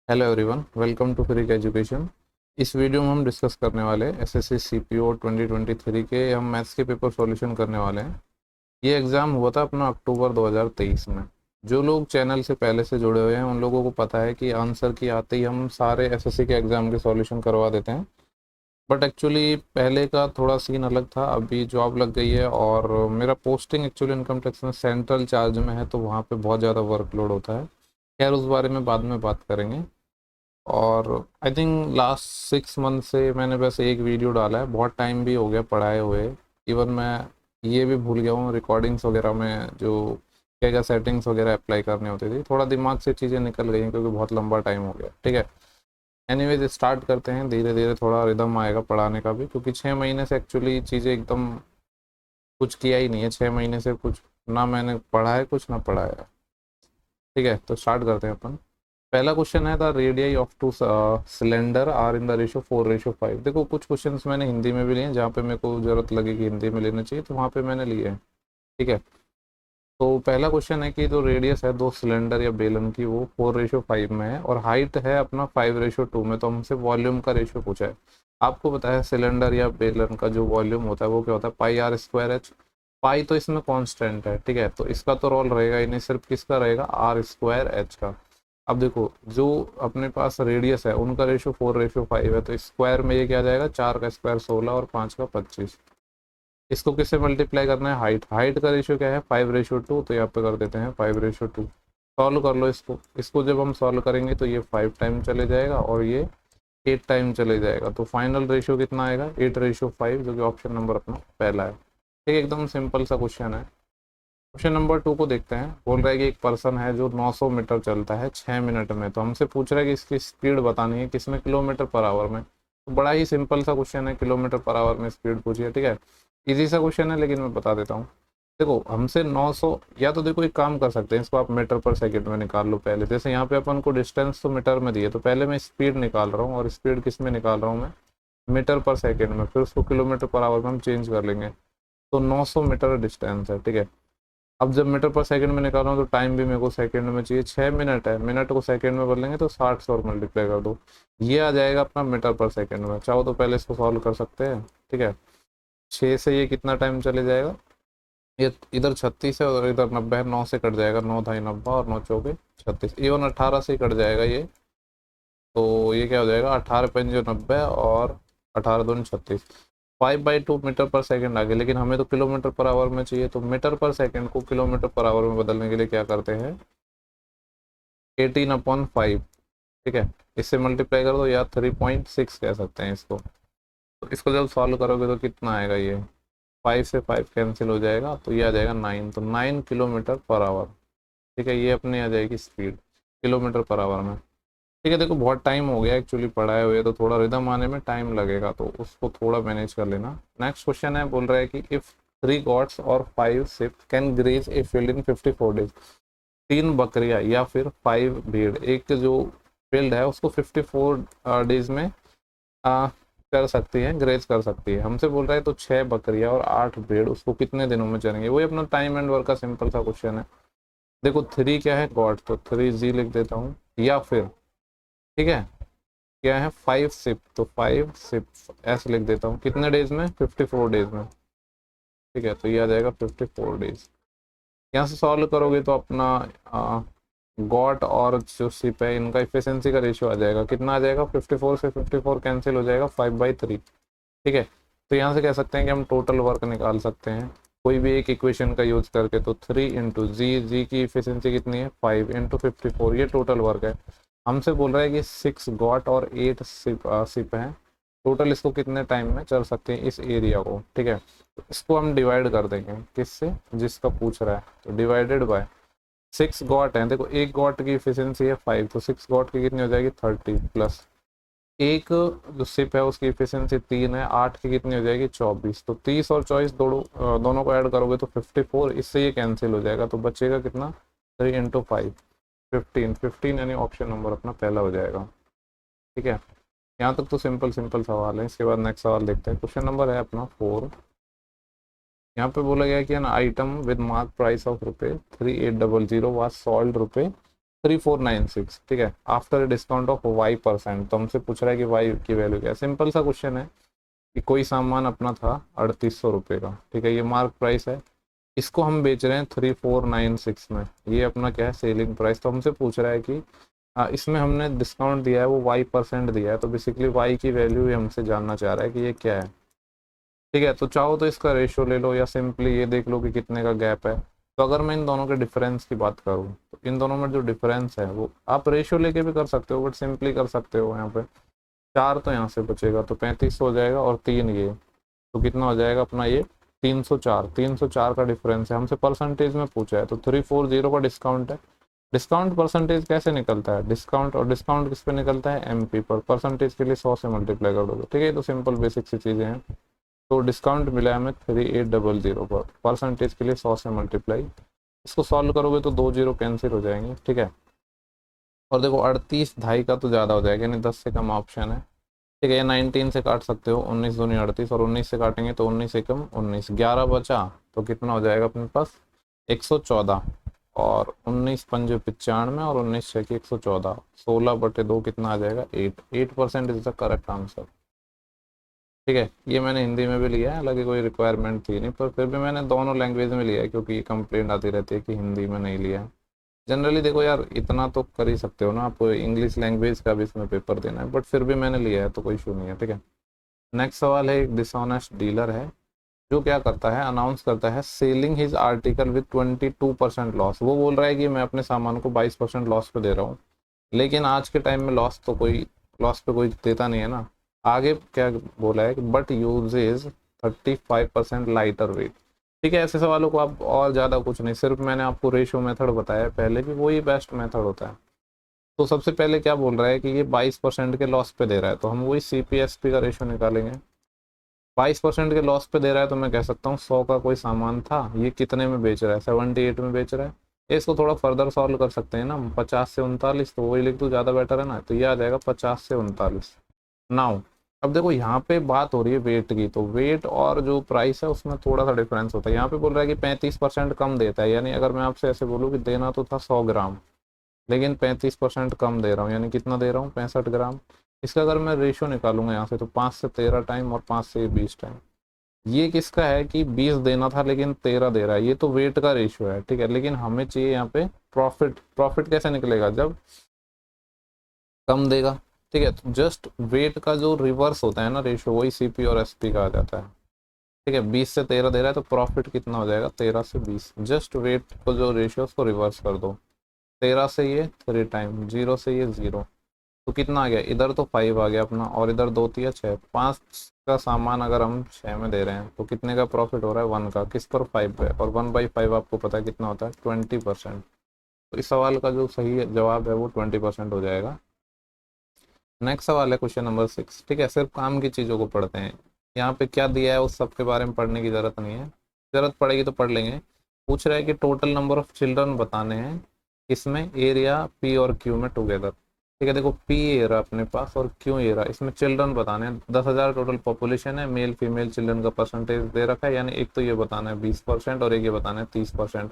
Hello everyone, welcome to free education. इस video में हम डिस्कस करने वाले हैं एसएससी सीपीओ 2023 के। हम मैथ्स के पेपर सॉल्यूशन करने वाले हैं। ये एग्ज़ाम हुआ था अपना अक्टूबर 2023 में। जो लोग चैनल से पहले से जुड़े हुए हैं उन लोगों को पता है कि आंसर की आते ही हम सारे एसएससी के एग्ज़ाम के सॉल्यूशन करवा देते हैं। बट एक्चुअली पहले का थोड़ा सीन अलग था। अभी जॉब लग गई है और मेरा पोस्टिंग एक्चुअली इनकम टैक्स में सेंट्रल चार्ज में है, तो वहाँ पे बहुत ज़्यादा वर्कलोड होता है। खैर, उस बारे में बाद में बात करेंगे। और आई थिंक लास्ट 6 मंथ से मैंने बस एक वीडियो डाला है। बहुत टाइम भी हो गया पढ़ाए हुए। इवन मैं ये भी भूल गया हूँ रिकॉर्डिंग्स वगैरह में जो क्या क्या सेटिंग्स वगैरह अप्लाई करनी होती थी। थोड़ा दिमाग से चीज़ें निकल गई हैं क्योंकि बहुत लंबा टाइम हो गया। ठीक है, एनीवेज स्टार्ट करते हैं। धीरे धीरे थोड़ा रिदम आएगा पढ़ाने का भी, क्योंकि 6 महीने से एक्चुअली चीज़ें एकदम कुछ किया ही नहीं है। 6 महीने से कुछ ना मैंने पढ़ा है, कुछ ना पढ़ा है। ठीक है, तो स्टार्ट करते हैं अपन। पहला क्वेश्चन है the radii of two cylinder are in the ratio 4:5। देखो, कुछ क्वेश्चंस मैंने हिंदी में भी लिए हैं, जहाँ पे मेरे को जरूरत लगी कि हिंदी में लेना चाहिए तो वहाँ पे मैंने लिए हैं। ठीक है, तो पहला क्वेश्चन है कि जो रेडियस है दो सिलेंडर या बेलन की वो 4:5 में है और हाइट है अपना 5:2 में। तो हमसे वॉल्यूम का रेशियो पूछा है। आपको पता है सिलेंडर या बेलन का जो वॉल्यूम होता है वो क्या होता है, πr²h। पाई तो इसमें कांस्टेंट है। ठीक है, तो इसका तो रोल रहेगा ही नहीं, सिर्फ किसका रहेगा, r²h का। अब देखो, जो अपने पास रेडियस है उनका रेशियो 4:5 है, तो स्क्वायर में ये क्या आ जाएगा, 4 का स्क्वायर 16 और 5 का 25। इसको किससे मल्टीप्लाई करना है, हाइट। हाइट का रेशियो क्या है, 5:2। तो यहाँ पे कर देते हैं 5:2। सॉल्व कर लो इसको। इसको जब हम सॉल्व करेंगे तो ये 5 टाइम चले जाएगा और ये 8 टाइम चले जाएगा। तो फाइनल रेशियो कितना आएगा, 8:5, जो कि ऑप्शन नंबर अपना पहला है। ठीक है, एकदम सिंपल सा क्वेश्चन है। क्वेश्चन नंबर 2 को देखते हैं। बोल रहा है कि एक पर्सन है जो 900 मीटर चलता है 6 मिनट में। तो हमसे पूछ रहा है कि इसकी स्पीड बतानी है, किसमें, किलोमीटर पर आवर में। तो बड़ा ही सिंपल सा क्वेश्चन है, किलोमीटर पर आवर में स्पीड पूछी है। ठीक है, इजी सा क्वेश्चन है, लेकिन मैं बता देता हूँ। देखो, हमसे 900, या तो देखो एक काम कर सकते हैं, इसको आप मीटर पर सेकंड में निकाल लो पहले। जैसे यहाँ पे अपन को डिस्टेंस तो मीटर में दी है, तो पहले मैं स्पीड निकाल रहा हूँ, और स्पीड किस में निकाल रहा हूँ मैं, मीटर पर सेकंड में। फिर उसको किलोमीटर पर आवर में हम चेंज कर लेंगे। तो 900 मीटर डिस्टेंस है। ठीक है, अब जब मीटर पर सेकंड में निकाल रहा हूँ तो टाइम भी मेरे को सेकंड में चाहिए। 6 मिनट है, मिनट को सेकंड में बदलेंगे तो 60 से और मल्टीप्लाई कर दो, ये आ जाएगा अपना मीटर पर सेकंड में। चाहो तो पहले इसको सॉल्व कर सकते हैं। ठीक है, 6 से ये कितना टाइम चले जाएगा, ये इधर 36 है और इधर 90 है, 9 से कट जाएगा, 9 ढाई 90 और 9 चौके 36। इवन 18 से ही कट जाएगा ये। तो ये क्या हो जाएगा, 18×5 = 90 और 18×2 = 36। 5/2 मीटर पर सेकंड आ गया, लेकिन हमें तो किलोमीटर पर आवर में चाहिए। तो मीटर पर सेकंड को किलोमीटर पर आवर में बदलने के लिए क्या करते हैं, 18/5। ठीक है, इससे मल्टीप्लाई कर दो, या 3.6 कह सकते हैं इसको। तो इसको जब सॉल्व करोगे तो कितना आएगा, ये 5 से 5 कैंसिल हो जाएगा, तो ये आ जाएगा 9। तो 9 किलोमीटर पर आवर। ठीक है, ये अपनी आ जाएगी स्पीड किलोमीटर पर आवर में। ठीक है, देखो बहुत टाइम हो गया एक्चुअली पढ़ाए हुए, तो थोड़ा रिदम आने में टाइम लगेगा, तो उसको थोड़ा मैनेज कर लेना। नेक्स्ट क्वेश्चन है, बोल रहा है कि इफ 3 goats और 5 sheep can graze a field in 54 days। 3 बकरियां या फिर 5 भेड़ एक जो फील्ड है उसको 54 डेज में आ, कर सकती है, ग्रेज कर सकती है। हमसे बोल रहा है तो 6 बकरियां और 8 भेड़ उसको कितने दिनों में चलेंगे। वही अपना टाइम एंड वर्क का सिंपल सा क्वेश्चन है। देखो, 3 क्या है, गॉड, तो 3 जी लिख देता हूँ, या फिर ठीक है क्या है, 5 शिप, तो 5 शिप ऐसे लिख देता हूँ। कितने डेज में, 54 डेज में। ठीक है, तो ये आ जाएगा 54 डेज। यहाँ से सॉल्व करोगे तो अपना गॉट और जो शिप है इनका इफिशियंसी का रेशियो आ जाएगा। कितना आ जाएगा, 54 से 54 कैंसिल हो जाएगा, 5/3। ठीक है, तो यहाँ से कह सकते हैं कि हम टोटल वर्क निकाल सकते हैं कोई भी एक इक्वेशन का यूज करके। तो 3 × जी की इफिशियंसी कितनी है, 5 × 54, ये टोटल वर्क है। हमसे बोल रहा है कि 6 गॉट और 8 शिप हैं टोटल, इसको कितने टाइम में चल सकते हैं इस एरिया को। ठीक है, तो इसको हम डिवाइड कर देंगे किससे, जिसका पूछ रहा है, तो डिवाइडेड बाय 6 गॉट है। देखो, एक गॉट की इफिशियंसी है 5, तो 6 गॉट की कितनी हो जाएगी, 30, प्लस एक जो सिप है उसकी इफिशियंसी 3 है, 8 की कितनी हो जाएगी, 24। तो 30 और 24 दोनों को ऐड करोगे तो 54, इससे ये कैंसिल हो जाएगा, तो बचेगा कितना, 3 × 5, 15। 15 यानी ऑप्शन नंबर अपना पहला हो जाएगा। ठीक है, यहाँ तक तो सिंपल सिंपल सवाल है। इसके बाद नेक्स्ट सवाल देखते हैं। क्वेश्चन नंबर है अपना 4। यहाँ पे बोला गया कि an item with mark price of ₹3800 was sold 3496, ठीक है, आफ्टर डिस्काउंट ऑफ y%। तो हमसे पूछ रहा है कि y की वैल्यू क्या है। सिंपल सा क्वेश्चन है कि कोई सामान अपना था 3800 रुपये का, ठीक है, ये मार्क प्राइस है, इसको हम बेच रहे हैं 3496 में, ये अपना क्या है, सेलिंग प्राइस। तो हमसे पूछ रहा है कि इसमें हमने डिस्काउंट दिया है वो y% दिया है, तो बेसिकली y की वैल्यू ही हमसे जानना चाह रहा है कि ये क्या है, ठीक है। तो चाहो तो इसका रेशियो ले लो या सिंपली ये देख लो कि कितने का गैप है। तो अगर मैं इन दोनों के डिफरेंस की बात करूँ तो इन दोनों में जो डिफरेंस है वो आप रेशियो लेके भी कर सकते हो, बट सिंपली कर सकते हो। यहाँ पे 4 तो यहाँ से बचेगा, तो 3500 हो जाएगा, और 3 ये, तो कितना हो जाएगा अपना ये 304। 304 का डिफरेंस है, हमसे परसेंटेज में पूछा है, तो 340 का डिस्काउंट है। डिस्काउंट परसेंटेज कैसे निकलता है, डिस्काउंट, और डिस्काउंट किस पे निकलता है, MP पर। परसेंटेज के लिए 100 से मल्टीप्लाई कर दोगे, ठीक है। तो सिंपल बेसिक सी चीज़ें हैं। तो डिस्काउंट मिला है हमें 3800 पर, परसेंटेज के लिए 100 से मल्टीप्लाई। इसको सॉल्व करोगे तो 2 जीरो कैंसिल हो जाएंगे, ठीक है। और देखो 38 ढाई का तो ज़्यादा हो जाएगा, यानी 10 से कम ऑप्शन है, ठीक है। ये 19 से काट सकते हो, 19 दूनी 38, और 19 से काटेंगे तो 19 से कम 19, 11 बचा, तो कितना हो जाएगा अपने पास 114, और 19 पंजे 95, और 19 छः की 114, 16/2 कितना आ जाएगा 8% इज द करेक्ट आंसर, ठीक है। ये मैंने हिंदी में भी लिया है, हालांकि कोई रिक्वायरमेंट थी नहीं, पर फिर भी मैंने दोनों लैंग्वेज में लिया है, क्योंकि ये कंप्लेंट आती रहती है कि हिंदी में नहीं लिया है। जनरली देखो यार, इतना तो कर ही सकते हो ना, आपको इंग्लिश लैंग्वेज का भी इसमें पेपर देना है, बट फिर भी मैंने लिया है तो कोई इशू नहीं है, ठीक है। नेक्स्ट सवाल है, एक डिसऑनेस्ट डीलर है जो क्या करता है, अनाउंस करता है selling his article with 22% loss. वो बोल रहा है कि मैं अपने सामान को 22% लॉस पे दे रहा हूँ, लेकिन आज के टाइम में लॉस पे कोई देता नहीं है ना। आगे क्या बोला है कि बट यूजेज 35% लाइटर वेट, ठीक है। ऐसे सवालों को आप और ज़्यादा कुछ नहीं, सिर्फ मैंने आपको रेशियो मेथड बताया पहले कि वही बेस्ट मेथड होता है। तो सबसे पहले क्या बोल रहा है कि ये 22% के लॉस पे दे रहा है, तो हम वही CPSP का रेशियो निकालेंगे। 22% के लॉस पे दे रहा है, तो मैं कह सकता हूँ 100 का कोई सामान था, ये कितने में बेच रहा है, 78 में बेच रहा है। इसको थोड़ा फर्दर सॉल्व कर सकते हैं ना, 50 से 39, तो वही लिख दो, ज़्यादा बेटर है ना। तो ये आ जाएगा 50 से 39। नाउ अब देखो यहाँ पे बात हो रही है वेट की, तो वेट और जो प्राइस है उसमें थोड़ा सा डिफरेंस होता है। यहाँ पे बोल रहा है कि 35% कम देता है, यानी अगर मैं आपसे ऐसे बोलूँ कि देना तो था 100 ग्राम, लेकिन 35% कम दे रहा हूँ, यानी कितना दे रहा हूँ 65 ग्राम। इसका अगर मैं रेशियो निकालूंगा यहाँ से, तो 5 से 13 टाइम और 5 से 20 टाइम। ये किसका है कि 20 देना था लेकिन 13 दे रहा है, ये तो वेट का रेशियो है, ठीक है। लेकिन हमें चाहिए यहाँ पे प्रॉफिट। प्रॉफिट कैसे निकलेगा, जब कम देगा, ठीक है। तो जस्ट वेट का जो रिवर्स होता है ना रेशियो, वही CP और SP का आ जाता है, ठीक है। 20 से 13 दे रहा है, तो प्रॉफिट कितना हो जाएगा 13 से 20। जस्ट वेट को जो रेशियो उसको रिवर्स कर दो, 13 से ये 3 टाइम, 0 से ये 0, तो कितना आ गया, इधर तो 5 आ गया अपना, और इधर 2 3 6, 5 का सामान अगर हम 6 में दे रहे हैं, तो कितने का प्रॉफिट हो रहा है 1 का, किस पर 5 पे, और 1/5 आपको पता है कितना होता है 20%। तो इस सवाल का जो सही जवाब है वो 20% हो जाएगा। नेक्स्ट सवाल है क्वेश्चन नंबर 6, ठीक है। सिर्फ काम की चीज़ों को पढ़ते हैं, यहाँ पे क्या दिया है उस सब के बारे में पढ़ने की ज़रूरत नहीं है, ज़रूरत पड़ेगी तो पढ़ लेंगे। पूछ रहा है कि टोटल नंबर ऑफ चिल्ड्रन बताने हैं, इसमें एरिया P और Q में टुगेदर, ठीक है। देखो P ए रहा अपने पास और Q ए रहा, इसमें चिल्ड्रन बताने हैं। 10,000 टोटल पॉपुलेशन है, मेल फीमेल चिल्ड्रन का परसेंटेज दे रखा है, यानी एक तो ये बताना है 20% और एक ये बताना है 30%।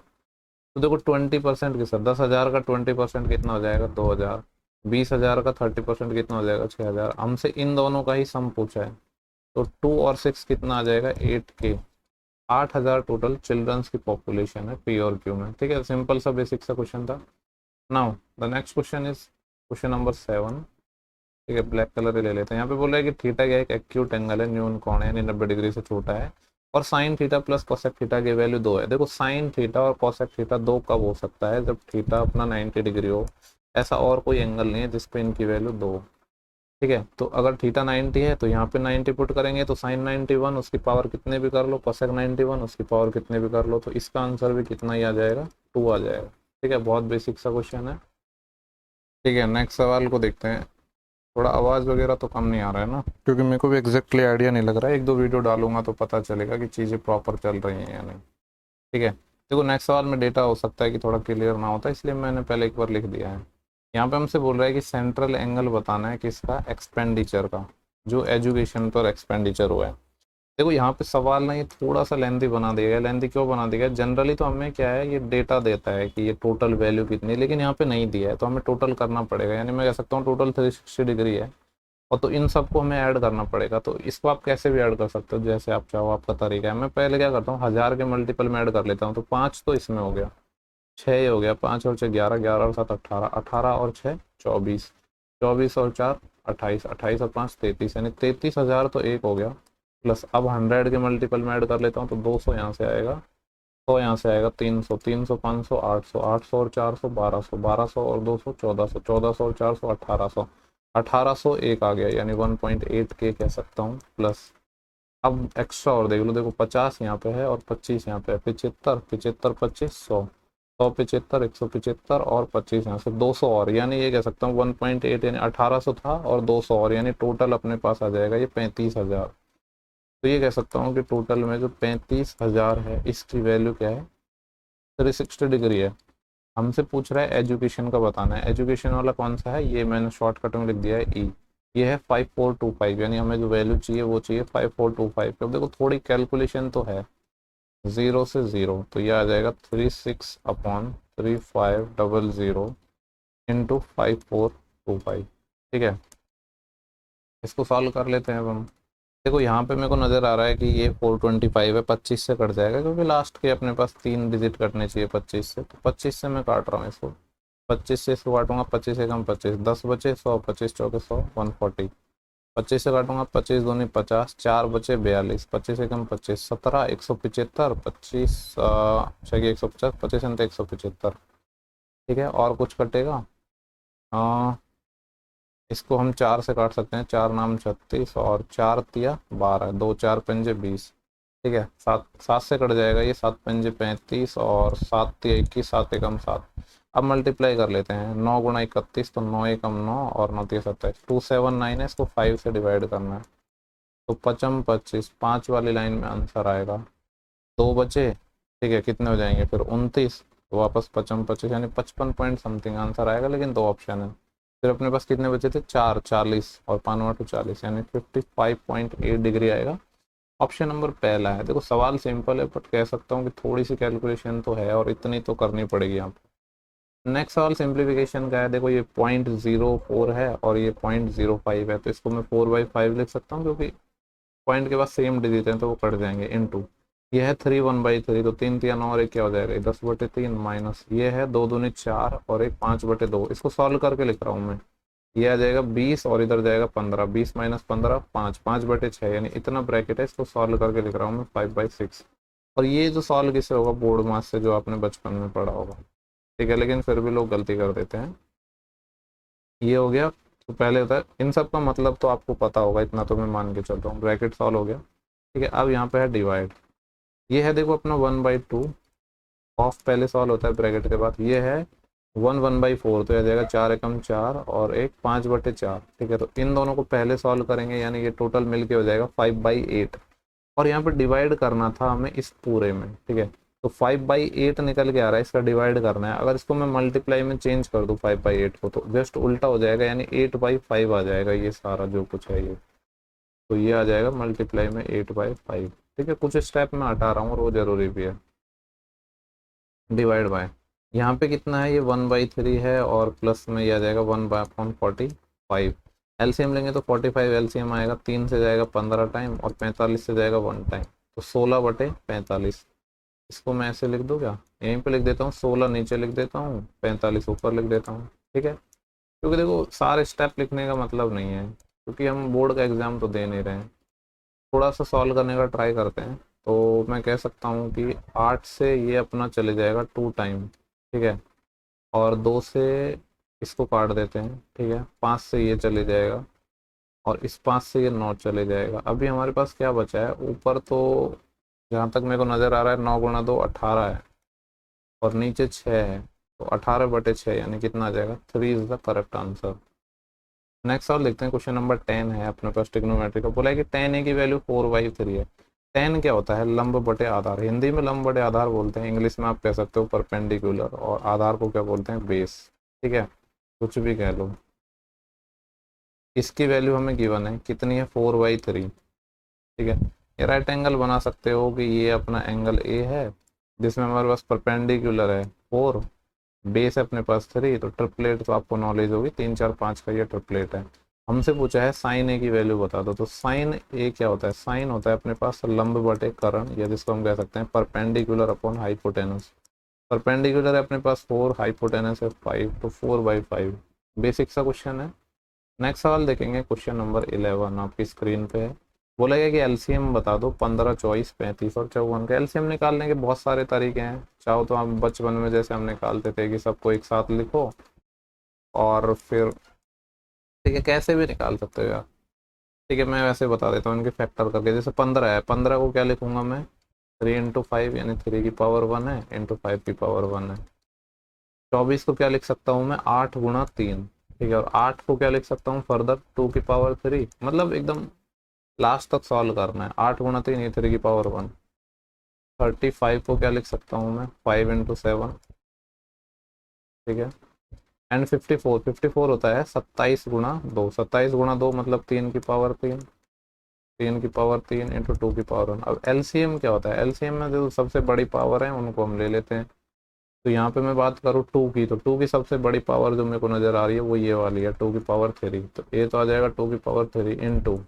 तो देखो 20% के साथ 10,000 का 20% कितना हो जाएगा 2,000, 20,000 का 30% कितना हो जाएगा 6,000। हमसे इन दोनों का ही सम पूछा है, तो 2 और 6 कितना आ जाएगा 8K। 8,000 टोटल चिल्ड्रंस की पॉपुलेशन है P और Q में, ठीक है। सिंपल सा बेसिक सा क्वेश्चन था। Now the next question is question number 7, ठीक है। ब्लैक कलर ही ले लेते हैं। यहाँ पे बोल रहा है कि थीटा क्या एक एक्यूट एंगल है, न्यून कोण है, यानी 90 डिग्री से छोटा है, और sine theta plus cosec theta की वैल्यू 2 है। देखो साइन थीटा और कोसेक थीटा 2 कब हो सकता है, जब थीटा अपना 90 डिग्री हो। ऐसा और कोई एंगल नहीं है जिसपे इनकी वैल्यू 2, ठीक है। तो अगर थीटा 90 है तो यहाँ पे 90 पुट करेंगे, तो साइन 91 उसकी पावर कितने भी कर लो, कोसेक 91 उसकी पावर कितने भी कर लो, तो इसका आंसर भी कितना ही आ जाएगा 2 आ जाएगा, ठीक है। बहुत बेसिक सा क्वेश्चन है, ठीक है। नेक्स्ट सवाल को देखते हैं। थोड़ा आवाज़ वगैरह तो कम नहीं आ रहा है ना, क्योंकि मेरे को भी एग्जैक्टली आइडिया नहीं लग रहा है, 1-2 वीडियो डालूंगा तो पता चलेगा कि चीज़ें प्रॉपर चल रही हैं या नहीं, ठीक है। देखो नेक्स्ट सवाल में डेटा हो सकता है कि थोड़ा क्लियर ना होता, इसलिए मैंने पहले एक बार लिख दिया है। यहाँ पे हमसे बोल रहा है कि सेंट्रल एंगल बताना है किसका, एक्सपेंडिचर का, जो एजुकेशन पर एक्सपेंडिचर हुआ है। देखो यहाँ पे सवाल ना ये थोड़ा सा लेंथी बना दिया गया। लेंथी क्यों बना दिया गया? जनरली तो हमें क्या है, ये डेटा देता है कि ये टोटल वैल्यू कितनी है, लेकिन यहाँ पे नहीं दिया है तो हमें टोटल करना पड़ेगा। यानी मैं कह सकता हूँ टोटल 360 डिग्री है, और तो इन सबको हमें ऐड करना पड़ेगा। तो इसको आप कैसे भी ऐड कर सकते हो, जैसे आप चाहो, आपका तरीका है। मैं पहले क्या करता हूँ, 1000 के मल्टीपल में ऐड कर लेता हूँ। तो 5 तो इसमें हो गया, 6 हो गया, 5 और 6 11, 11 और 7 18, 18 और 6 24, 24 और 4 28, 28 और 5 33, यानी 33,000 तो एक हो गया। प्लस अब 100 के मल्टीपल में ऐड कर लेता हूँ, तो 200 यहाँ से आएगा, 100 यहाँ से आएगा, 300, 300 500 800, 800 और 400 1200, 1200 और 200 1400, 1400 और 400 1800, 1800 एक आ गया, यानी 1.8 के कह सकता हूँ। प्लस अब एक्स्ट्रा और देख लो, देखो 50 यहाँ पे है और 25 यहाँ पे है, 75, 75 25 100, 100 75 175 और 25 यहाँ से 200 और, यानी ये कह सकता हूँ 1.8, यानी 1800 था और 200 और, यानी टोटल अपने पास आ जाएगा ये 35,000। तो ये कह सकता हूँ कि टोटल में जो 35,000 है, इसकी वैल्यू क्या है, 360 डिग्री है। हमसे पूछ रहा है एजुकेशन का बताना है। एजुकेशन वाला कौन सा है, ये मैंने शॉर्टकट में लिख दिया है ई। ये है 5425, यानी हमें जो वैल्यू चाहिए वो चाहिए 5425। अब देखो थोड़ी कैलकुलेशन तो है, 0 से 0, तो ये आ जाएगा 36/3500 इंटू 5425। ठीक है, इसको सॉल्व कर लेते हैं अब हम। देखो यहाँ पे मेरे को नज़र आ रहा है कि ये 425 है, 25 से कट जाएगा, क्योंकि लास्ट के अपने पास 3 डिजिट कटने चाहिए 25 से। तो 25 से मैं काट रहा हूँ इसको, 25 से इसको काटूंगा, 25 से कम 25, 10 बचे 100, 25 चौके 100, 140। 25 से काटूंगा, 25 दूनी 50, 4 बचे 42, 25 से कम 25 17, 175, 25 छः 150, 25 अंत 175। ठीक है, और कुछ कटेगा? इसको हम 4 से काट सकते हैं, 4 नाम 36 और 4 तिया 12, 2 4 पंजे 20। ठीक है, 7 7 से कट जाएगा ये, 7 पंजे 35 और 7 तिया 21, 7 एकम 7। अब मल्टीप्लाई कर लेते हैं, 9 गुणा 31, तो 9 एकम 9 और 9 तिया 27, 279 है, इसको 5 से डिवाइड करना है। तो 55 25, 5 वाली लाइन में आंसर आएगा। 2 बचे, ठीक है, कितने हो जाएंगे फिर 29, तो वापस 55 25, यानी 55 पॉइंट समथिंग आंसर आएगा, लेकिन 2 ऑप्शन है। फिर अपने पास कितने बचे थे, 4, 40 और 5 40, यानी 55.8 डिग्री आएगा। ऑप्शन नंबर पहला है। देखो सवाल सिंपल है, बट कह सकता हूँ कि थोड़ी सी कैलकुलेशन तो है, और इतनी तो करनी पड़ेगी यहाँ पे। नेक्स्ट सवाल सिंप्लीफिकेशन का है। देखो ये 0.04 है और ये 0.05 है, तो इसको मैं 4/5 लिख सकता हूँ, क्योंकि पॉइंट के बाद सेम डिजिट है तो वो कट जाएंगे। इनटू ये है 3 1/3, तो 3 3 9 और एक क्या हो जाएगा, 10/3 माइनस ये है 2 दूनी 4 और एक 5/2। इसको सॉल्व करके लिख रहा हूँ मैं, ये आ जाएगा 20 और इधर जाएगा 15, 20 माइनस 15 5, 5/6, यानी इतना ब्रैकेट है। इसको सॉल्व करके लिख रहा हूँ मैं 5/6। और ये जो सॉल्व किससे होगा, बोर्ड मास से, जो आपने बचपन में पढ़ा होगा। ठीक है, लेकिन फिर भी लोग गलती कर देते हैं। ये हो गया, तो पहले होता है, इन सब का मतलब तो आपको पता होगा, इतना तो मैं मान के चल रहा हूँ। ब्रैकेट सॉल्व हो गया। ठीक है, अब यहाँ पे है डिवाइड। ये है देखो अपना 1/2, ऑफ पहले सॉल्व होता है ब्रैकेट के बाद। ये है 1/4, तो यह जाएगा 4 एकम 4 और एक 5/4। ठीक है, तो इन दोनों को पहले सॉल्व करेंगे, यानी ये टोटल मिलके हो जाएगा 5/8। और यहाँ पे डिवाइड करना था हमें इस पूरे में। ठीक है, तो 5/8 निकल के आ रहा है, इसका डिवाइड करना है। अगर इसको मैं मल्टीप्लाई में चेंज कर दूँ 5/8 को, तो जस्ट उल्टा हो जाएगा, यानी 8/5 आ जाएगा ये सारा जो कुछ है ये। तो ये आ जाएगा मल्टीप्लाई में 8/5। ठीक है, कुछ स्टेप में हटा रहा हूँ और वो जरूरी भी है। डिवाइड बाय, यहाँ पे कितना है, ये 1/3 है, और प्लस में ये आ जाएगा 1/45। एलसीएम लेंगे तो 45 एलसीएम आएगा, 3 से जाएगा 15 टाइम और 45 से जाएगा 1 टाइम, तो 16/45। इसको मैं ऐसे लिख दूँ क्या, यहीं पे लिख देता हूँ, 16 नीचे लिख देता हूँ, 45 ऊपर लिख देता हूँ। ठीक है, क्योंकि देखो सारे स्टेप लिखने का मतलब नहीं है, क्योंकि हम बोर्ड का एग्जाम तो दे नहीं रहे हैं। थोड़ा सा सॉल्व करने का ट्राई करते हैं। तो मैं कह सकता हूँ कि 8 से ये अपना चले जाएगा 2 टाइम। ठीक है, और 2 से इसको काट देते हैं। ठीक है, 5 से ये चले जाएगा, और इस 5 से ये 9 चले जाएगा। अभी हमारे पास क्या बचा है ऊपर, तो जहाँ तक मेरे को नज़र आ रहा है 9 गुणा 2 18 है, और नीचे 6 है, तो 18/6, यानी कितना आ जाएगा, 3 is the correct answer. Next सवाल देखते हैं, क्वेश्चन नंबर 10 है अपने पास। ट्रिग्नोमेट्री का बोला है कि tan a की वैल्यू 4/3 है। tan क्या होता है, लंब बटे आधार। हिंदी में लंब बटे आधार बोलते हैं, इंग्लिश में आप कह सकते हो परपेंडिकुलर, और आधार को क्या बोलते हैं, बेस। ठीक है, कुछ भी कह लो। इसकी वैल्यू हमें गिवन है, कितनी है, 4/3। ठीक है, ये राइट एंगल बना सकते हो कि ये अपना एंगल ए है जिसमें हमारे पास परपेंडिकुलर है 4, बेस है अपने पास 3, तो ट्रिपलेट तो आपको नॉलेज होगी, 3 4 5 का ये ट्रिपलेट है। हमसे पूछा है साइन ए की वैल्यू बता दो, तो साइन ए क्या होता है, साइन होता है अपने पास लंब बटे कर्ण, या जिसको हम कह सकते हैं परपेंडिकुलर अपॉन हाइपोटेनस। परपेंडिकुलर है अपने पास 4, हाइपोटेनस है 5, तो 4/5। बेसिक सा क्वेश्चन है। नेक्स्ट सवाल देखेंगे, क्वेश्चन नंबर 11 आपकी स्क्रीन पे है। बोला गया कि एलसीएम बता दो 15, 24, 35 और 54 का। एलसीएम निकालने के बहुत सारे तरीके हैं, चाहो तो आप बचपन में जैसे हम निकालते थे कि सबको एक साथ लिखो और फिर ठीक है कैसे भी निकाल सकते हो यार। ठीक है मैं वैसे बता देता हूँ इनके फैक्टर करके। जैसे 15 है, 15 को क्या लिखूंगा मैं, 3 × 5 यानी 3 की पावर 1 है इंटू 5 की पावर 1 है। 24 को क्या लिख सकता हूँ मैं, 8 × 3। ठीक है, और 8 को क्या लिख सकता हूँ फर्दर, 2 की पावर 3। मतलब एकदम लास्ट तक सॉल्व करना है। 8 × 3 ये 3 की पावर 1। 35 को क्या लिख सकता हूँ मैं, 5 × 7। ठीक है, एंड 54, 54 होता है 27 × 2। 27 × 2 मतलब 3 की पावर 3, 3 की पावर 3 इंटू 2 की पावर 1। अब एलसीएम क्या होता है, एलसीएम में जो सबसे बड़ी पावर है उनको हम ले लेते हैं। तो यहाँ पे मैं बात करूँ 2 की, तो 2 की सबसे बड़ी पावर जो मेरे को नजर आ रही है वो ये वाली है, 2 की पावर 3। तो ये तो आ जाएगा 2 की पावर 3 इन 2।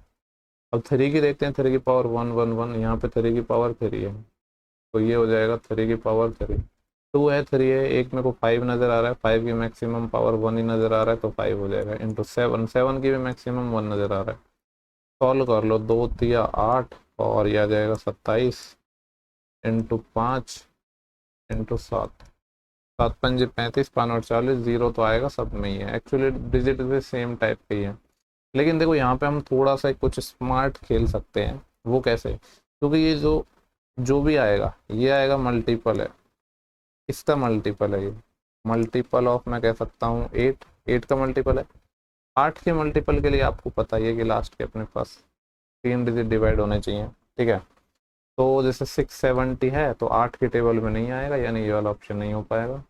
अब 3 की देखते हैं, 3 की पावर 1 1 1, यहाँ पे 3 की पावर 3 है, तो ये हो जाएगा 3 की पावर 3। 2 है, 3 है, एक मेरे को 5 नजर आ रहा है, 5 की मैक्सिमम पावर 1 ही नजर आ रहा है, तो 5 हो जाएगा इंटू 7, 7 की भी मैक्सिमम 1 नजर आ रहा है। सॉल्व कर लो, 2 तिया 8 और यह आ जाएगा 27 इंटू 5 इंटू 7, 7 × 5 = 35, 5 और 40, जीरो तो आएगा सब में ही है। एक्चुअली डिजिट भी सेम टाइप के ही है, लेकिन देखो यहाँ पे हम थोड़ा सा कुछ स्मार्ट खेल सकते हैं। वो कैसे, क्योंकि ये जो जो भी आएगा ये आएगा मल्टीपल है, इसका मल्टीपल है ये। मल्टीपल ऑफ मैं कह सकता हूँ 8, 8 का मल्टीपल है। 8 के मल्टीपल के लिए आपको पता ही है कि लास्ट के अपने पास 3 डिजिट डिवाइड होने चाहिए। ठीक है, तो जैसे 670 है तो 8 के टेबल में नहीं आएगा, यानी ये वाला ऑप्शन नहीं हो पाएगा।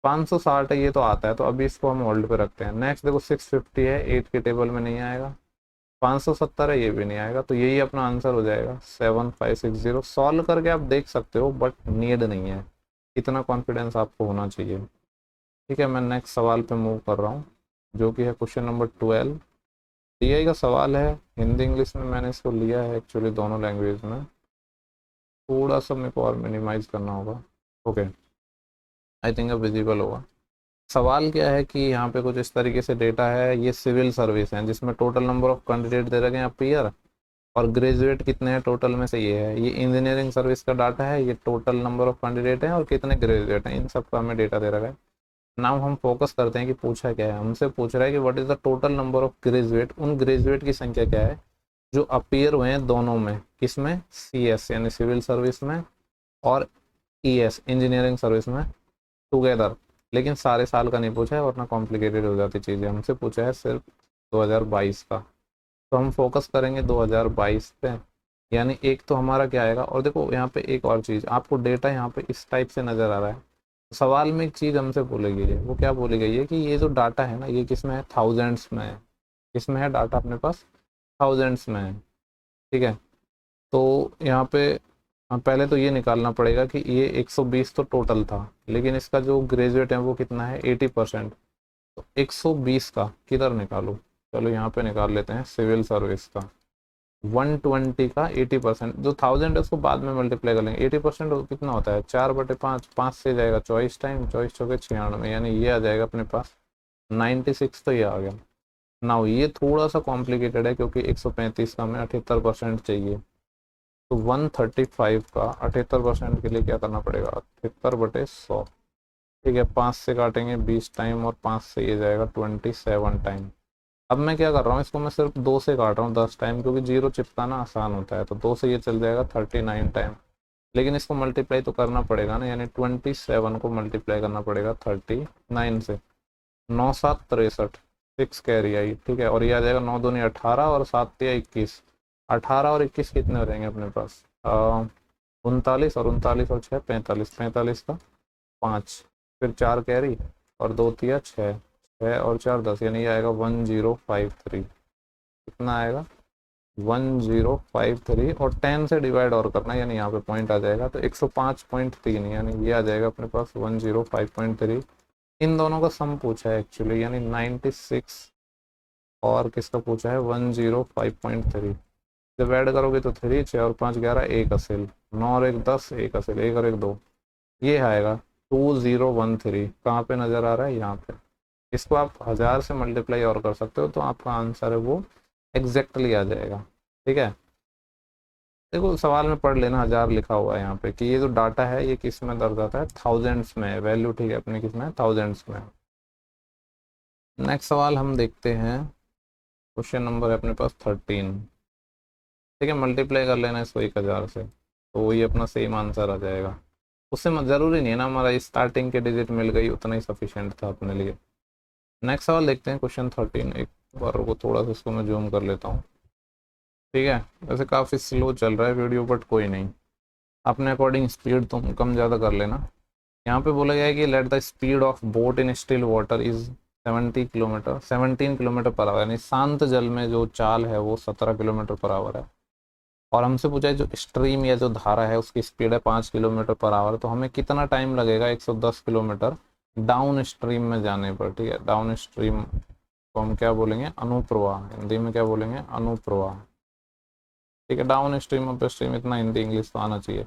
560 है, ये तो आता है, तो अभी इसको हम होल्ड पे रखते हैं। नेक्स्ट देखो 650 है, 8 के टेबल में नहीं आएगा। 570 है, ये भी नहीं आएगा, तो यही अपना आंसर हो जाएगा 7560। सॉल्व करके आप देख सकते हो बट नीड नहीं है, इतना कॉन्फिडेंस आपको होना चाहिए। ठीक है, मैं नेक्स्ट सवाल पे मूव कर रहा हूँ जो कि है क्वेश्चन नंबर 12। टीआई का सवाल है, हिंदी इंग्लिश में मैंने इसको लिया है एक्चुअली दोनों लैंग्वेज में। थोड़ा सा मेरे को और मिनिमाइज करना होगा। ओके, आई थिंक अब विजिबल होगा। सवाल क्या है कि यहाँ पे कुछ इस तरीके से डेटा है, ये सिविल सर्विस है जिसमें टोटल नंबर ऑफ कैंडिडेट दे रखे हैं अपीयर, और ग्रेजुएट कितने हैं टोटल में से ये है। ये इंजीनियरिंग सर्विस का डाटा है, ये टोटल नंबर ऑफ कैंडिडेट हैं और कितने ग्रेजुएट हैं, इन सब का हमें डेटा दे रखा है। नाउ हम फोकस करते हैं कि पूछा क्या है। हमसे पूछ रहा है कि what is the total number of graduate, उन ग्रेजुएट की संख्या क्या है जो अपीयर हुए हैं दोनों में, किसमें, CS यानी सिविल सर्विस में और ES इंजीनियरिंग सर्विस में टुगेदर। लेकिन सारे साल का नहीं पूछा है वरना कॉम्प्लिकेटेड हो जाती चीज़ें। हमसे पूछा है सिर्फ 2022 का, तो हम फोकस करेंगे 2022 पे। यानी एक तो हमारा क्या आएगा, और देखो यहाँ पे एक और चीज़, आपको डेटा यहाँ पे इस टाइप से नज़र आ रहा है। सवाल में एक चीज़ हमसे बोली गई है, वो क्या बोली गई है कि ये जो डाटा है ना ये किस में है, थाउजेंड्स में है। किस में है डाटा अपने पास, थाउजेंड्स में है। ठीक है, तो यहाँ पे पहले तो ये निकालना पड़ेगा कि ये 120 तो टोटल था, लेकिन इसका जो ग्रेजुएट है वो कितना है, 80%। तो 120 का किधर निकालूं, चलो यहाँ पे निकाल लेते हैं सिविल सर्विस का। 120 का 80%, जो 1000 है उसको बाद में मल्टीप्लाई कर लेंगे। 80% कितना होता है, 4/5, 5 से जाएगा 24 टाइम, 24 चौके 96, यानी ये आ जाएगा अपने पास 96। तो ये आ गया। नाउ ये थोड़ा सा कॉम्प्लिकेटेड है क्योंकि 135 का हमें 78% चाहिए, तो 135 का 78% के लिए क्या करना पड़ेगा, 78/100। ठीक है, 5 से काटेंगे 20 टाइम और 5 से ये जाएगा 27 टाइम। अब मैं क्या कर रहा हूँ, इसको मैं सिर्फ 2 से काट रहा हूँ 10 टाइम, क्योंकि जीरो चिपकाना आसान होता है, तो 2 से ये चल जाएगा 39 टाइम। लेकिन इसको मल्टीप्लाई तो करना पड़ेगा ना, यानी 27 को मल्टीप्लाई करना पड़ेगा 39 से। 9 7 63, 6 कैरी आई। ठीक है, और ये आ जाएगा 9 दूनी 18 और 7 तिया 21। 18 और 21 कितने हो जाएंगे अपने पास, 39, और 39 और 6 45, 45 का 5, फिर 4 कैरी और 2 तिया 6, 6 और 4 10, यानी ये आएगा 1053। कितना आएगा, 1053 और 10 से डिवाइड और करना है, यानी यहाँ पे पॉइंट आ जाएगा तो 105.3, यानी ये आ जाएगा अपने पास 105.3। इन दोनों का सम पूछा है एक्चुअली, यानी 96 और किसका पूछा है 105.3। जब ऐड करोगे तो 3 6 और 5 11 1 असिल, 9 और 1 10 1 असिल, 1 और 1 2, ये आएगा 2013। कहाँ पे नज़र आ रहा है, यहाँ पे। इसको आप 1000 से मल्टीप्लाई और कर सकते हो तो आपका आंसर है वो एग्जैक्टली आ जाएगा। ठीक है, देखो सवाल में पढ़ लेना, 1000 लिखा हुआ है यहाँ पे कि ये जो डाटा है ये किस में दर्ज आता है, थाउजेंड्स में वैल्यू। ठीक है, अपने किस में, थाउजेंड्स में। नेक्स्ट सवाल हम देखते हैं, क्वेश्चन नंबर है अपने पास 13। ठीक है, मल्टीप्लाई कर लेना इसको 1000 से तो वही अपना सेम आंसर आ जाएगा। उससे ज़रूरी नहीं है ना हमारा स्टार्टिंग के डिजिट मिल गई उतना ही सफिशिएंट था अपने लिए। नेक्स्ट सवाल देखते हैं, क्वेश्चन 13। एक बार को थोड़ा सा इसको मैं जूम कर लेता हूँ। ठीक है, वैसे काफ़ी स्लो चल रहा है वीडियो बट कोई नहीं, अपने अकॉर्डिंग स्पीड तुम कम ज़्यादा कर लेना। यहाँ पे बोला गया है कि let the speed of boat in still water is 17 kilometre per hour, यानी शांत जल में जो चाल है वो 17 किलोमीटर पर आवर है। और हमसे पूछा है जो स्ट्रीम या जो धारा है उसकी स्पीड है 5 किलोमीटर पर आवर, तो हमें कितना टाइम लगेगा 110 किलोमीटर डाउन स्ट्रीम में जाने पर। ठीक है, डाउन स्ट्रीम को हम क्या बोलेंगे, अनुप्रवाह, हिंदी में क्या बोलेंगे, अनुप्रवाह। ठीक है, डाउन स्ट्रीम अप स्ट्रीम, इतना हिंदी इंग्लिश तो आना चाहिए।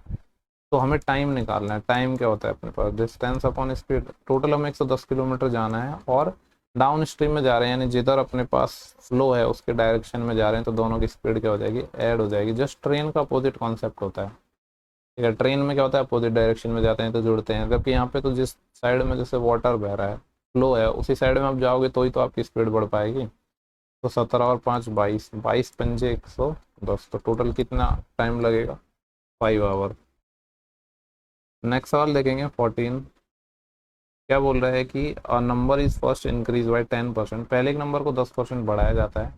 तो हमें टाइम निकालना है, टाइम क्या होता है अपने पास, डिस्टेंस अपॉन स्पीड। टोटल हमें 110 किलोमीटर जाना है और डाउन स्ट्रीम में जा रहे हैं, यानी जिधर अपने पास फ्लो है उसके डायरेक्शन में जा रहे हैं, तो दोनों की स्पीड क्या हो जाएगी, ऐड हो जाएगी। जस्ट ट्रेन का अपोजिट कॉन्सेप्ट होता है। ठीक है, ट्रेन में क्या होता है, अपोजिट डायरेक्शन में जाते हैं तो जुड़ते हैं, जबकि यहाँ पे तो जिस साइड में जैसे वाटर बह रहा है, फ्लो है, उसी साइड में आप जाओगे तो ही तो आपकी स्पीड बढ़ पाएगी। तो 17 और 5 22, 22 पंजे 110, तो टोटल कितना टाइम लगेगा, 5 आवर। नेक्स्ट सवाल देखेंगे 14। क्या बोल रहा है कि a number is first increase by 10%, पहले एक नंबर को 10% बढ़ाया जाता है,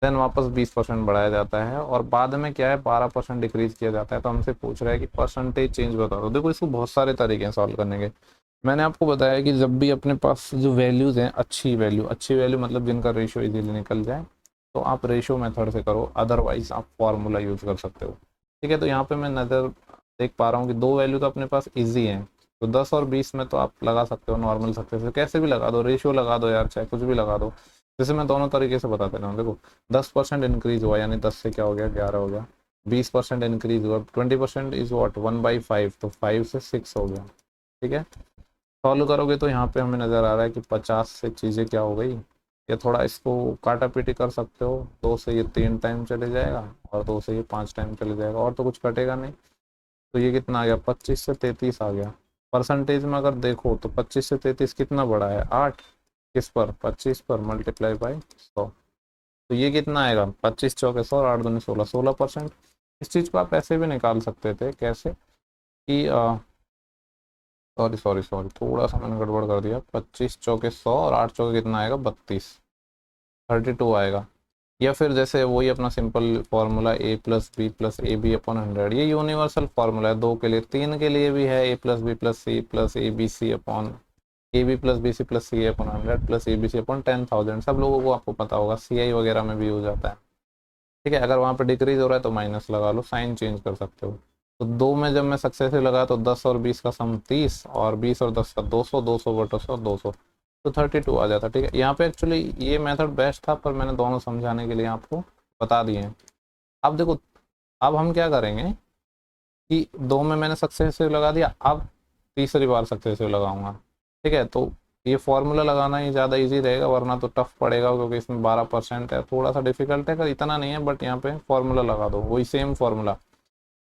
देन वापस 20% बढ़ाया जाता है और बाद में क्या है 12% डिक्रीज किया जाता है। तो हमसे पूछ रहा है कि परसेंटेज चेंज बता दो। देखो इसको बहुत सारे तरीके हैं सॉल्व करने के। मैंने आपको बताया कि जब भी अपने पास जो वैल्यूज़ हैं, अच्छी वैल्यू मतलब जिनका रेशियो इजीली निकल जाए, तो आप रेशियो मेथड से करो, अदरवाइज आप फॉर्मूला यूज़ कर सकते हो। ठीक है, तो यहाँ पे मैं नज़र देख पा रहा हूँ कि दो वैल्यू तो अपने पास ईजी हैं, तो 10 और 20 में तो आप लगा सकते हो नॉर्मल सक्सेस से, कैसे भी लगा दो, रेशियो लगा दो यार, चाहे कुछ भी लगा दो। जैसे मैं दोनों तरीके से बता दे रहा हूँ। देखो 10% इंक्रीज हुआ, यानी 10 से क्या हो गया 11 हो गया। 20% इंक्रीज हुआ, 20% इज वॉट 1/5, तो 5 से 6 हो गया। ठीक है, सॉल्व करोगे तो यहाँ पे हमें नज़र आ रहा है कि 50 से चीज़ें क्या हो गई, या थोड़ा इसको काटा पीटी कर सकते हो, 2 से ये 3 टाइम चले जाएगा और 2 से ये 5 टाइम चले जाएगा, और तो कुछ कटेगा नहीं। तो ये कितना आ गया, 25 से 33 आ गया। परसेंटेज में अगर देखो तो 25 से 33 कितना बड़ा है, 8, किस पर, 25 पर, मल्टीप्लाई बाई 100। तो ये कितना आएगा, 25 चौके 100 और 8 दूनी 16, 16%। इस चीज़ को आप ऐसे भी निकाल सकते थे, कैसे कि सॉरी थोड़ा सा मैंने गड़बड़ कर दिया। 25 चौके 100 और 8 चौके कितना आएगा, 32, 32 आएगा। या फिर जैसे वही अपना सिंपल फार्मूला a+b+ab/100, ये यूनिवर्सल फार्मूला है, 2 के लिए, 3 के लिए भी है, a+b+c+abc/, ab+bc+ca/100 +abc/10,000, सब लोगों को आपको पता होगा, CI वगैरह में भी यूज आता है। ठीक है, अगर वहाँ पे डिक्रीज हो रहा है तो माइनस लगा लो, साइन चेंज कर सकते हो। तो 2 में जब मैं सक्सेसफुल लगा तो 10 और 20 का सम 30 और 20 और 10 का 200, 200 बटो 100 200, तो 32 आ जाता। ठीक है, यहाँ पे एक्चुअली ये मेथड बेस्ट था, पर मैंने दोनों समझाने के लिए आपको बता दिए हैं। अब देखो, अब हम क्या करेंगे कि 2 में मैंने सक्सेसफुल लगा दिया, अब तीसरी बार सक्सेसफुल लगाऊंगा। ठीक है, तो ये फॉर्मूला लगाना ही ज़्यादा इजी रहेगा, वरना तो टफ पड़ेगा, क्योंकि इसमें 12% है, थोड़ा सा डिफिकल्ट है, पर इतना नहीं है। बट यहाँ पे फॉर्मूला लगा दो, वही सेम फॉर्मूला,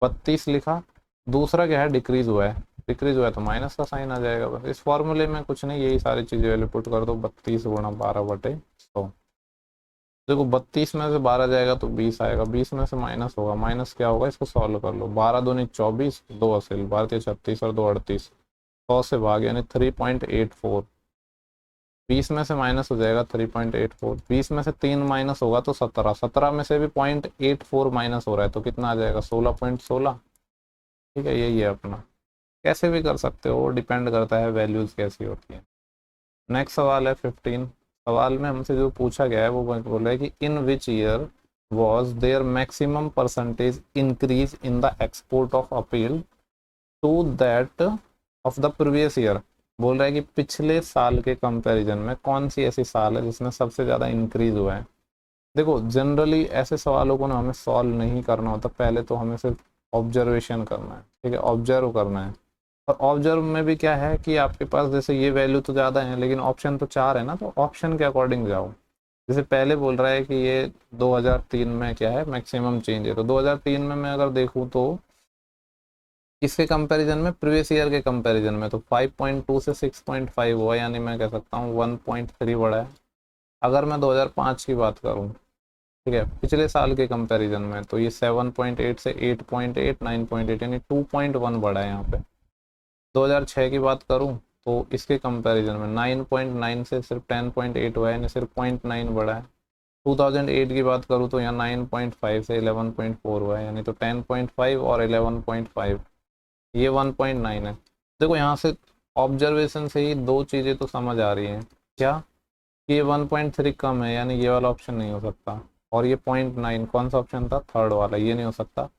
32 लिखा, दूसरा क्या है, डिक्रीज हुआ है, डिक्रीज हुआ है तो माइनस का साइन आ जाएगा। बस इस फॉर्मूले में कुछ नहीं, यही सारी चीज़ें वैल्यू पुट कर दो, 32 गुणा 12/100। देखो 32 में से 12 जाएगा तो 20 आएगा, 20 में से माइनस होगा, माइनस क्या होगा, इसको सॉल्व कर लो, 12 दूनी 24, 2 असिल, 12 36 और 2 38, 100 से भाग, यानी 3.84। 20 में से माइनस हो जाएगा 3.84, 20 में से 3 माइनस होगा तो 17, 17 में से भी 0.84 माइनस हो रहा है तो कितना आ जाएगा, 16.16। ठीक है, यही है अपना, कैसे भी कर सकते हो, डिपेंड करता है वैल्यूज़ कैसी होती है। नेक्स्ट सवाल है 15। सवाल में हमसे जो पूछा गया है वो बोल रहा है कि in which year was their maximum percentage increase in the export of appeal to that of the previous year। बोल रहा है कि पिछले साल के कंपैरिजन में कौन सी ऐसी साल है जिसमें सबसे ज़्यादा इंक्रीज हुआ है। देखो जनरली ऐसे सवालों को ना हमें सॉल्व नहीं करना होता, पहले तो हमें सिर्फ ऑब्जर्वेशन करना है, ठीक है, ऑब्जर्व करना है। और ऑब्जर्व में भी क्या है कि आपके पास जैसे ये वैल्यू तो ज़्यादा है लेकिन ऑप्शन तो 4 है ना, तो ऑप्शन के अकॉर्डिंग जाओ। जैसे पहले बोल रहा है कि ये 2003 में क्या है मैक्सिमम चेंज है, तो 2003 में मैं अगर देखूँ तो इसके कंपैरिजन में प्रीवियस ईयर के कंपैरिजन में तो 5.2 से 6.5 हुआ, यानी मैं कह सकता हूँ 1.3 बढ़ा है। अगर मैं 2005 की बात करूँ, ठीक है, पिछले साल के कंपैरिजन में, तो ये 7.8 से 8.8 9.8 यानी 2.1 बढ़ा है यहाँ पे। 2006 की बात करूँ तो इसके कंपैरिजन में 9.9 से सिर्फ 10.8 हुआ है, यानी सिर्फ 0.9 बढ़ा है। 2008 की बात करूँ तो यहाँ 9.5 से 11.4 हुआ है, यानी तो 10.5 और 11.5, ये 1.9 है। देखो यहाँ से ऑब्जर्वेशन से ही दो चीज़ें तो समझ आ रही हैं, क्या कि ये 1.3 कम है, यानी ये वाला ऑप्शन नहीं हो सकता, और ये 0.9 कौन सा ऑप्शन था, थर्ड वाला, ये नहीं हो सकता।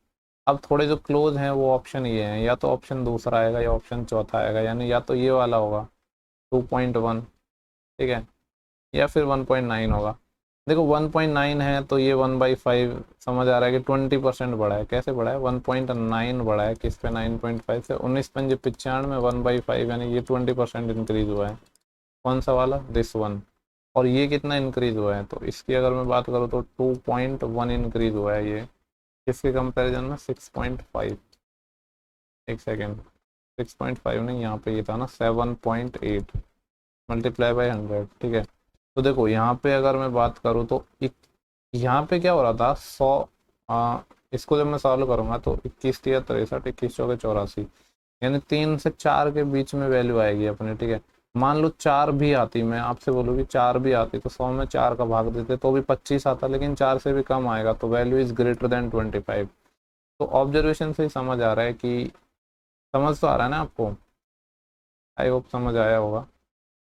अब थोड़े जो क्लोज हैं वो ऑप्शन ये हैं, या तो ऑप्शन दूसरा आएगा या ऑप्शन चौथा आएगा, यानी या तो ये वाला होगा 2.1, ठीक है, या फिर 1.9 होगा। देखो 1.9 है तो ये 1/5 समझ आ रहा है कि 20% बढ़ा है। कैसे बढ़ा है, 1.9 बढ़ा है किस पे, 9.5 से 19.95 1/5, यानी ये 20% इंक्रीज हुआ है। कौन सा वाला, दिस वन। और ये कितना इंक्रीज हुआ है, तो इसकी अगर मैं बात करूँ तो 2.1 इंक्रीज हुआ है ये, किसके कंपैरिजन में, 6.5, एक सेकेंड, 6.5 नहीं, यहाँ पे ये था ना 7.8 मल्टीप्लाई बाई 100, ठीक है। तो देखो यहाँ पे अगर मैं बात करूँ तो यहाँ पे क्या हो रहा था, 100, इसको जब मैं सॉल्व करूँगा तो 21 या 63, 21 चौके 84, यानी 3 से 4 के बीच में वैल्यू आएगी अपने, ठीक है। मान लो 4 भी आती, मैं आपसे बोलूँ कि 4 भी आती तो 100 में 4 का भाग देते तो भी 25 आता, लेकिन 4 से भी कम आएगा तो वैल्यू इज ग्रेटर देन 25। तो ऑब्जर्वेशन से ही समझ आ रहा है कि, समझ तो आ रहा है ना आपको, आई होप समझ आया होगा।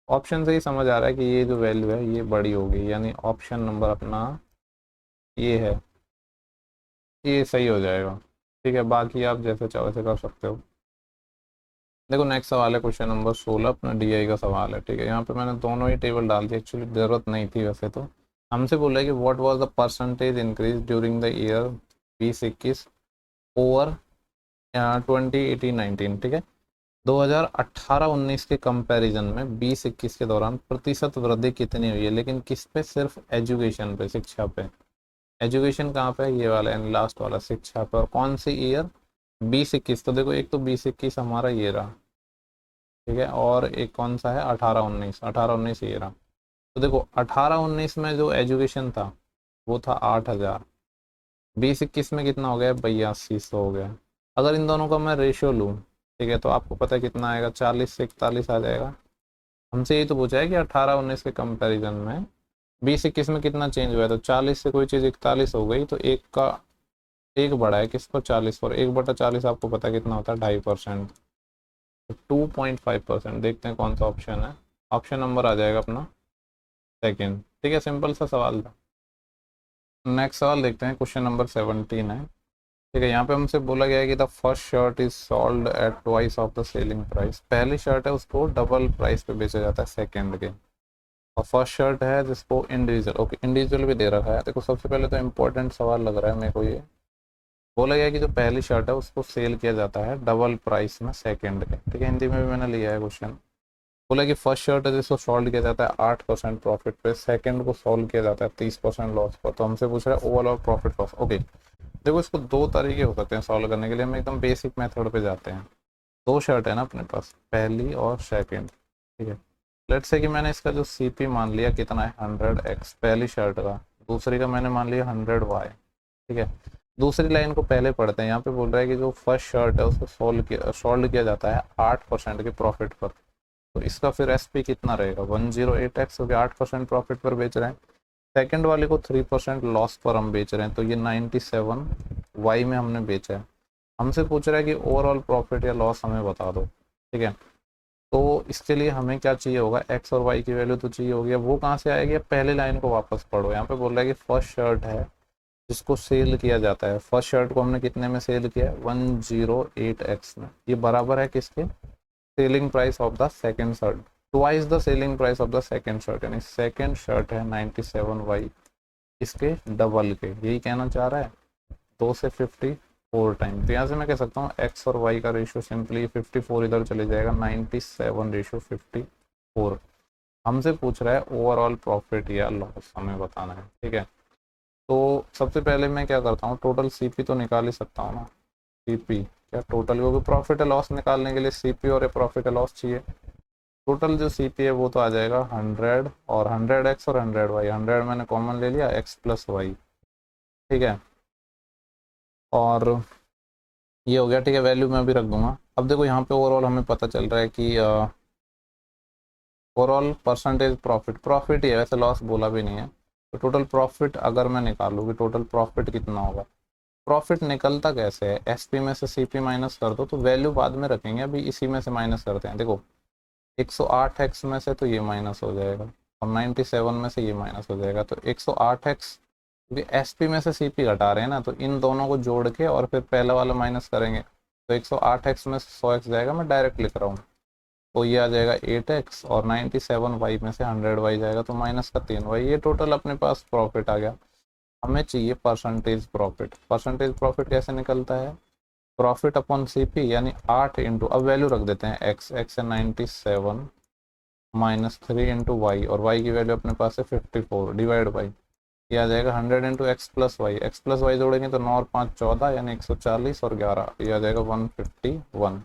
ऑप्शन से ही समझ आ रहा है कि ये जो वैल्यू है ये बड़ी होगी, यानी ऑप्शन नंबर अपना ये है, ये सही हो जाएगा, ठीक है। बाकी आप जैसे चाहो वैसे कर सकते हो। देखो नेक्स्ट सवाल है क्वेश्चन नंबर 16, अपना डीआई का सवाल है, ठीक है। यहाँ पे मैंने दोनों ही टेबल डाल दी, एक्चुअली ज़रूरत नहीं थी वैसे तो। हमसे बोला है कि what was the percentage increase during the year 2021 over 2018-19, ठीक है। 2018-19 के कंपैरिजन में 2021 के दौरान प्रतिशत वृद्धि कितनी हुई है, लेकिन किस पे, सिर्फ एजुकेशन पे, शिक्षा पे। एजुकेशन कहाँ पे है, ये वाला यानी लास्ट वाला, शिक्षा पे। और कौन सी ईयर, 2021। तो देखो एक तो 2021 हमारा ये रहा, ठीक है, और एक कौन सा है, 18-19, 18-19 ये रहा। तो देखो 18-19 में जो एजुकेशन था वो था 8,000, 2021 में कितना हो गया, 8200 हो गया। अगर इन दोनों का मैं रेशियो लूँ, ठीक है, तो आपको पता है कितना आएगा, 40 से 41 आ जाएगा। हमसे यही तो पूछा है कि 18-19 के कंपैरिजन में 2021 में कितना चेंज हुआ है, तो 40 से कोई चीज़ 41 हो गई तो एक का एक बढ़ा है किसको, 40 पर, 1/40 आपको पता है कितना होता है, 2.5%, तो 2.5%। देखते हैं कौन सा ऑप्शन है, ऑप्शन नंबर आ जाएगा अपना सेकेंड, ठीक है। सिंपल सा सवाल था। नेक्स्ट सवाल देखते हैं, क्वेश्चन नंबर 17 है, ठीक है। यहाँ पे हमसे बोला गया है कि the first shirt is sold at twice of the selling price. पहली शर्ट है उसको डबल प्राइस पे बेचा जाता है सेकंड के, और फर्स्ट शर्ट है जिसको इंडिविजुअल, ओके इंडिविजुअल भी दे रखा है। देखो सबसे पहले तो इम्पोर्टेंट सवाल लग रहा है मेरे को, ये बोला गया कि जो पहली शर्ट है उसको सेल किया जाता है डबल प्राइस में सेकंड के, ठीक है। हिंदी में भी मैंने लिया है क्वेश्चन। बोला कि फर्स्ट शर्ट है जिसको सोल्ड किया जाता है 8% प्रॉफिट पे, सेकंड को सोल्ड किया जाता है 30% लॉस पर। तो हमसे पूछ रहा है ओवरऑल प्रॉफिट लॉस, ओके। देखो इसको दो तरीके हो सकते हैं सॉल्व करने के लिए, हम एकदम बेसिक मेथड पे जाते हैं। दो शर्ट है ना अपने पास, पहली और सेकंड, ठीक है। लेट्स से कि मैंने इसका जो सीपी मान लिया कितना है, 100x पहली शर्ट का, दूसरी का मैंने मान लिया 100y, ठीक है। दूसरी लाइन को पहले पढ़ते हैं। यहाँ पे बोल रहा है कि जो फर्स्ट शर्ट है उसको सोल्ड किया जाता है 8% के प्रॉफिट पर, तो इसका फिर एसपी कितना रहेगा, 108x, क्योंकि 8% प्रॉफिट पर बेच रहे हैं। सेकंड वाले को 3% लॉस पर हम बेच रहे हैं, तो ये 97y में हमने बेचा है। हमसे पूछ रहा है कि ओवरऑल प्रॉफिट या लॉस हमें बता दो, ठीक है। तो इसके लिए हमें क्या चाहिए होगा, एक्स और वाई की वैल्यू तो चाहिए होगी। अब वो कहाँ से आएगी, अब पहले लाइन को वापस पढ़ो। यहाँ पे बोल रहा है कि फर्स्ट शर्ट है जिसको सेल किया जाता है। फर्स्ट शर्ट को हमने कितने में सेल किया है, 108x में। ये बराबर है किसके, selling price of the second shirt, twice the selling price of the second shirt, यानी सेकेंड शर्ट है 97y, इसके डबल के, यही कहना चाह रहा है। 2 से 54 टाइम, तो यहाँ से मैं कह सकता हूँ x और y का रेशियो सिंपली 54 इधर चले जाएगा, 97:54। हमसे पूछ रहा है ओवरऑल प्रॉफिट या लॉस हमें बताना है, ठीक है। तो सबसे पहले मैं क्या करता हूँ, टोटल सीपी तो निकाल ही सकता हूँ ना, सीपी क्या टोटल, क्योंकि प्रॉफिट या लॉस निकालने के लिए सीपी और प्रॉफिट या लॉस चाहिए। टोटल जो सीपी है वो तो आ जाएगा 100 और 100x और 100y, 100 मैंने कॉमन ले लिया, x + y, ठीक है। और ये हो गया, ठीक है, वैल्यू मैं अभी रख दूंगा। अब देखो यहाँ पे ओवरऑल हमें पता चल रहा है कि ओवरऑल परसेंटेज प्रॉफिट ही है, वैसे लॉस बोला भी नहीं है। तो टोटल प्रॉफिट अगर मैं निकालूँ कि टोटल प्रॉफिट कितना होगा, प्रॉफिट निकलता कैसे है, एसपी में से सीपी माइनस कर दो, तो वैल्यू बाद में रखेंगे, अभी इसी में से माइनस करते हैं। देखो 108x में से तो ये माइनस हो जाएगा और 97 में से ये माइनस हो जाएगा, तो 108x, क्योंकि एसपी में से सीपी घटा रहे हैं ना, तो इन दोनों को जोड़ के और फिर पहला वाला माइनस करेंगे, तो 108x में से 100x जाएगा, मैं डायरेक्ट लिख रहा हूँ, तो ये आ जाएगा 8x और 97y में से 100y जाएगा, तो माइनस का 3y, ये टोटल अपने पास प्रॉफिट आ गया। हमें चाहिए परसेंटेज प्रॉफिट। परसेंटेज प्रॉफिट कैसे निकलता है, प्रॉफिट अपॉन सीपी, यानी 8 इंटू, अब वैल्यू रख देते हैं, x है 97 -3 इंटू वाई, और y की वैल्यू अपने पास है 54, डिवाइड बाई, ये आ जाएगा 100 इंटू एक्स प्लस वाई जोड़ेंगे तो 9 और 5 14, यानी 140 और 11, ये आ जाएगा 151।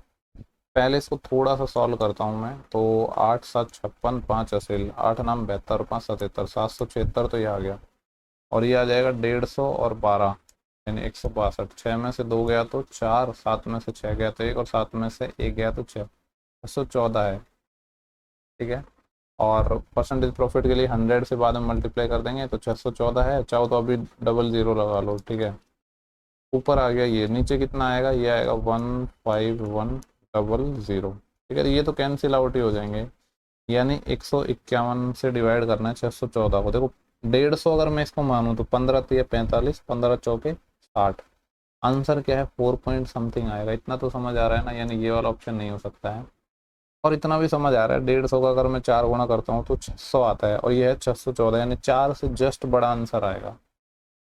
पहले इसको थोड़ा सा सॉल्व करता हूँ मैं, तो 8 7 56, 5 असील, 8 नाम 72, 5 77, 776, तो ये आ गया। और ये आ जाएगा 150 और 12, यानी 162। 6 में से 2 गया तो 4, 7 में से 6 गया तो 1, और 7 में से 1 गया तो 6, 614 है, ठीक है। और परसेंटेज प्रॉफिट के लिए 100 से बाद में मल्टीप्लाई कर देंगे तो 614 है, चाहो तो अभी डबल ज़ीरो लगा लो, ठीक है। ऊपर आ गया, ये नीचे कितना आएगा, ये आएगा 15100, ठीक है। ये तो कैंसिल आउट ही हो जाएंगे, यानी 151 से डिवाइड करना है 614 को। देखो 150 अगर मैं इसको मानूँ तो 15 3 45, 15 चौके 60, आंसर क्या है 4 पॉइंट समथिंग आएगा। इतना तो समझ आ रहा है ना, यानी ये वाला ऑप्शन नहीं हो सकता है। और इतना भी समझ आ रहा है, 150 का अगर मैं 4 गुना करता हूँ तो 600 आता है, और ये है 614, यानी 4 से जस्ट बड़ा आंसर आएगा।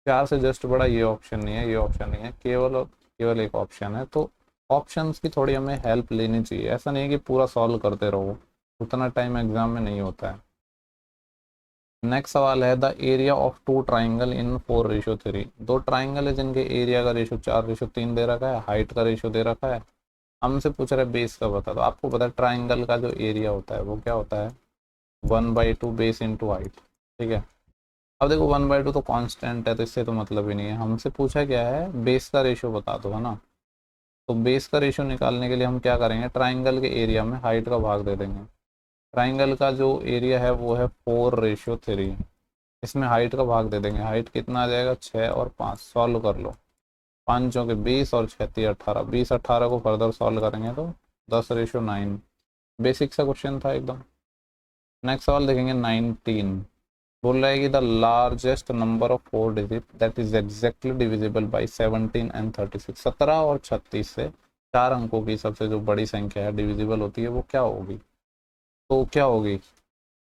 4 से जस्ट बड़ा ये ऑप्शन नहीं है, ये ऑप्शन नहीं है, केवल और केवल एक ऑप्शन है। तो ऑप्शंस की थोड़ी हमें हेल्प लेनी चाहिए, ऐसा नहीं है कि पूरा सॉल्व करते रहो, उतना टाइम एग्जाम में नहीं होता है। नेक्स्ट सवाल है, the area of 2 triangle in 4:3। 2 triangle है जिनके एरिया का रेशो 4:3 दे रखा है, हाइट का रेशो दे रखा है, हमसे पूछ रहा है बेस का बता दो। आपको पता है ट्राइंगल का जो एरिया होता है वो क्या होता है, 1/2 बेस इंटू हाइट, ठीक है। अब देखो 1/2 तो कांस्टेंट है, तो इससे तो मतलब ही नहीं है, हमसे पूछा क्या है, बेस का रेशो बता दो, है ना। तो बेस का रेशो निकालने के लिए हम क्या करेंगे, ट्राइंगल के एरिया में हाइट का भाग दे देंगे। ट्राइंगल का जो एरिया है वो है 4:3, इसमें हाइट का भाग दे देंगे, हाइट कितना आ जाएगा 6 और 5, सॉल्व कर लो, 5 चौके 20 और 6 18, 20 18 को फर्दर सॉल्व करेंगे तो 10:9। बेसिक सा क्वेश्चन था एकदम। नेक्स्ट सवाल देखेंगे 19, बोल रहा है कि the largest number of 4 digit that is exactly divisible by 17 and 36। 17 और 36 से 4 अंकों की सबसे जो बड़ी संख्या है डिविजिबल होती है वो क्या होगी, तो क्या होगी,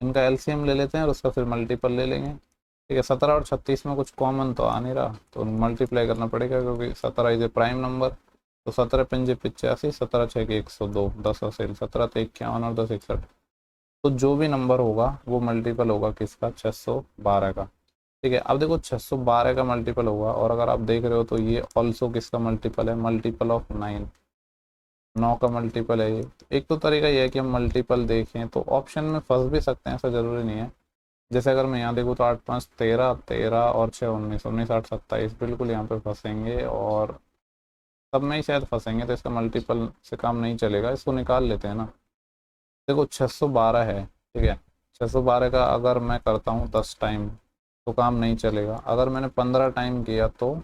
इनका एलसीएम ले लेते हैं और उसका फिर मल्टीपल ले लेंगे, ठीक है। 17 और 36 में कुछ कॉमन तो आ नहीं रहा, तो मल्टीप्लाई करना पड़ेगा, क्योंकि 17 इज ए प्राइम नंबर, तो 17 पंजे 85, 17 6 के 102, 10 असेल, 17 तो 51 और 10 61, तो जो भी नंबर होगा वो मल्टीपल होगा किसका, 612 का, ठीक है। अब देखो 612 का मल्टीपल होगा, और अगर आप देख रहे हो तो ये ऑल्सो किसका मल्टीपल है, मल्टीपल ऑफ 9, 9 का मल्टीपल है ये। एक तो तरीका ये है कि हम मल्टीपल देखें, तो ऑप्शन में फंस भी सकते हैं, ऐसा ज़रूरी नहीं है। जैसे अगर मैं यहाँ देखूँ तो 8 5 13, 13 और 6 19, 19 8 27, बिल्कुल यहाँ पे फंसेंगे, और सब में ही शायद फंसेंगे, तो इसका मल्टीपल से काम नहीं चलेगा, इसको निकाल लेते हैं ना। देखो 612 है, ठीक है, 612 का अगर मैं करता हूँ 10 टाइम तो काम नहीं चलेगा, अगर मैंने 15 टाइम किया तो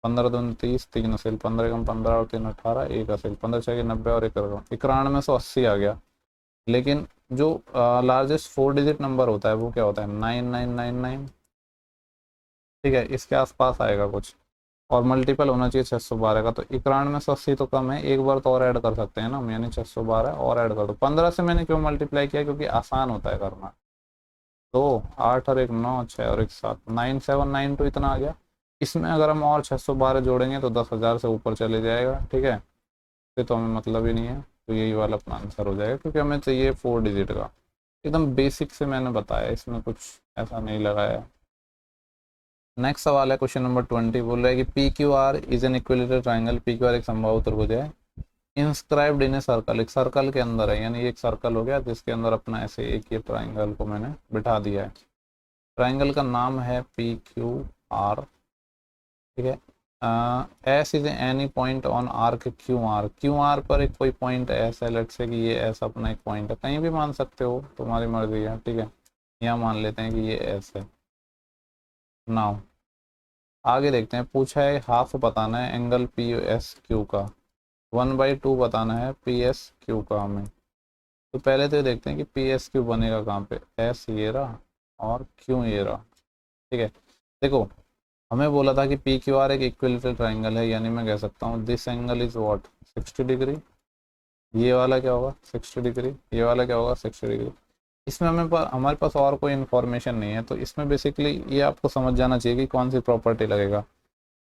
15 दूनी 30, 3 असेल, 15 कम 15 और 3 18, 1 असेल, 15 छः 90 और 9180 आ गया। लेकिन जो लार्जेस्ट 4 डिजिट नंबर होता है वो क्या होता है, 9999, ठीक है, इसके आसपास आएगा कुछ, और मल्टीपल होना चाहिए 612 का। तो 9180 तो कम है, एक बार तो और ऐड कर सकते हैं ना हम, यानी 612 और ऐड कर दो। 15 से मैंने क्यों मल्टीप्लाई किया, क्योंकि आसान होता है करना। तो 8 और एक 9, 6 और एक 7, 9792 इतना आ गया। इसमें अगर हम और 612 जोड़ेंगे तो 10,000 से ऊपर चले जाएगा। ठीक है, फिर तो हमें मतलब ही नहीं है, तो यही वाला अपना आंसर हो जाएगा, क्योंकि हमें चाहिए 4 डिजिट का। एकदम बेसिक से मैंने बताया, इसमें कुछ ऐसा नहीं लगाया। नेक्स्ट सवाल है क्वेश्चन नंबर 20, बोल रहा है कि P Q are is an equilateral triangle. P Q R एक समबाहु त्रिभुज है, इंस्क्राइब्ड इन ए सर्कल, एक सर्कल के अंदर है, यानी एक सर्कल हो गया जिसके अंदर अपना ऐसे एक ये ट्राइंगल को मैंने बिठा दिया है। ट्राइंगल का नाम है पी क्यू आर। ठीक है, S is any point on arc Q R. Q R पर एक कोई पॉइंट एस है, लेट्स से कि ये एस अपना एक पॉइंट है, कहीं भी मान सकते हो, तुम्हारी मर्जी है। ठीक है, यहाँ मान लेते हैं कि ये एस है। नाउ आगे देखते हैं, पूछा है हाफ बताना है एंगल पी एस क्यू का, 1/2 बताना है पी एस क्यू का हमें। तो पहले तो देखते हैं कि पी एस क्यू बनेगा कहाँ पे, एस ये रहा और क्यू ये रहा। ठीक है, देखो हमें बोला था कि पी क्यू आर एक इक्विलेटरल ट्राइंगल है, यानी मैं कह सकता हूँ this angle is what, 60 degree. ये वाला क्या होगा 60 डिग्री, ये वाला क्या होगा 60 डिग्री। इसमें हमारे पास और कोई इन्फॉर्मेशन नहीं है, तो इसमें बेसिकली ये आपको समझ जाना चाहिए कि कौन सी प्रॉपर्टी लगेगा।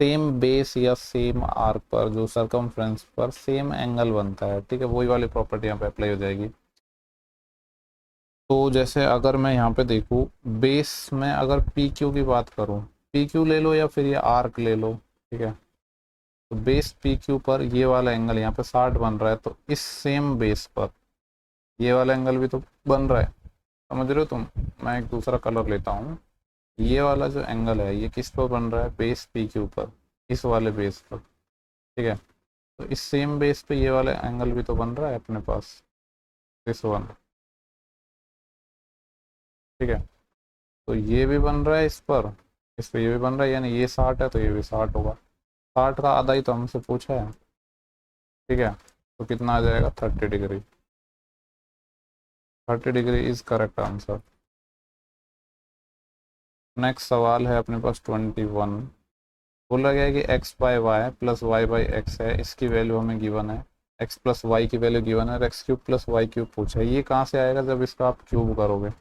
सेम बेस या सेम आर्क पर जो सरकमफ्रेंस पर सेम एंगल बनता है, ठीक है, वही वाली प्रॉपर्टी यहाँ पे अप्लाई हो जाएगी। तो जैसे अगर मैं यहाँ पे देखूँ बेस में, अगर पी क्यू की बात करूँ, पी क्यू ले लो या फिर ये आर्क ले लो। ठीक है, तो बेस पी क्यू पर ये वाला एंगल यहाँ पे 60 बन रहा है, तो इस सेम बेस पर ये वाला एंगल भी तो बन रहा है, समझ रहे हो तुम। मैं एक दूसरा कलर लेता हूँ, ये वाला जो एंगल है ये किस पर बन रहा है, बेस पी क्यू पर, इस वाले बेस पर। ठीक है, तो इस सेम बेस पे ये वाला एंगल भी तो बन रहा है अपने पास, दिस वन। ठीक है, तो ये भी बन रहा है इस पर ये भी बन रहा है, यानी ये 60 है तो ये भी 60 होगा। 60 का आधा ही तो हमसे पूछा है। ठीक है, तो कितना आ जाएगा 30 degree. 30 degree is correct answer. Next सवाल है अपने पास 21, बोला गया है कि x by y plus y by x है, इसकी वैल्यू हमें गिवन है, x प्लस वाई की वैल्यू गिवन है, और x cube plus Y cube पूछा है। ये कहाँ से आएगा, जब इसका आप क्यूब करोगे,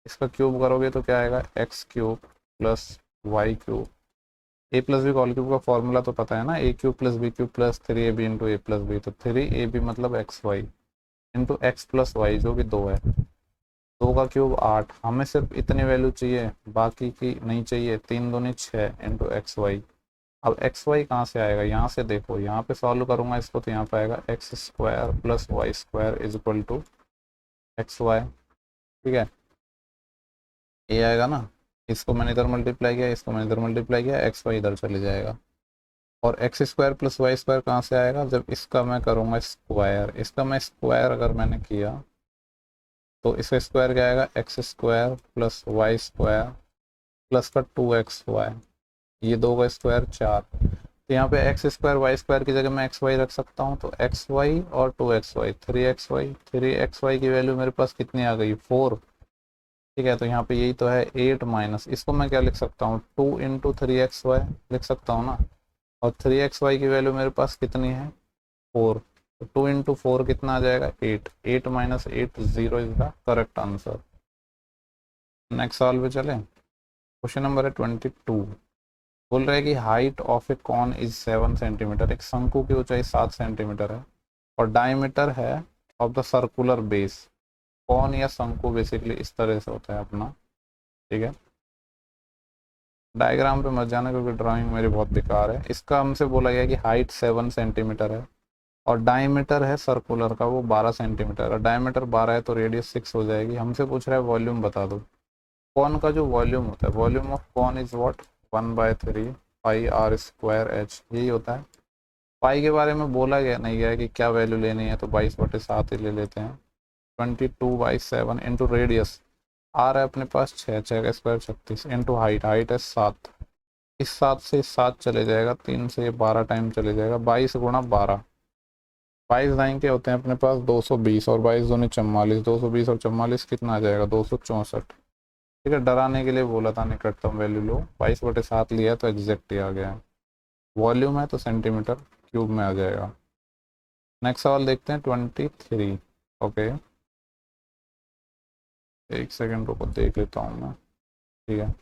इसका क्यूब करोगे तो क्या आएगा, X cube plus Y cube. A plus B whole cube का फॉर्मूला तो पता है ना, A cube plus B cube plus 3ab into A plus B. तो 3ab मतलब X Y into X plus Y जो कि 2 है, 2 का क्यूब 8। हमें सिर्फ इतनी वैल्यू चाहिए, बाकी की नहीं चाहिए। 3 दूनी 6 इंटू एक्स वाई। अब एक्स वाई कहाँ से आएगा, यहाँ से देखो, यहाँ पे सॉल्व करूंगा इसको तो यहाँ पे आएगा x square plus y square is equal to x y. ठीक है, ये आएगा ना, इसको मैंने इधर मल्टीप्लाई किया, इसको मैंने इधर मल्टीप्लाई किया, एक्स वाई इधर चले जाएगा। और x square plus y square कहाँ से आएगा, जब इसका मैं करूँगा स्क्वायर, इसका मैं स्क्वायर अगर मैंने किया तो इसका स्क्वायर क्या आएगा, x square plus y square plus का 2xy, ये 2 का स्क्वायर 4। तो यहाँ पे एक्स स्क्वायर वाई स्क्वायर की जगह मैं एक्स वाई रख सकता हूँ, तो एक्स वाई और 2xy, 3xy। 3xy की वैल्यू मेरे पास कितनी आ गई, 4। ठीक है, तो यहाँ पे यही तो है 8 माइनस, इसको मैं क्या लिख सकता हूँ, 2 इंटू 3xy लिख सकता हूँ ना। और 3xy की वैल्यू मेरे पास कितनी है, 4। तो 2 इंटू 4 कितना आ जाएगा, 8। 8 minus 8 0 is the correct answer. Next सवाल पे चले, क्वेश्चन नंबर है 22, बोल रहा है कि height of a cone is 7 centimetre. एक शंकु की ऊंचाई 7 सेंटीमीटर है और डायमीटर है of the circular base. Cone या शंकु बेसिकली इस तरह से होता है अपना। ठीक है, डायग्राम पे मत जाना क्योंकि ड्राइंग मेरी बहुत बेकार है। इसका हमसे बोला गया कि हाइट 7 सेंटीमीटर है और डायमीटर है सर्कुलर का वो 12 सेंटीमीटर, और डायमीटर 12 है तो रेडियस 6 हो जाएगी। हमसे पूछ रहा है वॉल्यूम बता दो। कॉन का जो वॉल्यूम होता है, volume of cone is what, 1/3 pi r square h, यही होता है। पाई के बारे में बोला गया नहीं गया है कि क्या वैल्यू लेनी है, तो 22/7 ही ले लेते हैं। 22/7 इंटू रेडियस, आर है अपने पास 6, 6 का स्क्वायर 36 इंटू हाइट, हाइट है 7। इस 7 से 7 चले जाएगा, 3 से 12 टाइम चले जाएगा, 22 गुणा 12, 22 दाएं के होते हैं अपने पास 220 और 22 दूनी 44, 220 और 44 कितना आ जाएगा 264। ठीक है, डराने के लिए बोला था निकटतम वैल्यू लो, 22/7 लिया तो एग्जैक्ट ही आ गया है। वॉल्यूम है तो सेंटीमीटर क्यूब में आ जाएगा। नेक्स्ट सवाल देखते हैं 23। ओके, एक सेकेंड रुको देख लेता हूँ मैं। ठीक है,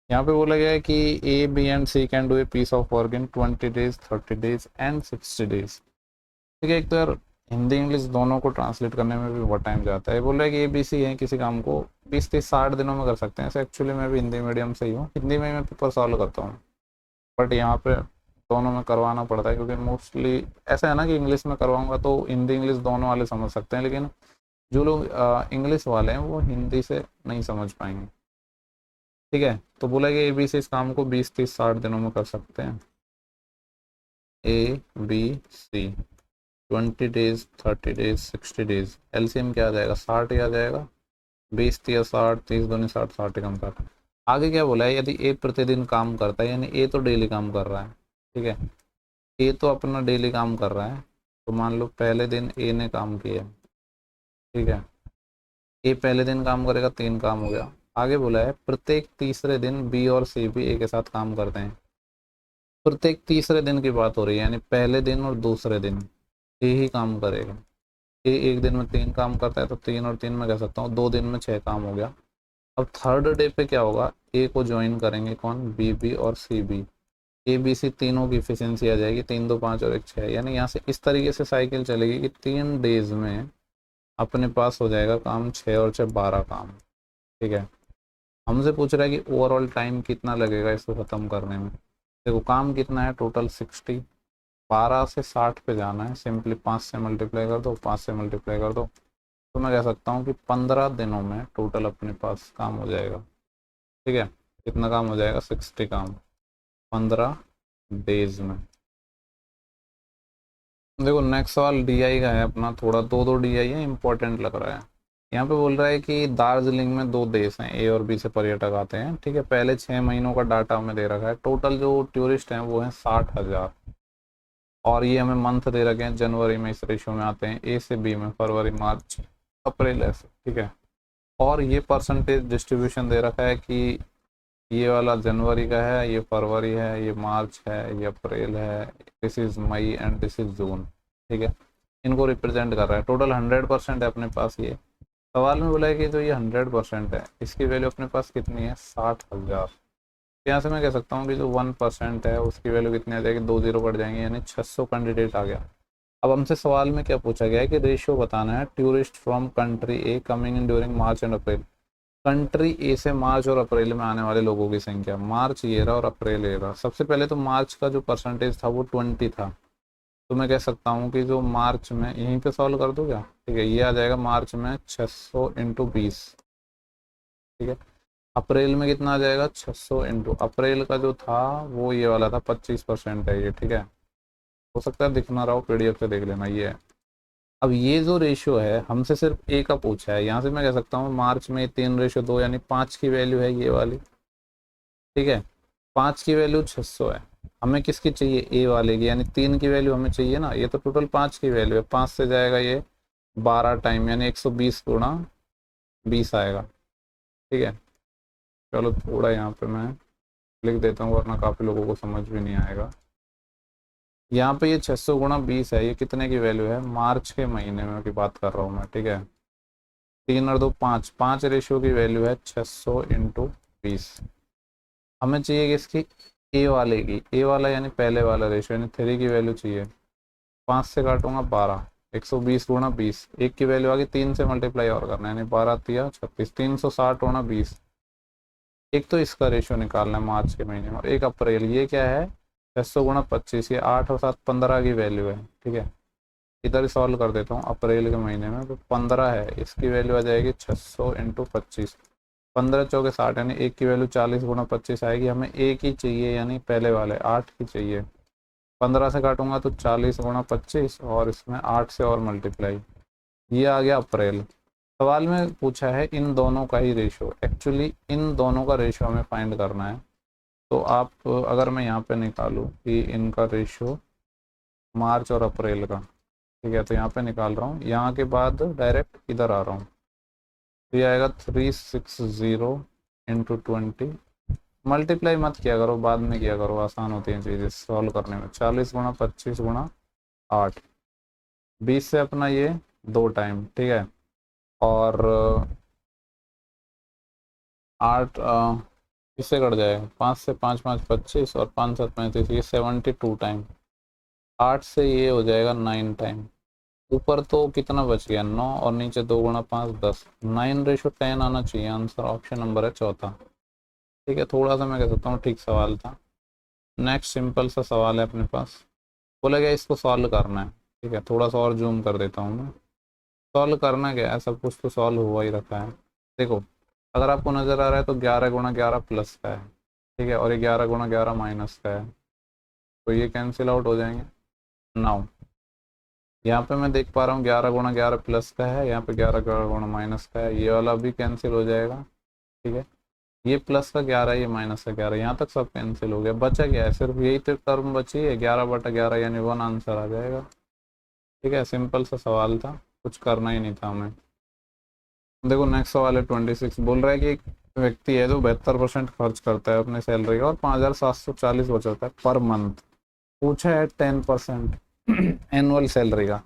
यहाँ पे बोला गया है कि A B and C can do a piece of work in 20 days, 30 days and 60 days। ठीक है, एक तो यार हिंदी इंग्लिश दोनों को ट्रांसलेट करने में भी बहुत टाइम जाता है। बोल रहा है कि ए बी सी है, किसी काम को 20, 30, 60 दिनों में कर सकते हैं। ऐसे एक्चुअली मैं भी हिंदी मीडियम से ही हूँ, हिंदी में ही मैं पेपर सॉल्व करता हूँ, बट यहाँ पे दोनों में करवाना पड़ता है क्योंकि मोस्टली ऐसा है ना कि इंग्लिश में करवाऊंगा तो हिंदी इंग्लिश दोनों वाले समझ सकते हैं, लेकिन जो लोग इंग्लिश वाले हैं वो हिंदी से नहीं समझ पाएंगे। ठीक है, तो बोला कि ए बी सी इस काम को 20, 30, 60 दिनों में कर सकते हैं। A B C 20 days, 30 days, 60 days, LCM क्या आ जाएगा, 60 ही आ जाएगा। 20, 30, 60, 30 दूनी 60, 60 कम 60। आगे क्या बोला है, यदि ए प्रतिदिन काम करता है, यानी ए तो डेली काम कर रहा है। ठीक है, ए तो अपना डेली काम कर रहा है, तो मान लो पहले दिन ए ने काम किया। ठीक है, ए पहले दिन काम करेगा, 3 काम हो गया। आगे बोला है प्रत्येक तीसरे दिन बी और सी भी ए के साथ काम करते हैं। प्रत्येक तीसरे दिन की बात हो रही है, यानी पहले दिन और दूसरे दिन ए ही काम करेगा। ए एक दिन में 3 काम करता है, तो 3 और 3 में कह सकता हूँ 2 दिन में 6 काम हो गया। अब थर्ड डे पे क्या होगा, ए को ज्वाइन करेंगे कौन, बी बी और सी बी। ए बी सी तीनों की इफिशियंसी आ जाएगी, 3 2 5 और 1 6, यानी यहाँ से इस तरीके से साइकिल चलेगी कि 3 डेज में अपने पास हो जाएगा काम 6 और 6 12 काम। ठीक है, हमसे पूछ रहा है कि ओवरऑल टाइम कितना लगेगा इसको ख़त्म करने में। देखो काम कितना है टोटल 60, 12 से 60 पे जाना है, सिंपली 5 से मल्टीप्लाई कर दो, 5 से मल्टीप्लाई कर दो, तो मैं कह सकता हूँ कि 15 दिनों में टोटल अपने पास काम हो जाएगा। ठीक है, कितना काम हो जाएगा, 60 काम 15 डेज में। देखो नेक्स्ट सवाल डीआई का है अपना, थोड़ा दो डीआई है, इंपॉर्टेंट लग रहा है। यहाँ पे बोल रहा है कि दार्जिलिंग में 2 देश हैं, ए और बी से पर्यटक आते हैं। ठीक है, पहले 6 महीनों का डाटा हमें दे रखा है, टोटल जो टूरिस्ट हैं वो हैं 60,000, और ये हमें मंथ दे रखे हैं, जनवरी में इस रेशियो में आते हैं, ए से बी में फरवरी मार्च अप्रैल ऐसे। ठीक है, और ये परसेंटेज डिस्ट्रीब्यूशन दे रखा है कि ये वाला जनवरी का है, ये फरवरी है, ये मार्च है, ये अप्रैल है, this is May and this is June. ठीक है, इनको रिप्रेजेंट कर रहा है। टोटल 100% है अपने पास। ये सवाल में बोला है कि जो ये 100% है इसकी वैल्यू अपने पास कितनी है, 60,000। यहाँ से मैं कह सकता हूँ कि जो 1% है उसकी वैल्यू कितनी आ जाएगी, 2 0 कट जाएंगे, यानी 600 कैंडिडेट आ गया। अब हमसे सवाल में क्या पूछा गया है कि रेशियो बताना है tourist from country A coming in during March and April. Country A से मार्च और अप्रैल में आने वाले लोगों की संख्या, मार्च ये रहा और अप्रैल ये रहा। सबसे पहले तो मार्च का जो परसेंटेज था वो 20 था, तो मैं कह सकता हूँ कि जो मार्च में, यहीं पे सॉल्व कर दो क्या। ठीक है, ये आ जाएगा मार्च में 600 इंटू 20। ठीक है, अप्रैल में कितना आ जाएगा, 600 इंटू अप्रैल का जो था वो ये वाला था, 25% है ये। ठीक है, हो सकता है दिख ना रहा हो, पीडीएफ से देख लेना ये है। अब ये जो रेशियो है हमसे सिर्फ ए का पूछा है, यहाँ से मैं कह सकता हूँ मार्च में 3:2 यानी 5 की वैल्यू है ये वाली। ठीक है, 5 की वैल्यू 600 है, हमें किसकी चाहिए, ए वाले की, यानी 3 की वैल्यू हमें चाहिए ना। ये तो टोटल 5 की वैल्यू है, 5 से जाएगा ये 12 टाइम, यानी 120 गुणा 20 आएगा। ठीक है, चलो थोड़ा यहाँ पे मैं लिख देता हूँ वरना काफ़ी लोगों को समझ भी नहीं आएगा। यहाँ पे ये 600 गुणा 20 है, ये कितने की वैल्यू है, मार्च के महीने में की बात कर रहा हूँ मैं। ठीक है, 3 और 2 5, 5 रेशियो की वैल्यू है 600 इंटू 20। हमें चाहिए कि इसकी ए वाले की, ए वाला यानी पहले वाला रेशियो, यानी 3 की वैल्यू चाहिए। 5 से काटूंगा 12, 120 गुणा 20, एक की वैल्यू आ गई, 3 से मल्टीप्लाई और करना है, यानी 12 तिया 36, 360 गुणा 20। एक तो इसका रेशियो निकालना है मार्च के महीने में, और एक अप्रैल, ये क्या है 600 गुणा 25, ये 8 और 7 15 की वैल्यू है। ठीक है, इधर सॉल्व कर देता हूँ, अप्रैल के महीने में तो 15 है, इसकी वैल्यू आ जाएगी 600 इंटू 25, 15 चौके 60, यानी एक की वैल्यू 40 गुणा 25 आएगी। हमें एक ही चाहिए, यानी पहले वाले 8 की चाहिए। 15 से काटूंगा तो 40 गुणा 25, और इसमें 8 से और मल्टीप्लाई, ये आ गया अप्रैल। सवाल में पूछा है इन दोनों का ही रेशियो, एक्चुअली इन दोनों का रेशियो हमें फाइंड करना है। तो आप अगर मैं यहाँ पे निकालूँ कि इनका रेशियो मार्च और अप्रैल का, ठीक है, तो यहाँ पे निकाल रहा हूँ, यहाँ के बाद डायरेक्ट इधर आ रहा हूँ, तो ये आएगा 360 इंटू 20, मल्टीप्लाई मत किया करो, बाद में किया करो, आसान होती हैं चीज़ें सॉल्व करने में। 40 गुणा 25 गुणा 8, 20 से अपना ये 2 टाइम, ठीक है। और 8 इससे कट जाएगा, 5 से 5 5 25 और 5 7 35, ये 72 टाइम। 8 से ये हो जाएगा 9 टाइम। ऊपर तो कितना बच गया 9, और नीचे 2 गुणा 5 10, 9:10 आना चाहिए आंसर। ऑप्शन नंबर है चौथा। ठीक है, थोड़ा सा मैं कह सकता हूँ ठीक सवाल था। नेक्स्ट सिंपल सा सवाल है अपने पास, बोला गया इसको सॉल्व करना है। ठीक है, थोड़ा सा और जूम कर देता हूँ मैं। सॉल्व करना क्या है, सब कुछ तो सॉल्व हुआ ही रखा है। देखो, अगर आपको नज़र आ रहा है तो 11 गुणा 11 प्लस का है, ठीक है, और ये 11 गुणा 11 माइनस का है, तो ये कैंसिल आउट हो जाएंगे। नाउ यहाँ पे मैं देख पा रहा हूँ 11 गुणा 11 प्लस का है, यहाँ पे 11 गुणा माइनस का है, ये वाला भी कैंसिल हो जाएगा। ठीक है, ये प्लस का 11, ये माइनस का 11, यहाँ तक सब कैंसिल हो गया। बचा क्या है, सिर्फ यही तो टर्म बची है, 11/11 यानी 1 आंसर आ जाएगा। ठीक है, सिंपल सा सवाल था, कुछ करना ही नहीं था हमें। देखो नेक्स्ट सवाल है 26, बोल रहा है कि एक व्यक्ति है जो 72% खर्च करता है अपने सैलरी का और 5,740 बचाता है पर मंथ। पूछा है 10% एनुअल सैलरी का।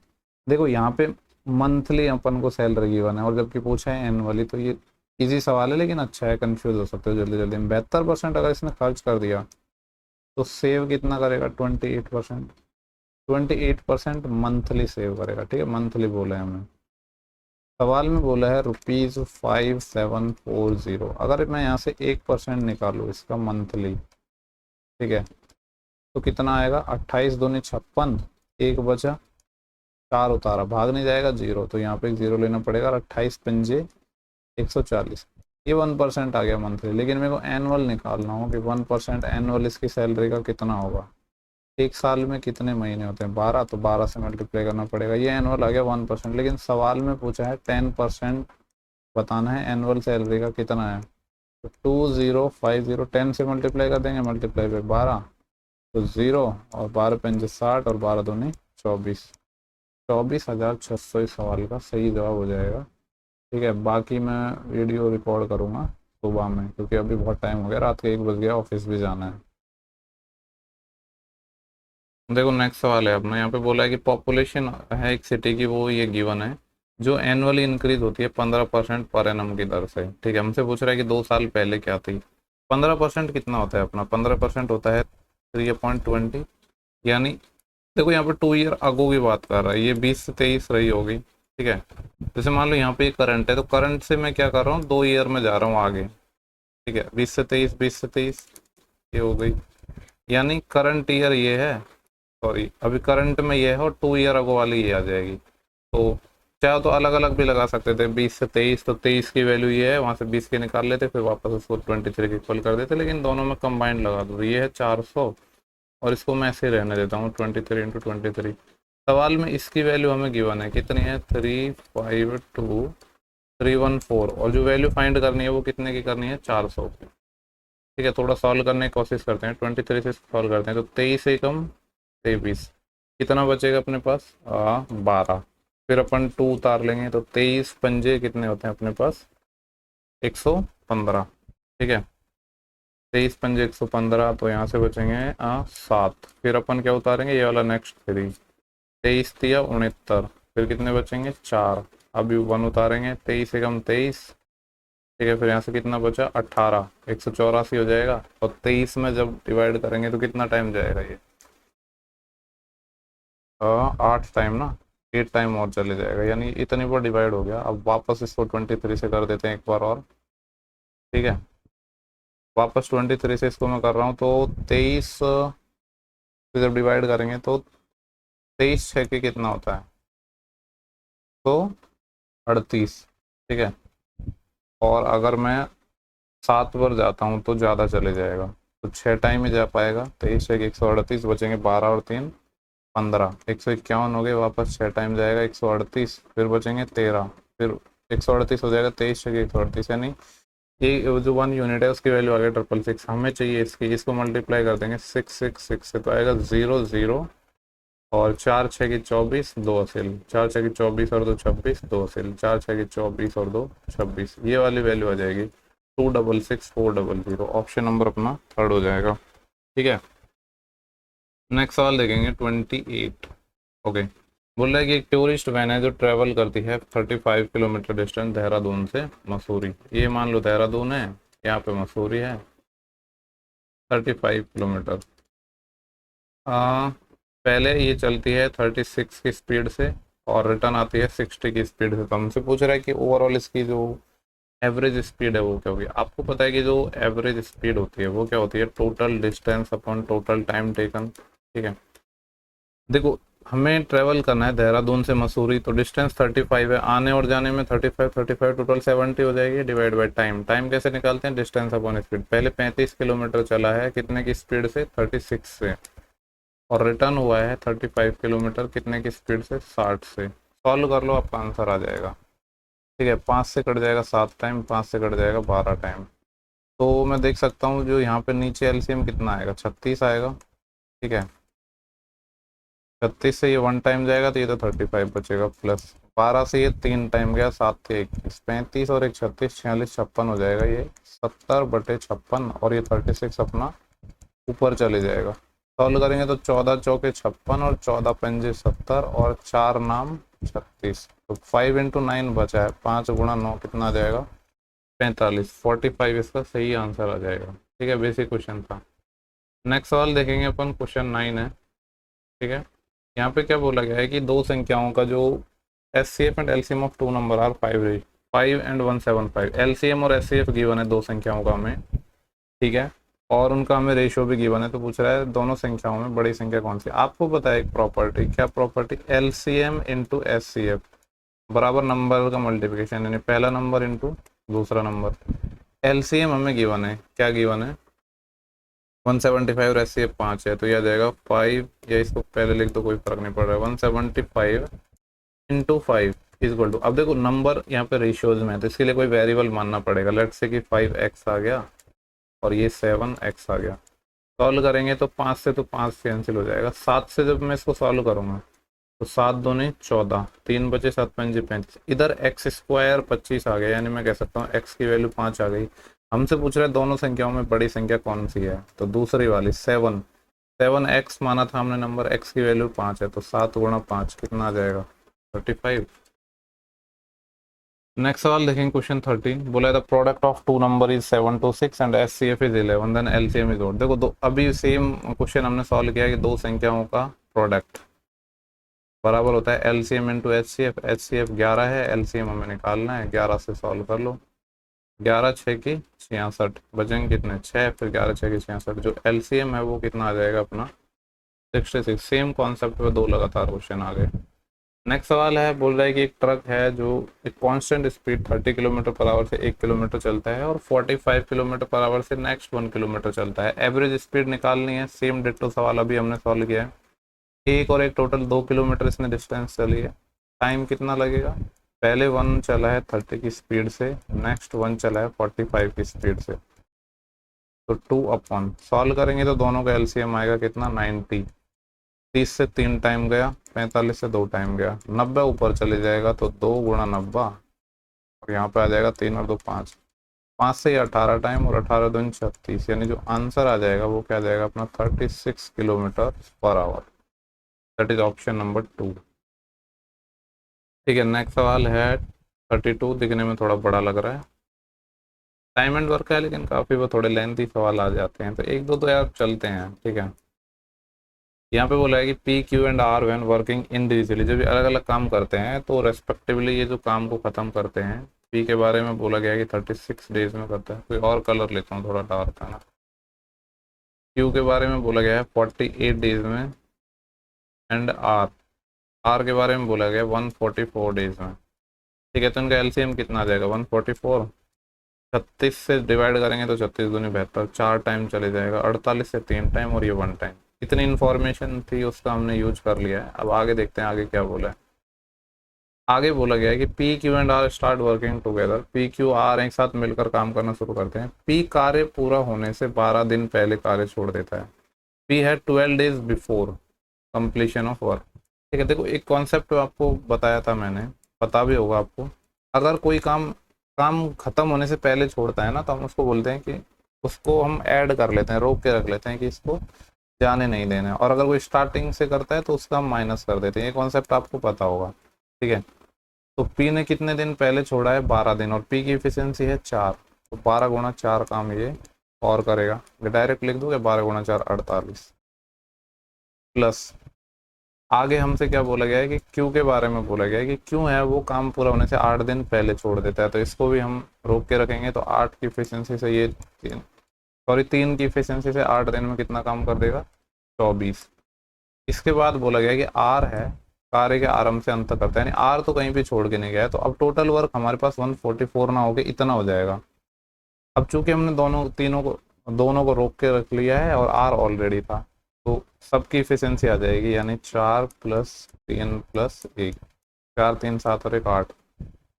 देखो यहाँ पे मंथली अपन को सैलरी गिवन है, और जबकि पूछा है एनुअली, तो ये इजी सवाल है, लेकिन अच्छा है, कंफ्यूज हो सकते हो जल्दी जल्दी में। 72% अगर इसने खर्च कर दिया तो सेव कितना करेगा, 28%। 28% मंथली सेव करेगा। ठीक है, मंथली बोला है हमें, सवाल में बोला है ₹5740। अगर मैं यहाँ से 1% निकालूँ इसका मंथली, ठीक है, तो कितना आएगा, 28 दूनी 56, एक बचा, 4 उतारा, भाग नहीं जाएगा, 0, तो यहाँ पे एक 0 लेना पड़ेगा, और 28 पंजे 140, ये 1% आ गया मंथली। लेकिन मेरे को एनुअल निकालना हो कि 1% एनुअल इसकी सैलरी का कितना होगा। एक साल में कितने महीने होते हैं, 12, तो 12 से मल्टीप्लाई करना पड़ेगा, ये एनुअल आ गया 1%। लेकिन सवाल में पूछा है 10% बताना है एनुअल सैलरी का कितना है, तो 2050, 10 से मल्टीप्लाई कर देंगे, मल्टीप्लाई पे 12, तो 0, और 12 पंजे 60, और 12 दूनी 24, 24,600 इस सवाल का सही जवाब हो जाएगा। ठीक है, बाकी मैं वीडियो रिकॉर्ड करूँगा सुबह में, क्योंकि अभी बहुत टाइम हो गया, रात के 1 बज गया, ऑफिस भी जाना है। देखो नेक्स्ट सवाल है अपना, यहाँ पे बोला है कि पॉपुलेशन है एक सिटी की, वो ये गिवन है, जो एनुअली इंक्रीज होती है 15% पर एनम की दर से। ठीक है, हमसे पूछ रहा है कि 2 साल पहले क्या थी। 15% कितना होता है अपना, 15% होता है 3/20, यानी देखो यहाँ पे 2 ईयर अगो की बात कर रहा है, ये 20 से 23 रही होगी। ठीक है, जैसे मान लो यहाँ पे करंट है, तो करंट से मैं क्या कर रहा हूँ, 2 ईयर में जा रहा हूँ आगे। ठीक है, 20 से 23, 20 से 23 ये हो गई, यानी करंट ईयर ये है, सॉरी अभी करंट में ये है, और 2 ईयर अगो वाली ये आ जाएगी। तो चाहे तो अलग अलग भी लगा सकते थे, 20 से 23, तो 23 की वैल्यू ये है, वहाँ से 20 की निकाल लेते, फिर वापस उसको 23 की इक्वल कर देते, लेकिन दोनों में कंबाइंड लगा दो, ये है 400, और इसको मैं ऐसे ही रहने देता हूँ 23 × 23। सवाल में इसकी वैल्यू हमें गिवन है, कितनी है, 352,314, और जो वैल्यू फाइंड करनी है वो कितने की करनी है, 400 की। ठीक है, थोड़ा सॉल्व करने की कोशिश करते हैं, 23 से सॉल्व करते हैं, तो 23 से कम 23, कितना बचेगा अपने पास, 12, फिर अपन 2 उतार लेंगे, तो 23 पंजे कितने होते हैं अपने पास, 115। ठीक है, 23 पंजे 115, तो यहाँ से बचेंगे 7, फिर अपन क्या उतारेंगे, ये वाला नेक्स्ट 3, 23 तिया 69, फिर कितने बचेंगे, 4, अभी 1 उतारेंगे, 23 से कम 23। ठीक है, फिर यहाँ से कितना बचा, 18, 184 हो जाएगा, और 23 में जब डिवाइड करेंगे तो कितना टाइम जाएगा ये, 8 टाइम ना, 8 टाइम और चले जाएगा, यानी इतनी बार डिवाइड हो गया। अब वापस इसको 23 से कर देते हैं एक बार और। ठीक है, वापस 23 से इसको मैं कर रहा हूँ, तो 23 से जब डिवाइड करेंगे तो 23 6 के कितना होता है, तो 38। ठीक है, और अगर मैं 7 बार जाता हूँ तो ज़्यादा चले जाएगा, तो 6 टाइम ही जा पाएगा। 23 6 138, बचेंगे 12 और 3 15, 151 हो गए, वापस 6 टाइम जाएगा, 138, फिर बचेंगे 13, फिर 138 हो जाएगा, 23 6 138, यानी ये जो 1 यूनिट है उसकी वैल्यू आ गई 666। हमें चाहिए इसकी, इसको मल्टीप्लाई कर देंगे 666 से, तो आएगा 0 0, और 4 6 की 24, 2 असील, 4 6 की 24 और 2 26, 2 असील, 4 6 की 24 और 2 26, ये वाली वैल्यू आ जाएगी। 266,400। ऑप्शन नंबर अपना थर्ड हो जाएगा। ठीक है, नेक्स्ट सवाल देखेंगे 28। ओके, बोल रहा है कि एक टूरिस्ट वैन है जो ट्रैवल करती है 35 किलोमीटर डिस्टेंस देहरादून से मसूरी। ये मान लो देहरादून है, यहाँ पे मसूरी है, 35 किलोमीटर। पहले ये चलती है 36 की स्पीड से और रिटर्न आती है 60 की स्पीड से। तो हमसे पूछ रहा है कि ओवरऑल इसकी जो एवरेज स्पीड है वो क्या होगी। आपको पता है कि जो एवरेज स्पीड होती है वो क्या होती है, total distance upon total time taken. ठीक है, देखो हमें ट्रेवल करना है देहरादून से मसूरी, तो डिस्टेंस 35 है, आने और जाने में 35 टोटल 70 हो जाएगी, डिवाइड बाय टाइम। टाइम कैसे निकालते हैं, डिस्टेंस अपॉन स्पीड। पहले 35 किलोमीटर चला है कितने की स्पीड से, 36 से, और रिटर्न हुआ है 35 किलोमीटर कितने की स्पीड से, 60 से। सॉल्व कर लो, आपका आंसर आ जाएगा। ठीक है, 5 से कट जाएगा 7 टाइम, 5 से कट जाएगा 12 टाइम। तो मैं देख सकता हूँ जो यहाँ पे नीचे एलसीएम कितना आएगा, 36 आएगा। ठीक है, 36 से ये 1 टाइम जाएगा तो ये तो 35 बचेगा, प्लस 12 से ये 3 टाइम गया, 7 थे 21, 35 और एक 36, 46, 56 हो जाएगा ये 70/56, और ये 36 अपना ऊपर चले जाएगा। सॉल्व करेंगे तो 14 चौके 56 और 14 पंजे 70 और 4 नाम 36। तो 5 × 9 बचा है, 5 × 9 कितना आ जाएगा, 45। 45 इसका सही आंसर आ जाएगा। ठीक है, बेसिक क्वेश्चन था। नेक्स्ट सवाल देखेंगे अपन, क्वेश्चन 9 है। ठीक है, यहाँ पे क्या बोला गया है कि दो संख्याओं का जो HCF and LCM of two number are 5 and 175। LCM और एचसीएफ गिवन है दो संख्याओं का हमें। ठीक है, और उनका हमें रेशियो भी गिवन है। तो पूछ रहा है दोनों संख्याओं में बड़ी संख्या कौन सी। आपको पता है एक प्रॉपर्टी, क्या प्रॉपर्टी, एलसीएम इंटू एचसीएफ बराबर नंबर का मल्टीप्लिकेशन, यानी पहला नंबर इंटू दूसरा नंबर। एलसीएम हमें गिवन है, क्या गिवन है, 175 और एचसीएफ 5 है, तो यह आ जाएगा 5, या इसको पहले लिख दो कोई फर्क नहीं पड़ रहा है, 175 इंटू 5 इक्वल टू, अब देखो नंबर यहाँ पे रेशियोज में है तो इसके लिए कोई वेरिएबल मानना पड़ेगा। लेट से कि 5x आ गया और ये 7x आ गया। सॉल्व करेंगे तो 5 से तो 5 कैंसिल हो जाएगा। 7 से जब मैं इसको सॉल्व करूंगा तो 7 दूनी 14, 3 बचे 7 पंजे 35, इधर x स्क्वायर 25 आ गया, यानी मैं कह सकता हूँ x की वैल्यू 5 आ गई। हमसे पूछ रहे हैं दोनों संख्याओं में बड़ी संख्या कौन सी है, तो दूसरी वाली 7x माना था हमने नंबर, x की वैल्यू 5 है, तो 7 × 5 कितना आ जाएगा, 35। नेक्स्ट सवाल देखेंगे, क्वेश्चन 13। बोला the product of two number is 7 to 6 and HCF is 11, then LCM is what. देखो दो, अभी सेम क्वेश्चन हमने सॉल्व किया कि दो संख्याओं का प्रोडक्ट बराबर होता है एलसीएम इंटू एचसीएफ। एचसीएफ 11 है, एलसीएम हमें निकालना है, 11 से सॉल्व कर लो। 11 6 की 66, बचेंगे कितने 6, फिर 11 6 की 66, जो एलसीएम है वो कितना आ जाएगा अपना 66। सेम कॉन्सेप्ट पे दो लगातार क्वेश्चन आ गए। नेक्स्ट सवाल है, बोल रहा है कि एक ट्रक है जो एक constant speed 30 kilometre per hour से 1 किलोमीटर चलता है और 45 किलोमीटर पर आवर से नेक्स्ट 1 किलोमीटर चलता है। एवरेज स्पीड निकालनी है। सेम डिट्टो सवाल अभी हमने सॉल्व किया है। एक और एक टोटल 2 किलोमीटर इसने डिस्टेंस चली है। टाइम कितना लगेगा, पहले 1 चला है 30 की स्पीड से, नेक्स्ट 1 चला है 45 की स्पीड से, तो 2 सॉल्व करेंगे तो दोनों का एलसीएम आएगा कितना 90। 30 से 3 टाइम गया, 45 से 2 टाइम गया, 90 ऊपर चले जाएगा तो 2 × 90, और यहाँ पे आ जाएगा 3 और 2 5, 5 से 18 टाइम और 18 2 36, यानी जो आंसर आ जाएगा वो क्या आ जाएगा अपना 36 kilometre per hour. That is option number 2। ठीक है, नेक्स्ट सवाल है 32। दिखने में थोड़ा बड़ा लग रहा है, टाइम एंड वर्क है, लेकिन काफ़ी वो थोड़े लेंथी सवाल आ जाते हैं, तो एक दो तो यार चलते हैं। ठीक है, यहाँ पे बोला है कि P Q and R when working individually, जब ये अलग अलग काम करते हैं तो रेस्पेक्टिवली ये जो काम को ख़त्म करते हैं। पी के बारे में बोला गया है कि 36 डेज में करता है। कोई और कलर लेता हूँ थोड़ा डार्क है ना। क्यू के बारे में बोला गया है 48 डेज में, एंड आर, आर के बारे में बोला गया है 144 डेज में। ठीक है, तो इनका एलसीएम कितना आ जाएगा 144। 36 से डिवाइड करेंगे तो 36 दूनी 72, 4 टाइम चले जाएगा, 48 से 3 टाइम और ये 1 टाइम। इतनी इन्फॉर्मेशन थी उसका हमने यूज कर लिया है। अब आगे देखते हैं आगे क्या बोला है। आगे बोला गया है कि P Q and R start working together. P Q R एक साथ मिलकर काम करना शुरू करते हैं। पी कार्य पूरा होने से 12 दिन पहले कार्य छोड़ देता है। पी है 12 days before completion of work. ठीक है, देखो एक कॉन्सेप्ट आपको बताया था मैंने, पता भी होगा आपको। अगर कोई काम काम खत्म होने से पहले छोड़ता है ना, तो हम उसको बोलते हैं कि उसको हम ऐड कर लेते हैं, रोक के रख लेते हैं कि इसको जाने नहीं देना है। और अगर कोई स्टार्टिंग से करता है तो उसका हम माइनस कर देते हैं। ये कॉन्सेप्ट आपको पता होगा, ठीक है। तो पी ने कितने दिन पहले छोड़ा है, 12 दिन, और पी की इफिशियंसी है 4, तो 12 × 4 काम ये और करेगा। डायरेक्ट लिख दोगे 12 × 4 48। प्लस आगे हमसे क्या बोला गया है कि क्यू के बारे में बोला गया है कि क्यू है वो काम पूरा होने से 8 दिन पहले छोड़ देता है, तो इसको भी हम रोक के रखेंगे। तो 8 की इफिशियंसी से ये 3 की इफिशियंसी से 8 दिन में कितना काम कर देगा, 24। इसके बाद बोला गया कि आर है, कार्य के आरंभ से अंत करता है, यानी आर तो कहीं भी छोड़ के नहीं गया है। तो अब टोटल वर्क हमारे पास 144 ना होके इतना हो जाएगा। अब चूंकि हमने दोनों को रोक के रख लिया है और आर ऑलरेडी था, तो सबकी इफिशियंसी आ जाएगी, यानी 4 + 3 + 1, 4 3 7 और 1 8।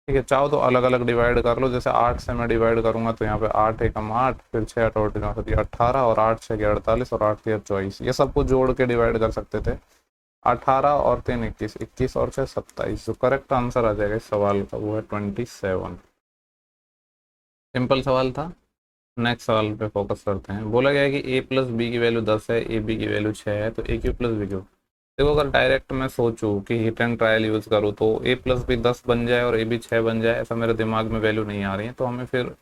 ठीक है, चाहो तो अलग अलग डिवाइड कर लो। जैसे 8 से मैं डिवाइड करूंगा तो यहाँ पे 8 एकम 8, फिर 6 8 और 18, और 8 6 48, और 8 3 24। ये सबको जोड़ के डिवाइड कर सकते थे। 18 और 3 21, 21 और 6 27। जो करेक्ट आंसर आ जाएगा इस सवाल का वो है 27। सिंपल सवाल था। नेक्स्ट सवाल पे फोकस करते हैं। बोला गया है कि a + b की वैल्यू 10 है, ए बी की वैल्यू 6 है, तो a³ + b³ देखो, अगर डायरेक्ट मैं सोचूं कि हिट एंड ट्रायल यूज़ करूँ तो a + b 10 बन जाए और a b 6 बन जाए, ऐसा मेरे दिमाग में वैल्यू नहीं आ रही है। तो हमें फिर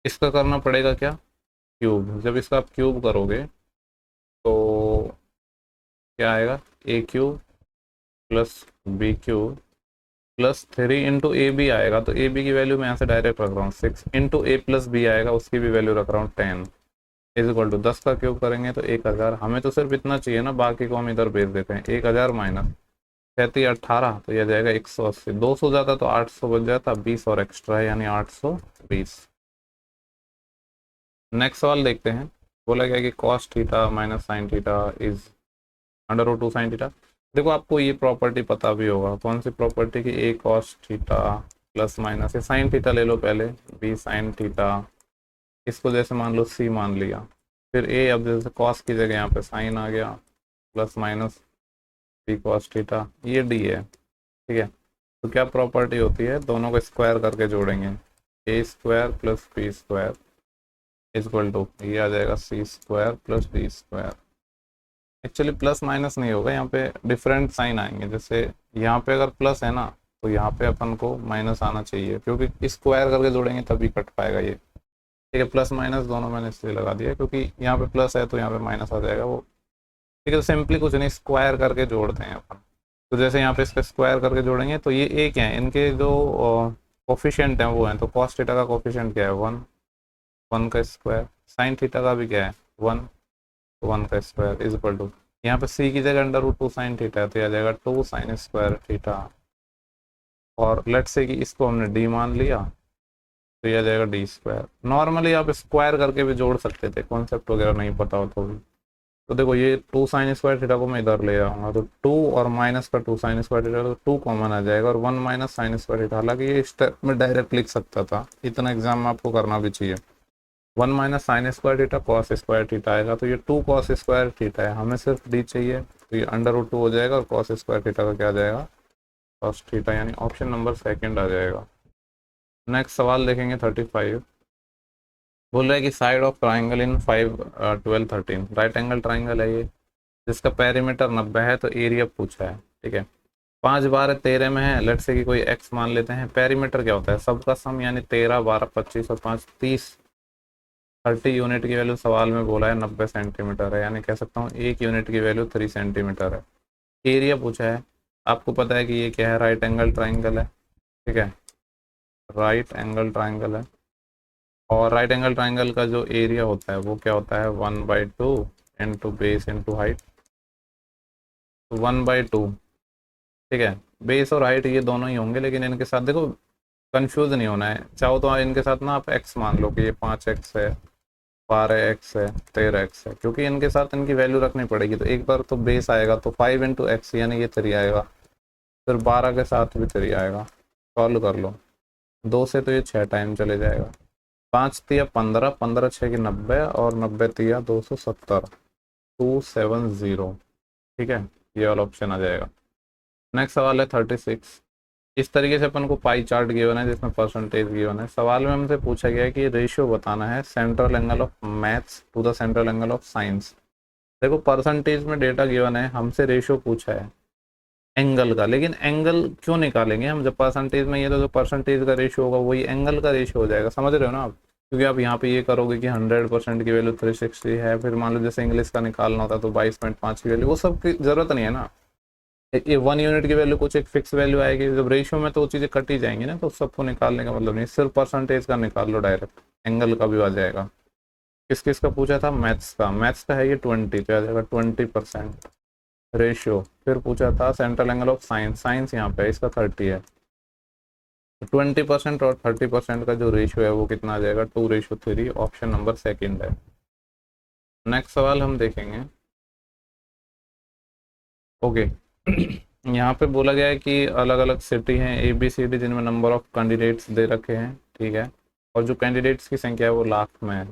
इसका करना पड़ेगा क्या, क्यूब। जब इसका आप क्यूब करोगे तो क्या आएगा, a³ + b³ +3 × ए बी आएगा। तो ए बी की वैल्यू मैं यहाँ से डायरेक्ट रख रहा हूँ 6, × a + b आएगा, उसकी भी वैल्यू रख रहा हूँ 10, = 10 का क्यूब करेंगे तो 1000। हमें तो सिर्फ इतना चाहिए ना, बाकी को हम इधर भेज देते हैं। 1000 माइनस 37 18, तो यह जाएगा 180। 200 जाता तो 800 बच जाता, 20 और एक्स्ट्रा है यानी 820। नेक्स्ट सवाल देखते हैं। बोला गया कि cos θ - sin θ इज √2 sin θ। देखो, आपको ये प्रॉपर्टी पता भी होगा, कौन सी प्रॉपर्टी की, a cos θ ± sin θ ले लो पहले, b sin θ, इसको जैसे मान लो c मान लिया, फिर a, अब जैसे cos की जगह यहाँ पे sin आ गया, ± b cos θ, ये d है, ठीक है। तो क्या प्रॉपर्टी होती है, दोनों को स्क्वायर करके जोड़ेंगे, a² + b² ये आ जाएगा c² + d²। Actually plus minus नहीं होगा, यहाँ पे डिफरेंट साइन आएंगे। जैसे यहाँ पे अगर प्लस है ना, तो यहाँ पे अपन को माइनस आना चाहिए, क्योंकि स्क्वायर करके जोड़ेंगे तभी कट पाएगा ये, ठीक है। प्लस माइनस दोनों मैंने इसलिए लगा दिया क्योंकि यहाँ पे प्लस है तो यहाँ पे माइनस आ जाएगा वो, ठीक है। तो सिंपली कुछ नहीं, स्क्वायर करके जोड़ते हैं अपन। तो जैसे यहाँ पे इसका स्क्वायर करके जोड़ेंगे तो ये एक है, इनके जो कोफिशिएंट हैं वो हैं। तो cos θ का कोफिशिएंट क्या है, 1, 1 का स्क्वायर। sin θ का भी क्या है, 1, 1 का स्क्वायर = यहाँ पे c की जगह √2 sin θ है, तो यह आ जाएगा 2 sin² θ। और लेट्स से कि इसको हमने d मान लिया, तो यह आ जाएगा d²। नॉर्मली आप स्क्वायर करके भी जोड़ सकते थे, कॉन्सेप्ट वगैरह नहीं पता हो तो भी। तो देखो, ये 2 sin² θ को मैं इधर ले आऊँगा, तो 2 और माइनस का 2 sin² θ, तो 2 कॉमन आ जाएगा, और 1 - sin² θ। हालांकि ये स्टेप में डायरेक्ट लिख सकता था, इतना एग्जाम में आपको करना भी चाहिए। 1 - sin² θ cos² θ आएगा, तो ये 2 cos² θ है, हमें सिर्फ d चाहिए, तो ये √2 हो जाएगा, और cos² θ का क्या आ जाएगा, cos θ, यानी ऑप्शन नंबर 2 आ जाएगा। नेक्स्ट सवाल देखेंगे 35। बोल रहा है कि side of triangle in 5 12 13, right angle triangle है ये, जिसका पेरीमीटर 90 है, तो एरिया पूछा है, ठीक है। 5 12 13 में है, लेट्स से कि कोई x मान लेते हैं। पेरीमीटर क्या होता है, सबका सम, यानी 13 12 25 और 5 30। 30 यूनिट की वैल्यू सवाल में बोला है 90 सेंटीमीटर है, यानी कह सकता हूँ 1 यूनिट की वैल्यू 3 सेंटीमीटर है। एरिया पूछा है, आपको पता है कि ये क्या है, राइट एंगल ट्राइंगल है, ठीक है, राइट एंगल ट्राइंगल है। और राइट एंगल ट्राइंगल का जो एरिया होता है वो क्या होता है, 1/2 इंटू बेस इंटू हाइट, 1/2, ठीक है। बेस और हाइट ये दोनों ही होंगे, लेकिन इनके साथ देखो कंफ्यूज नहीं होना है। चाहो तो इनके साथ ना आप x मान लो कि ये 5x है, 12x है, 13x है, क्योंकि इनके साथ इनकी वैल्यू रखनी पड़ेगी। तो एक बार तो बेस आएगा तो 5 × x, यानी ये 3 आएगा, फिर 12 के साथ भी 3 आएगा। सॉल्व कर लो, 2 से तो ये 6 टाइम चले जाएगा, 5 तिया 15, 15 6 की 90, और 90 तिया 270, 270, ठीक है। ये वाला ऑप्शन आ जाएगा। नेक्स्ट सवाल है 36। इस तरीके से अपन को पाई चार्ट गिवन है जिसमें परसेंटेज गिवन है। सवाल में हमसे पूछा गया है कि रेशियो बताना है central angle of maths to the central angle of science. देखो परसेंटेज में डेटा गिवन है, हमसे रेशियो पूछा है एंगल का, लेकिन एंगल क्यों निकालेंगे हम जब परसेंटेज में ये, तो जो परसेंटेज का रेशियो होगा वही एंगल का रेशियो हो जाएगा, समझ रहे हो ना आप। क्योंकि आप यहाँ पे ये करोगे कि 100% की वैल्यू 360 है, फिर मान लो जैसे इंग्लिश का निकालना होता तो 22.5 की वैल्यू, वो सब की जरूरत नहीं है ना। ये 1 यूनिट की वैल्यू कुछ एक फिक्स वैल्यू आएगी, जब रेशियो में तो वो चीज़ें कट ही जाएंगी ना, तो सबको निकालने का मतलब नहीं, सिर्फ परसेंटेज का निकाल लो डायरेक्ट, एंगल का भी आ जाएगा। किस किस का पूछा था, मैथ्स का है ये 20, तो आ जाएगा 20% रेशियो। फिर पूछा था central angle of science, science यहाँ पे इसका 30 है, 20% और 30% का जो रेशियो है वो कितना आ जाएगा, 2:3, ऑप्शन नंबर सेकंड है। नेक्स्ट सवाल हम देखेंगे। ओके यहाँ पे बोला गया है कि अलग अलग सिटी हैं ABCD जिनमें नंबर ऑफ कैंडिडेट्स दे रखे हैं, ठीक है, और जो कैंडिडेट्स की संख्या है वो लाख में है।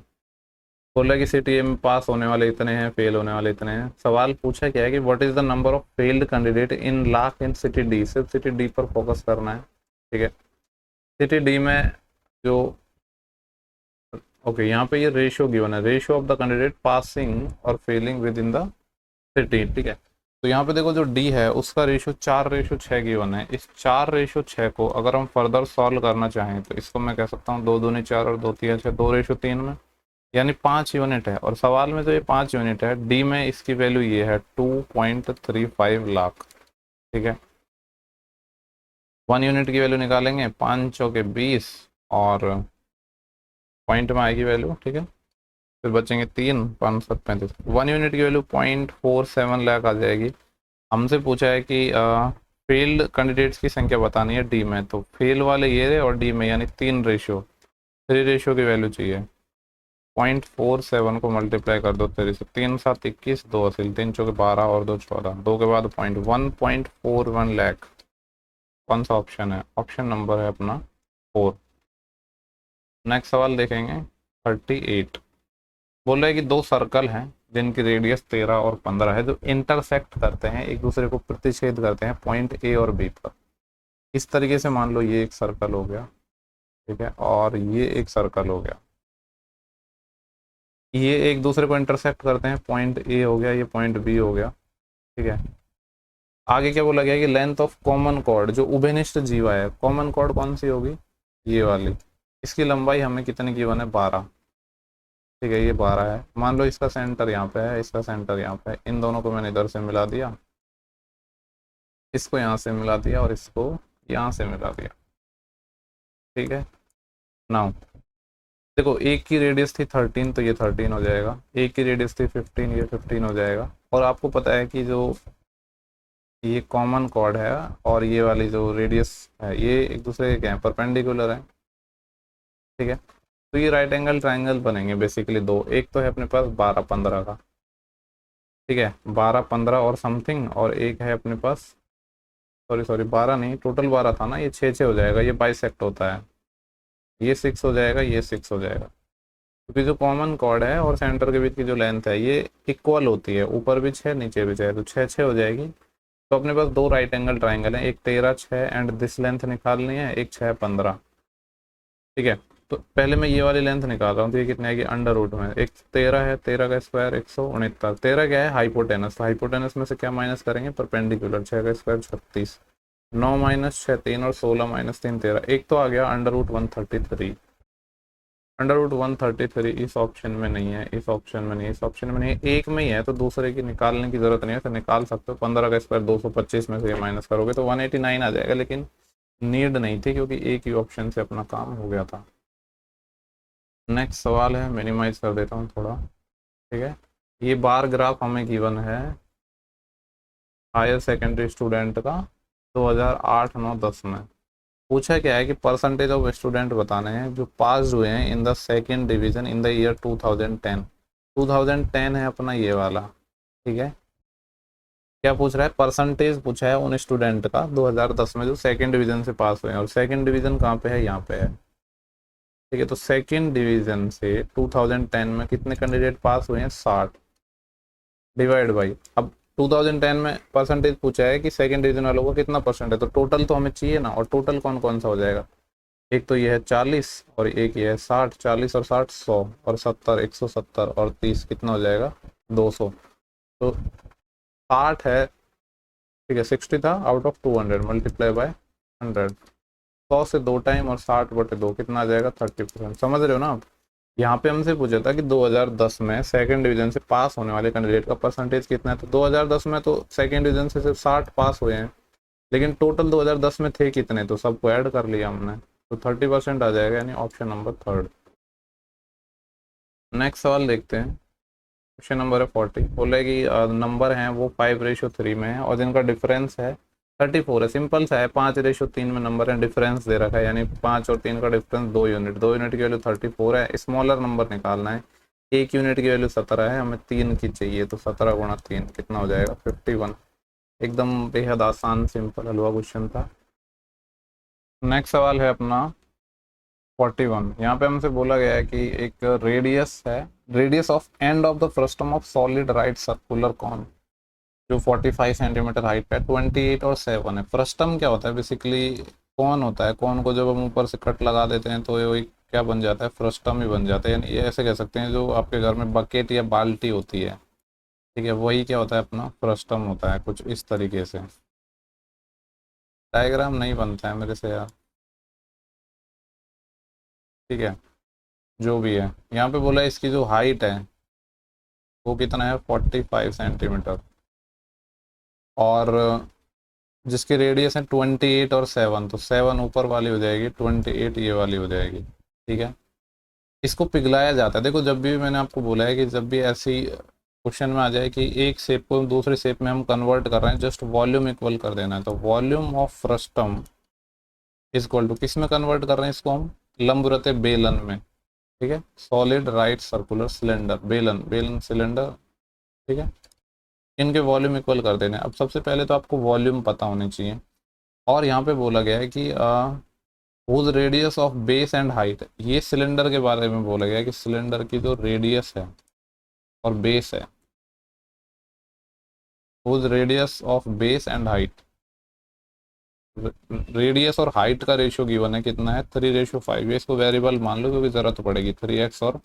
बोला कि सिटी ए में पास होने वाले इतने हैं, फेल होने वाले इतने हैं। सवाल पूछा क्या है कि what is the number of failed candidate in lakh in city D, सिर्फ सिटी डी पर फोकस करना है, ठीक है। सिटी डी में जो ओके यहाँ पे ये रेशियो गिवन है, ratio of the candidate passing और failing within the city, ठीक है। तो यहाँ पे देखो जो डी है उसका रेशियो 4:6 गिवन है। इस 4:6 को अगर हम फर्दर सॉल्व करना चाहें तो इसको मैं कह सकता हूँ 2 दूनी 4 और 2 3 6, 2:3 में, यानी 5 यूनिट है। और सवाल में जो ये 5 यूनिट है, डी में इसकी वैल्यू ये है 2.35 लाख, ठीक है। 1 यूनिट की वैल्यू निकालेंगे, 5 चौके 20 और पॉइंट में आएगी वैल्यू, ठीक है। फिर बचेंगे 3, 5 7 35, 1 यूनिट की वैल्यू 0.47 लाख आ जाएगी। हमसे पूछा है कि फेल्ड कैंडिडेट्स की संख्या बतानी है डी में, तो फेल वाले ये रहे और डी में यानी 3 रेशियो की वैल्यू चाहिए। 0.47 को मल्टीप्लाई कर दो 3 से, 3 7 21, 2 असील, 3 चौके 12 और 2 14, 2 के बाद 1.41 लाख। कौन सा ऑप्शन है, ऑप्शन नंबर है अपना 4। नेक्स्ट सवाल देखेंगे 38। बोल रहा है कि 2 सर्कल हैं जिनकी रेडियस 13 और 15 है, जो इंटरसेक्ट करते हैं, एक दूसरे को प्रतिच्छेद करते हैं पॉइंट ए और बी पर। इस तरीके से मान लो ये एक सर्कल हो गया, ठीक है, और ये एक सर्कल हो गया, ये एक दूसरे को इंटरसेक्ट करते हैं, पॉइंट ए हो गया, ये पॉइंट बी हो गया, ठीक है। आगे क्या बोला गया कि लेंथ ऑफ कॉमन कॉर्ड, जो उभयनिष्ठ जीवा है, कॉमन कॉर्ड कौन सी होगी, ये वाली, इसकी लंबाई हमें कितने की बने, 12, ठीक है, ये 12 है। मान लो इसका सेंटर यहाँ पे है, इसका सेंटर यहाँ पे है, इन दोनों को मैंने इधर से मिला दिया, इसको यहाँ से मिला दिया और इसको यहाँ से मिला दिया, ठीक है। नाउ देखो एक की रेडियस थी 13 तो ये 13 हो जाएगा, एक की रेडियस थी 15, ये 15 हो जाएगा। और आपको पता है कि जो ये कॉमन कॉर्ड है और ये वाली जो रेडियस है ये एक दूसरे के क्या है, परपेंडिकुलर है, ठीक है। तो ये राइट एंगल ट्राइंगल बनेंगे बेसिकली दो, एक तो है अपने पास 12-15 का, ठीक है, 12-15 और समथिंग, और एक है अपने पास, सॉरी 12 नहीं, टोटल 12 था ना, ये 6-6 हो जाएगा, ये बाइसेक्ट होता है, ये 6 हो जाएगा, ये 6 हो जाएगा। क्योंकि जो कॉमन कॉर्ड है और सेंटर के बीच की जो लेंथ है ये इक्वल होती है, ऊपर भी 6 नीचे भी 6, तो 6-6 हो जाएगी। तो अपने पास 2 राइट एंगल ट्राइंगल है, एक 13-6 एंड दिस लेंथ निकालनी है, एक 6-15, ठीक है। तो पहले मैं ये वाली लेंथ निकाल रहा हूँ, तो ये कितने आएगी, अंडर रूट में, एक 13 है, 13 का स्क्वायर 169, 13 क्या है हाइपोटेनस, तो हाइपोटेनस में से क्या माइनस करेंगे, परपेंडिकुलर, 6 का स्क्वायर 36, 9 - 6 3 और 16 - 3 13, एक तो आ गया अंडर रूट 133, अंडर रूट 133 इस ऑप्शन में नहीं है, इस ऑप्शन में नहीं है, इस ऑप्शन में नहीं है, एक में ही है, तो दूसरे की निकालने की जरूरत नहीं है, तो निकाल सकते हो। 15 का स्क्वायर 225 में से ये माइनस करोगे तो 189 आ जाएगा, लेकिन नीड नहीं थी क्योंकि एक ही ऑप्शन से अपना काम हो गया था। नेक्स्ट सवाल है, मिनिमाइज कर देता हूँ थोड़ा, ठीक है। ये बार ग्राफ हमें गिवन है हायर सेकेंडरी स्टूडेंट का 2008-9-10 में। पूछा क्या है कि परसेंटेज ऑफ स्टूडेंट बताने हैं जो पास हुए हैं इन the second division in the year 2010। 2010 है अपना ये वाला, ठीक है। क्या पूछ रहा है, परसेंटेज पूछा है उन स्टूडेंट का 2010 में जो सेकेंड डिवीजन से पास हुए हैं, और सेकेंड डिवीजन कहाँ पे है, यहाँ पे है, ठीक है। तो सेकेंड डिवीजन से 2010 में कितने कैंडिडेट पास हुए हैं, 60, डिवाइड बाई, अब 2010 में परसेंटेज पूछा है कि सेकंड डिवीजन वालों को कितना परसेंट है, तो टोटल तो हमें चाहिए ना, और टोटल कौन कौन सा हो जाएगा, एक तो ये है 40 और एक ये है 60, 40 और 60 100 और 70 170 और 30 कितना हो जाएगा 200। तो 60 है, ठीक है 60 था आउट ऑफ 200 मल्टीप्लाई बाय 100, 100 से 2 टाइम और 60/2 कितना आ जाएगा 30%। समझ रहे हो ना आप। यहाँ पे हमसे पूछा था कि 2010 में सेकंड डिवीजन से पास होने वाले कैंडिडेट का परसेंटेज कितना है, तो 2010 में तो सेकंड डिवीजन से सिर्फ 60 पास हुए हैं, लेकिन टोटल 2010 में थे कितने, तो सबको ऐड कर लिया हमने, तो 30% आ जाएगा, यानी ऑप्शन नंबर 3। नेक्स्ट सवाल देखते हैं। क्वेश्चन नंबर है 40। बोला है कि नंबर हैं वो 5:3 में है और जिनका डिफरेंस है 34 है। सिंपल सा है, 5:3 में नंबर है, डिफरेंस दे रखा है, यानी 5 और 3 का डिफरेंस 2 यूनिट, 2 यूनिट की वैल्यू 34 है। स्मॉलर नंबर निकालना है, 1 यूनिट की वैल्यू 17 है, हमें 3 की चाहिए, तो 17 गुणा 3 कितना हो जाएगा 51। एकदम बेहद आसान सिंपल हलवा क्वेश्चन था। नेक्स्ट सवाल है अपना 41। यहाँ पे हमसे बोला गया है कि एक रेडियस है, radius of end of the frustum of solid right circular cone जो 45 सेंटीमीटर हाइट पे 28 और 7 है। फ्रस्टम क्या होता है, बेसिकली कौन होता है, कौन को जब हम ऊपर से कट लगा देते हैं तो ये क्या बन जाता है, फ्रस्टम ही बन जाता है। यानी ये ऐसे कह सकते हैं जो आपके घर में बकेट या बाल्टी होती है, ठीक है, वही क्या होता है अपना फ्रस्टम होता है, कुछ इस तरीके से। डायग्राम नहीं बनता है मेरे से यार, ठीक है, जो भी है। यहाँ पे बोला है इसकी जो हाइट है वो कितना है 45 सेंटीमीटर, और जिसकी रेडियस है 28 और 7, तो 7 ऊपर वाली हो जाएगी, 28 ये वाली हो जाएगी, ठीक है। इसको पिघलाया जाता है। देखो, जब भी मैंने आपको बोला है कि जब भी ऐसी क्वेश्चन में आ जाए कि एक शेप को दूसरे शेप में हम कन्वर्ट कर रहे हैं, जस्ट वॉल्यूम इक्वल कर देना है, तो volume of frustum is equal to किस में कन्वर्ट कर रहे हैं इसको हम, लंबवृत्त बेलन में, ठीक है, सॉलिड राइट सर्कुलर सिलेंडर, बेलन बेलन सिलेंडर, ठीक है, इनके वॉल्यूम इक्वल कर देने। अब सबसे पहले तो आपको वॉल्यूम पता होनी चाहिए, और यहाँ पे बोला गया है कि whose radius of base and height, ये सिलेंडर के बारे में बोला गया है कि सिलेंडर की जो रेडियस है और बेस है, whose radius of base and height, radius और हाइट का रेशियो गिवन है कितना है 3:5। ये इसको वेरिएबल मान लो क्योंकि जरूरत पड़ेगी, 3x और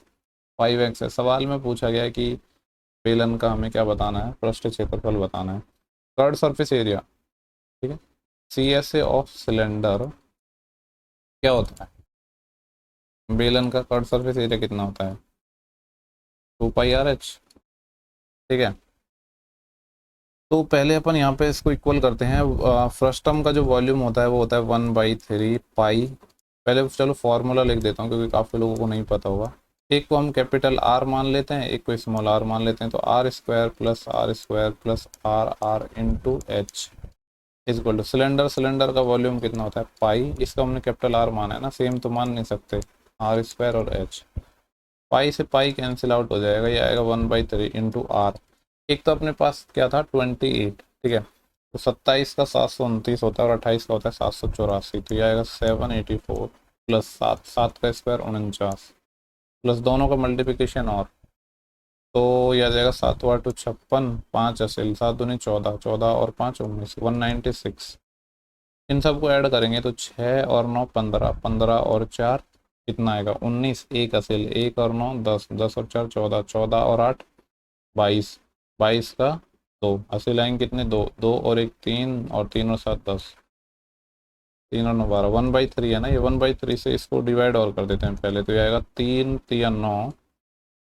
5x है। सवाल में पूछा गया है कि बेलन का हमें क्या बताना है, पृष्ठ क्षेत्रफल बताना है। कर्ड सरफेस एरिया, ठीक है, CSA ऑफ सिलेंडर क्या होता है, बेलन का कर्ड सरफेस एरिया कितना होता है 2πRH, ठीक है। तो पहले अपन यहाँ पे इसको इक्वल करते हैं। फ्रस्टम का जो वॉल्यूम होता है वो होता है 1/3 पाई। पहले चलो फॉर्मूला लिख देता हूँ क्योंकि काफ़ी लोगों को नहीं पता होगा। एक को हम कैपिटल R मान लेते हैं, एक को स्मॉल r मान लेते हैं, तो R² + R² + R into H is equal two cylinder का वॉल्यूम कितना होता है पाई, इसका हमने कैपिटल R माना है ना, सेम तो मान नहीं सकते, R² और H, पाई से पाई कैंसिल आउट हो जाएगा, ये आएगा 1/3 इंटू R। एक तो अपने पास क्या था 28, ठीक है, तो 27 का 729 होता है और 28 का होता है 784, तो ये आएगा 784 प्लस 7, 7 का स्क्वायर 49 प्लस दोनों का मल्टीप्लिकेशन, और तो यह आ जाएगा 7 × 8 = 56, 5 असेल 7 दूनी 14, 14 और 5 19, 196। इन सबको ऐड करेंगे तो 6 और 9 15, 15 और 4 कितना आएगा 19, 1 असेल 1 और 9 10, 10 और 4 14, 14 और 8 22, 22 का 2 असेल आएंगे कितने 2, 2 और 1 3 और 3 और 7 10, 3 और 9 12, 1/3 है ना, ये 1/3 से इसको डिवाइड और कर देते हैं पहले, तो ये आएगा 3 3 9,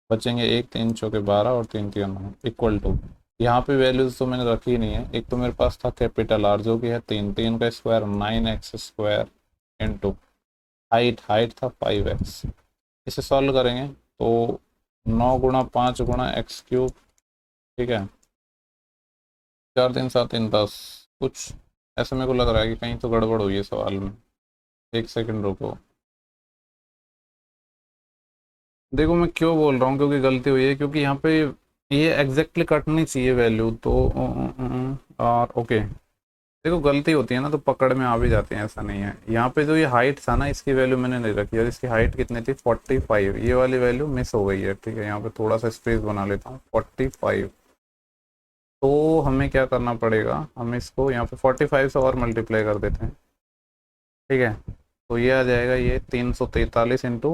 बचेंगे 1 3 चौके 12 और 3 3 9 इक्वल टू, यहाँ पे वैल्यूज तो मैंने रखी नहीं है। एक तो मेरे पास था कैपिटल R जो कि है 3, 3 का स्क्वायर 9x² इंटू हाइट था 5x। इसे सॉल्व करेंगे तो 9 × 5 × x³, ठीक है, 4 3 7 3 10। कुछ ऐसा मेरे को लग रहा है कि कहीं तो गड़बड़ हुई है सवाल में, एक सेकंड रुको। देखो मैं क्यों बोल रहा हूँ क्योंकि गलती हुई है, क्योंकि यहाँ पे ये एग्जैक्टली कटनी चाहिए वैल्यू, तो और ओके, देखो गलती होती है ना तो पकड़ में आ भी जाते हैं, ऐसा नहीं है। यहाँ पे जो ये हाइट था ना इसकी वैल्यू मैंने नहीं रखी, और इसकी हाइट कितनी थी 45, ये वाली वैल्यू मिस हो गई है, ठीक है। यहाँ पे थोड़ा सा स्पेस बना लेता हूँ 45, तो हमें क्या करना पड़ेगा, हम इसको यहाँ पे 45 से और मल्टीप्लाई कर देते हैं, ठीक है। तो ये आ जाएगा, ये 343 इंटू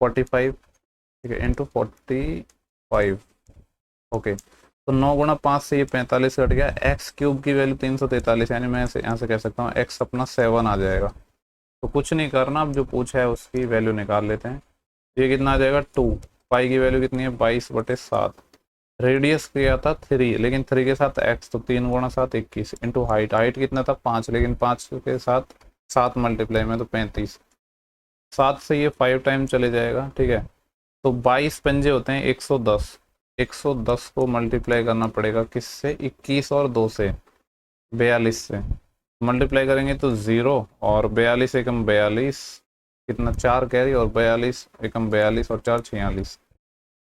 45, ठीक है, इंटू 45, ओके। तो 9 गुणा 5 से ये 45 कट गया, एक्स क्यूब की वैल्यू 343, यानी मैं यहाँ से कह सकता हूँ एक्स अपना 7 आ जाएगा। तो कुछ नहीं करना, अब जो पूछा है उसकी वैल्यू निकाल लेते हैं। ये कितना आ जाएगा 2, पाई की वैल्यू कितनी है 22/7, रेडियस किया था 3, लेकिन 3 के साथ एक्स, तो 3 गुणा 7 21, इंटू हाइट, हाइट कितना था 5, लेकिन 5 के साथ 7 मल्टीप्लाई में तो 35, 7 से ये 5 टाइम चले जाएगा, ठीक है। तो 22 पंजे होते हैं 110, 110 को मल्टीप्लाई करना पड़ेगा किससे, 21 और 2 से, 42 से मल्टीप्लाई करेंगे तो 0, और 42 एकम 42, कितना 4 कैरी, और 42 एकम 42 और 4 46,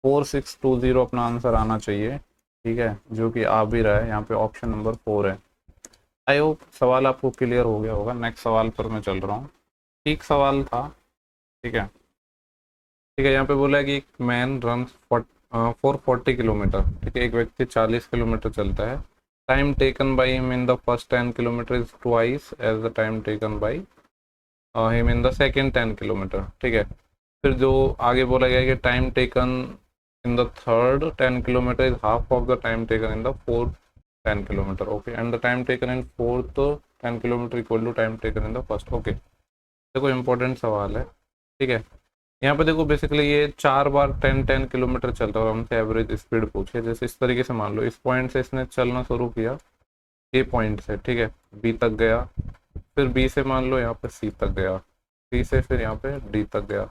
4620 अपना आंसर आना चाहिए, ठीक है, जो कि आ भी रहा है, यहाँ पे ऑप्शन नंबर 4 है। आई होप सवाल आपको क्लियर हो गया होगा। नेक्स्ट सवाल पर मैं चल रहा हूँ, ठीक सवाल था, ठीक है, ठीक है। यहाँ पे बोला है कि एक मैन रन फॉर 40 किलोमीटर, ठीक है, एक व्यक्ति 40 किलोमीटर चलता है, time taken by him in the first 10 kilometre is twice as the time taken by him in the second 10 kilometre, ठीक है। फिर जो आगे बोला गया है कि time taken in the third 10 kilometre is half of the time taken in the fourth 10 kilometre, okay, and the time taken in fourth 10 kilometre equal to time taken in the first, okay. देखो important सवाल है, ठीक है। यहाँ पे देखो basically ये 4 बार 10-10 kilometre चलता है और हमसे एवरेज स्पीड पूछे, जैसे इस तरीके से मान लो इस पॉइंट से इसने चलना शुरू किया, ए पॉइंट से, ठीक है, बी तक गया, फिर बी से मान लो यहाँ पे सी तक गया, सी से फिर यहाँ पे डी तक गया,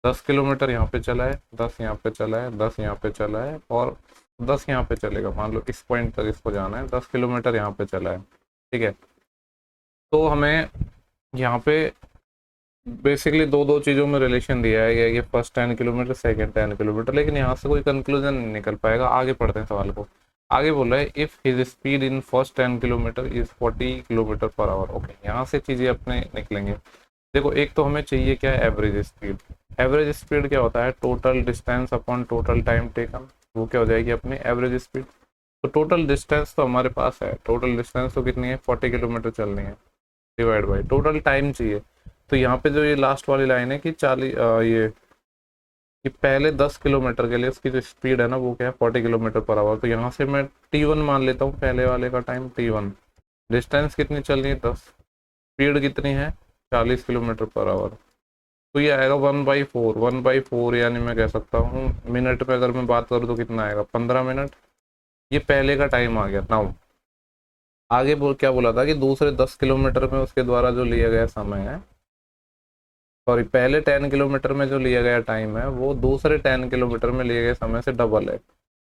10 किलोमीटर यहाँ पे चला है, 10 यहाँ पे चला है, 10 यहाँ पे चला है, और 10 यहाँ पे चलेगा, मान लो इस पॉइंट तक इसको जाना है, 10 किलोमीटर यहाँ पे चला है, ठीक है। तो हमें यहाँ पे बेसिकली दो दो चीज़ों में रिलेशन दिया है कि फर्स्ट 10 किलोमीटर, सेकेंड 10 किलोमीटर, लेकिन यहाँ से कोई कंक्लूजन नहीं निकल पाएगा। आगे पढ़ते हैं सवाल को। आगे बोला है if his speed in first 10 kilometre is 40 kilometre per hour, okay, यहाँ से चीज़ें अपने निकलेंगे। देखो एक तो हमें चाहिए क्या है, एवरेज स्पीड। एवरेज स्पीड क्या होता है, total distance upon total time taken, वो क्या हो जाएगी अपनी एवरेज स्पीड। तो टोटल डिस्टेंस तो हमारे पास है, टोटल डिस्टेंस तो कितनी है 40 किलोमीटर चलनी है, डिवाइड बाई टोटल टाइम चाहिए। तो यहाँ पे जो ये लास्ट वाली लाइन है कि 40 ये कि पहले 10 किलोमीटर के लिए उसकी जो स्पीड है ना वो क्या है 40 किलोमीटर पर आवर, तो यहाँ से मैं T1 मान लेता हूँ, पहले वाले का टाइम T1, डिस्टेंस कितनी चल रही है 10, स्पीड कितनी है 40 किलोमीटर पर आवर, तो ये आएगा 1/4, 1/4, यानी मैं कह सकता हूँ मिनट में अगर मैं बात करूँ तो कितना आएगा 15 मिनट। ये पहले का टाइम आ गया। नाउ आगे क्या बोला था कि दूसरे 10 किलोमीटर में उसके द्वारा जो लिया गया समय है, सॉरी पहले 10 किलोमीटर में जो लिया गया टाइम है वो दूसरे 10 किलोमीटर में लिए गए समय से डबल है,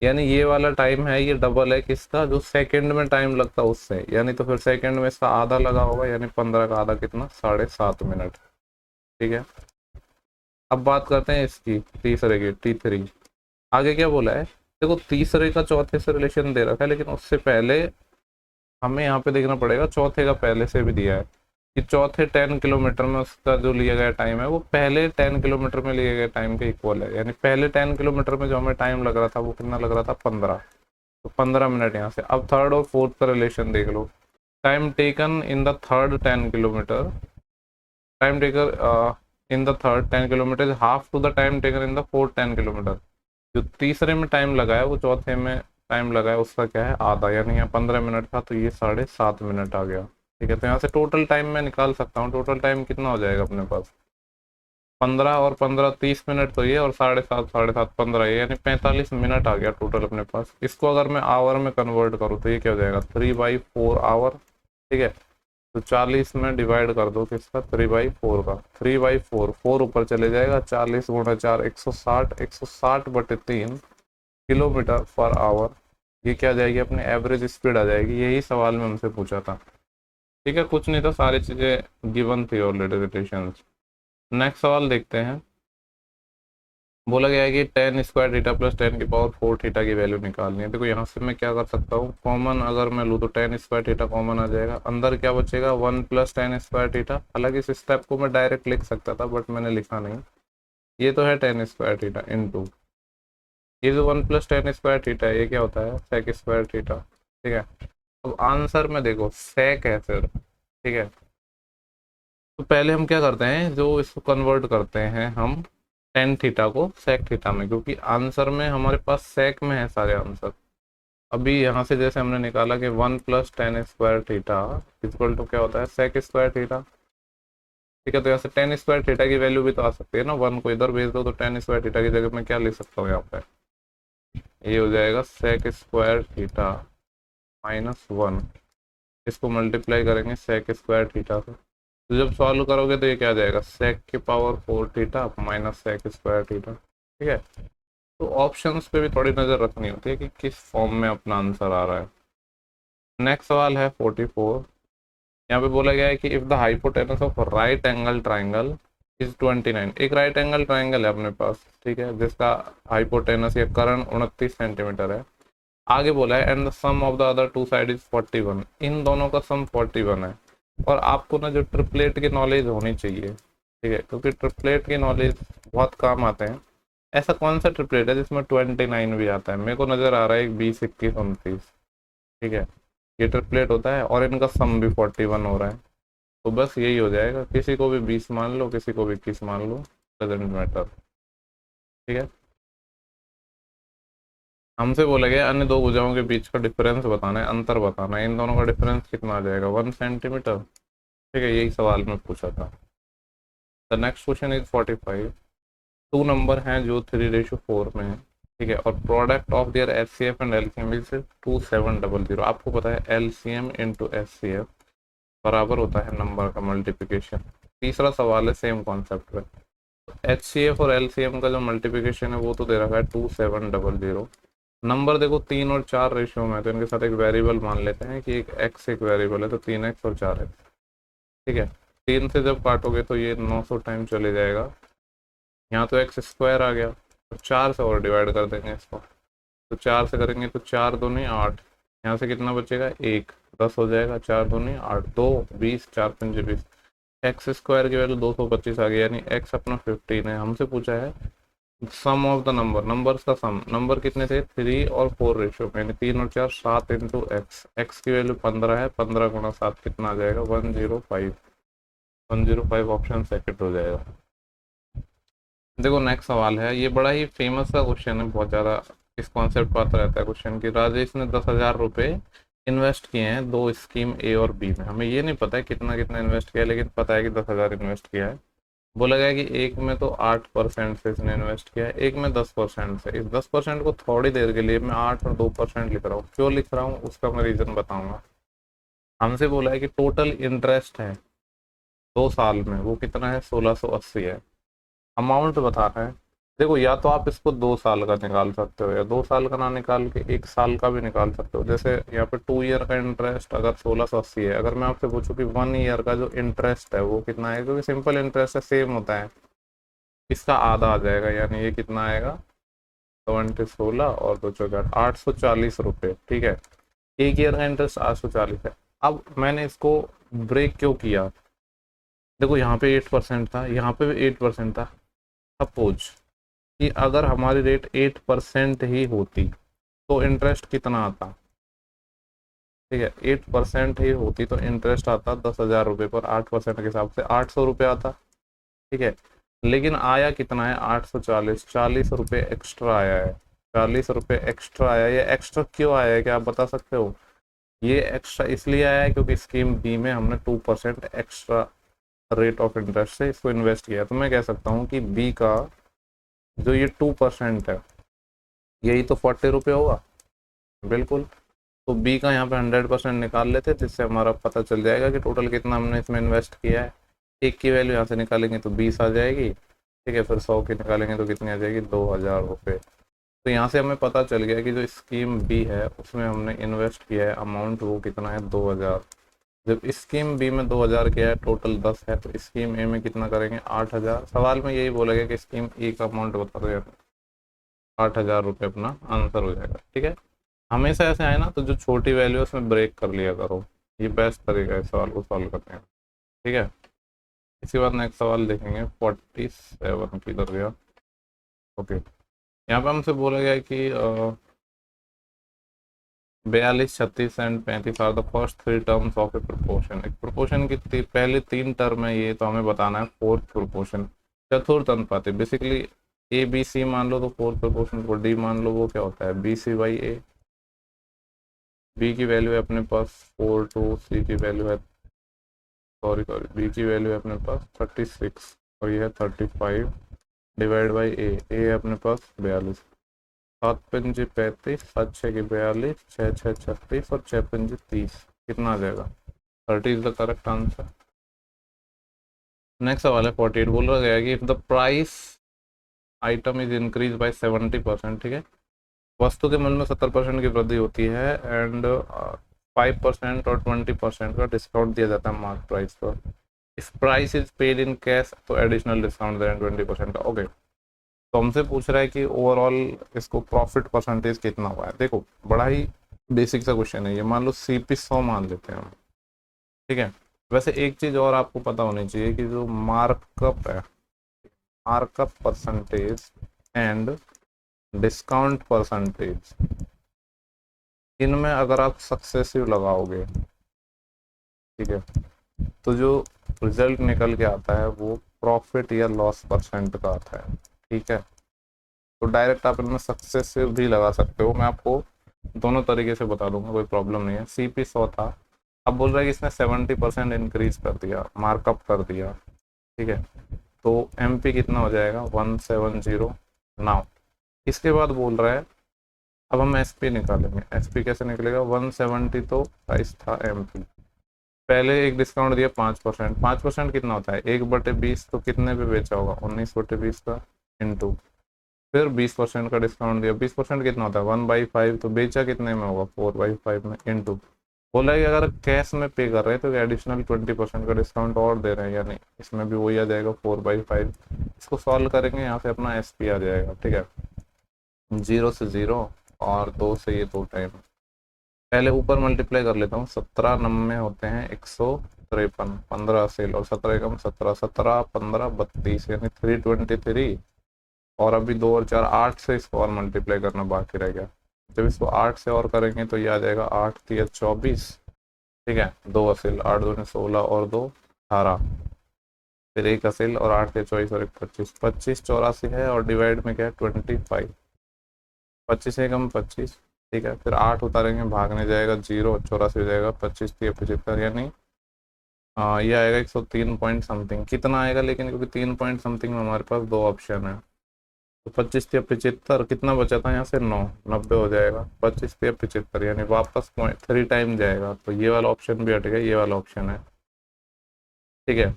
यानी ये वाला टाइम है ये डबल है किसका, जो सेकंड में टाइम लगता है उससे, यानी तो फिर सेकंड में इसका आधा लगा होगा, यानी 15 का आधा कितना 7.5 मिनट, ठीक है। अब बात करते हैं इसकी तीसरे की T3। आगे क्या बोला है, देखो तीसरे का चौथे से रिलेशन दे रखा है, लेकिन उससे पहले हमें यहाँ पे देखना पड़ेगा चौथे का पहले से भी दिया है कि चौथे 10 किलोमीटर में उसका जो लिया गया टाइम है वो पहले 10 किलोमीटर में लिए गए टाइम के इक्वल है, यानी पहले 10 किलोमीटर में जो हमें टाइम लग रहा था वो कितना लग रहा था 15, तो 15 मिनट यहाँ से। अब थर्ड और फोर्थ का रिलेशन देख लो, time taken in the third 10 kilometre, time taker in the third 10 kilometre half to the time taken in the fourth 10 kilometre, जो तीसरे में टाइम लगा है वो चौथे में टाइम लगा है उसका क्या है आधा, यानी यहाँ 15 मिनट था तो ये 7.5 मिनट आ गया, ठीक है। तो यहाँ से टोटल टाइम मैं निकाल सकता हूँ, टोटल टाइम कितना हो जाएगा अपने पास 15 और 15 30 मिनट तो ये, और 7.5 15 ये, यानी 45 मिनट आ गया टोटल अपने पास। इसको अगर मैं आवर में कन्वर्ट करूँ तो ये क्या हो जाएगा 3/4 आवर, ठीक है। तो 40 में डिवाइड कर दो किसका 3/4 का, 3/4, 4 ऊपर चले जाएगा, 40 गुणा 4 160, 160/3 किलोमीटर पर आवर, ये क्या आ जाएगी अपनी एवरेज स्पीड आ जाएगी। यही सवाल में हमसे पूछा था, ठीक है, कुछ नहीं था, सारी चीज़ें गिवन थी ऑलरेडी रिलेशन। नेक्स्ट सवाल देखते हैं। बोला गया है कि 10 स्क्वायर थीटा प्लस 10 की पावर 4 थीटा की वैल्यू निकालनी है। देखो यहाँ से मैं क्या कर सकता हूँ, कॉमन अगर मैं लूँ तो 10 स्क्वायर थीटा कॉमन आ जाएगा, अंदर क्या बचेगा 1 + 10 स्क्वायर थीटा। हालांकि इस स्टेप को मैं डायरेक्ट लिख सकता था बट मैंने लिखा नहीं। ये तो है 10 स्क्वायर थीटा इनटू ये जो 1 + tan² है ये क्या होता है, sec² थीटा। ठीक है, अब आंसर में देखो sec है सिर्फ। ठीक है, तो पहले हम क्या करते हैं, जो इसको कन्वर्ट करते हैं हम टेन थीटा को सेक थीटा में, क्योंकि आंसर में हमारे पास सेक में है सारे आंसर। अभी यहाँ से जैसे हमने निकाला कि 1 + tan² थीटा इक्वल टू क्या होता है, sec² थीटा। ठीक है, तो यहाँ से tan² थीटा की वैल्यू भी तो आ सकती है ना, 1 को इधर भेज दो तो tan² थीटा की जगह मैं क्या लिख सकता हूँ यहाँ पे, ये हो जाएगा sec² थीटा -1। इसको मल्टीप्लाई करेंगे sec² थीटा से, तो जब सॉल्व करोगे तो ये क्या आ जाएगा, sec⁴ theta minus sec² theta. ठीक है, तो ऑप्शंस पे भी थोड़ी नज़र रखनी होती है कि किस फॉर्म में अपना आंसर आ रहा है। नेक्स्ट सवाल है 44। यहाँ पे बोला गया है कि if the hypotenuse of right angle triangle is 29। एक राइट एंगल ट्राइंगल है अपने पास, ठीक है, जिसका हाइपोटेनस या कर्ण 29 सेंटीमीटर है। आगे बोला है and the sum of the other two side is 41। इन दोनों का सम 41 है। और आपको ना जो ट्रिपलेट की नॉलेज होनी चाहिए, ठीक है, क्योंकि ट्रिपलेट की नॉलेज बहुत काम आते हैं। ऐसा कौन सा ट्रिपलेट है जिसमें 29 भी आता है, मेरे को नज़र आ रहा है एक 20, 21, 29। ठीक है, ये ट्रिपलेट होता है और इनका सम भी 41 हो रहा है। तो बस यही हो जाएगा, किसी को भी 20 मान लो, किसी को भी 21 मान लो, डजेंट मैटर। ठीक है, हमसे बोला गया अन्य दो भुजाओं के बीच का डिफरेंस बताना है, अंतर बताना है। इन दोनों का डिफरेंस कितना आ जाएगा, 1 सेंटीमीटर। ठीक है, यही सवाल में पूछा था। The next question is 45। Two number हैं जो 3:4 में है। ठीक है, और product of their HCF and LCM is 2700। आपको पता है एलसीएम इंटू एचसीएफ बराबर होता है नंबर का मल्टीप्लिकेशन। तीसरा सवाल है सेम कॉन्सेप्ट में, एचसीएफ और एलसीएम का जो मल्टीप्लिकेशन है वो तो दे रखा है 2700। नंबर देखो 3 और 4 रेशियो में है, तो इनके साथ एक वेरिएबल मान लेते हैं कि एक एक्स एक वेरिएबल है, तो 3x और 4x। ठीक है, 3 से जब काटोगे तो ये 900 टाइम चले जाएगा। यहाँ तो x² आ गया, तो 4 से और डिवाइड कर देंगे इसको, तो 4 से करेंगे तो 4 दूनी 8। यहाँ से कितना बचेगा, 1, 10 हो जाएगा, 4 दूनी 8, 2, 20, 4 पंजे 20। x² की वैल्यू 225 आ गई, यानी x अपना 15 है। हमसे पूछा है सम ऑफ द नंबर, नंबर्स का सम। नंबर कितने थे, 3 और 4 रेशियो में, यानी 3 और 4 7 इंटू एक्स। एक्स की वैल्यू 15 है, 15 गुणा 7 कितना आ जाएगा, 105। 105 ऑप्शन सेकंड हो जाएगा। देखो नेक्स्ट सवाल है, ये बड़ा ही फेमस का क्वेश्चन है, बहुत ज़्यादा इस कॉन्सेप्ट पर आता रहता है क्वेश्चन की। राजेश ने 10,000 रुपये इन्वेस्ट किए हैं दो स्कीम ए और बी में। हमें ये नहीं पता है कितना कितना इन्वेस्ट किया है, लेकिन पता है कि 10,000 इन्वेस्ट किया है। बोला गया कि एक में तो 8% से इसने इन्वेस्ट किया है, एक में 10% से। इस 10% को थोड़ी देर के लिए मैं 8 और 2% लिख रहा हूँ। क्यों लिख रहा हूँ उसका मैं रीज़न बताऊंगा। हमसे बोला है कि टोटल इंटरेस्ट है 2 साल में, वो कितना है, 1680 है। अमाउंट बताना है। देखो या तो आप इसको 2 साल का निकाल सकते हो, या 2 साल का ना निकाल के 1 साल का भी निकाल सकते हो। जैसे यहाँ पे 2 ईयर का इंटरेस्ट अगर 1680 है, अगर मैं आपसे पूछूं कि 1 ईयर का जो इंटरेस्ट है वो कितना है, क्योंकि सिंपल इंटरेस्ट है, सेम होता है, इसका आधा आ जाएगा, यानी ये कितना आएगा, 16 और 2 840 रुपये। ठीक है, एक ईयर का इंटरेस्ट 840 है। अब मैंने इसको ब्रेक क्यों किया, देखो यहाँ पे 8% था, यहाँ पे भी 8% था। सपोज कि अगर हमारी रेट 8% ही होती तो इंटरेस्ट कितना आता, ठीक है, 8% ही होती तो इंटरेस्ट आता 10,000 रुपये पर, 8% के हिसाब से 800 रुपये आता। ठीक है, लेकिन आया कितना है, 840, 40 रुपये एक्स्ट्रा आया है। 40 रुपये एक्स्ट्रा आया, ये एक्स्ट्रा क्यों आया है, क्या आप बता सकते हो। ये एक्स्ट्रा इसलिए आया है क्योंकि स्कीम बी में हमने 2% एक्स्ट्रा रेट ऑफ इंटरेस्ट से इसको इन्वेस्ट किया। तो मैं कह सकता हूँ कि बी का जो ये 2% है, यही तो 40 रुपये होगा, बिल्कुल। तो बी का यहाँ पे 100% निकाल लेते, जिससे हमारा पता चल जाएगा कि टोटल कितना हमने इसमें इन्वेस्ट किया है। एक की वैल्यू यहाँ से निकालेंगे तो 20 आ जाएगी। ठीक है, फिर 100 की निकालेंगे तो कितनी आ जाएगी, 2,000 रुपये। तो यहाँ से हमें पता चल गया कि जो स्कीम बी है उसमें हमने इन्वेस्ट किया है अमाउंट, वो कितना है, 2,000। जब स्कीम बी में 2,000 किया है, टोटल 10 है, तो स्कीम ए में कितना करेंगे, 8,000। सवाल में यही बोला गया कि स्कीम ए का अमाउंट बता दो, 8,000 रुपये अपना आंसर हो जाएगा। ठीक है, हमेशा ऐसे आए ना तो जो छोटी वैल्यू है उसमें ब्रेक कर लिया करो, ये बेस्ट तरीका है सवाल को सॉल्व करने का। ठीक है, इसके बाद नेक्स्ट सवाल देखेंगे 47 किधर गया, ओके। यहाँ पे हमसे बोला गया है कि 42, 36 and 35 are the first three terms of a proportion. एक प्रोपोर्शन की पहले तीन टर्म है ये, तो हमें बताना है फोर्थ प्रोपोर्शन, चतुर्थ अनुपात। बेसिकली ए बी सी मान लो तो फोर्थ प्रोपोर्शन को डी मान लो, वो क्या होता है B C by A. B की वैल्यू है अपने पास 4 2, सी की वैल्यू है सॉरी बी की वैल्यू है अपने पास 36 और ये है 35 डिवाइड बाई ए है अपने पास 42। 7 पंजे 35, 7 छः की 42, 6 6 36 और 6 पंजे 30। कितना आ जाएगा? 30 is the correct answer. Next सवाल है 48। बोला गया कि if the price item is increase by 70%, ठीक है, वस्तु के मूल्य में 70% की वृद्धि होती है एंड 5% और 20% का डिस्काउंट दिया जाता है मार्क प्राइस पर। If price is paid in cash तो एडिशनल डिस्काउंट दें 20% का। ओके, तो हमसे पूछ रहा है कि ओवरऑल इसको प्रॉफिट परसेंटेज कितना हुआ है। देखो बड़ा ही बेसिक सा क्वेश्चन है ये। मान लो सीपी 100 मान लेते हैं हम, ठीक है। वैसे एक चीज़ और आपको पता होनी चाहिए कि जो मार्कअप है, markup percentage and discount percentage, इनमें अगर आप सक्सेसिव लगाओगे, ठीक है, तो जो रिजल्ट निकल के आता है वो प्रॉफिट या लॉस परसेंट का आता है, ठीक है। तो डायरेक्ट आप इनमें सक्सेसिव भी लगा सकते हो, मैं आपको दोनों तरीके से बता दूंगा, कोई प्रॉब्लम नहीं है। सीपी 100 था, अब बोल रहा है कि इसने 70% इंक्रीज कर दिया, मार्कअप कर दिया, ठीक है, तो एमपी कितना हो जाएगा 170। नाउ इसके बाद बोल रहा है अब हम एसपी निकालेंगे। एसपी कैसे निकलेगा? 170 तो प्राइस था एमपी, पहले एक डिस्काउंट दिया 5%। 5% कितना होता है 1/20, तो कितने पे बेचा होगा 19/20 का इंटू, फिर 20% का डिस्काउंट दिया। 20% कितना होता है 1/5, तो बेचा कितने में होगा 4/5 में इंटू। बोला है कि अगर कैश में पे कर रहे हैं तो एडिशनल 20% का डिस्काउंट और दे रहे हैं, यानी इसमें भी वही आ जाएगा 4/5। इसको सॉल्व करेंगे, यहाँ से अपना एसपी आ जाएगा, ठीक है। 0 से 0 और 2 से ये 2 टाइम, पहले ऊपर मल्टीप्लाई कर लेता हूँ। 17 नम्बे होते हैं 153, 15 असेल और 17 एकम 17, 17 15 32 यानी 323। और अभी 2 और 4 8 से इसको और मल्टीप्लाई करना बाकी रह गया। जब इसको 8 से और करेंगे तो ये आ जाएगा 8 3 24, ठीक है। 2 असेल 8 2 16 और 2 18, फिर 1 असेल और 8 3 24 और 1 25, 25 84 है और डिवाइड में क्या है 25। 25 एकम 25, ठीक है, फिर 8 उतारेंगे भागने जाएगा 0, 84 हो जाएगा, 25 3 75 यानी ये आएगा 103 पॉइंट समथिंग। कितना आएगा लेकिन, क्योंकि 3 पॉइंट समथिंग में हमारे पास दो ऑप्शन है, तो 25 या 75 कितना बचा था यहाँ से 9, 90 हो जाएगा। 25 या 75 यानी वापस 3 टाइम जाएगा, तो ये वाला ऑप्शन भी हट गया, ये वाला ऑप्शन है, ठीक है।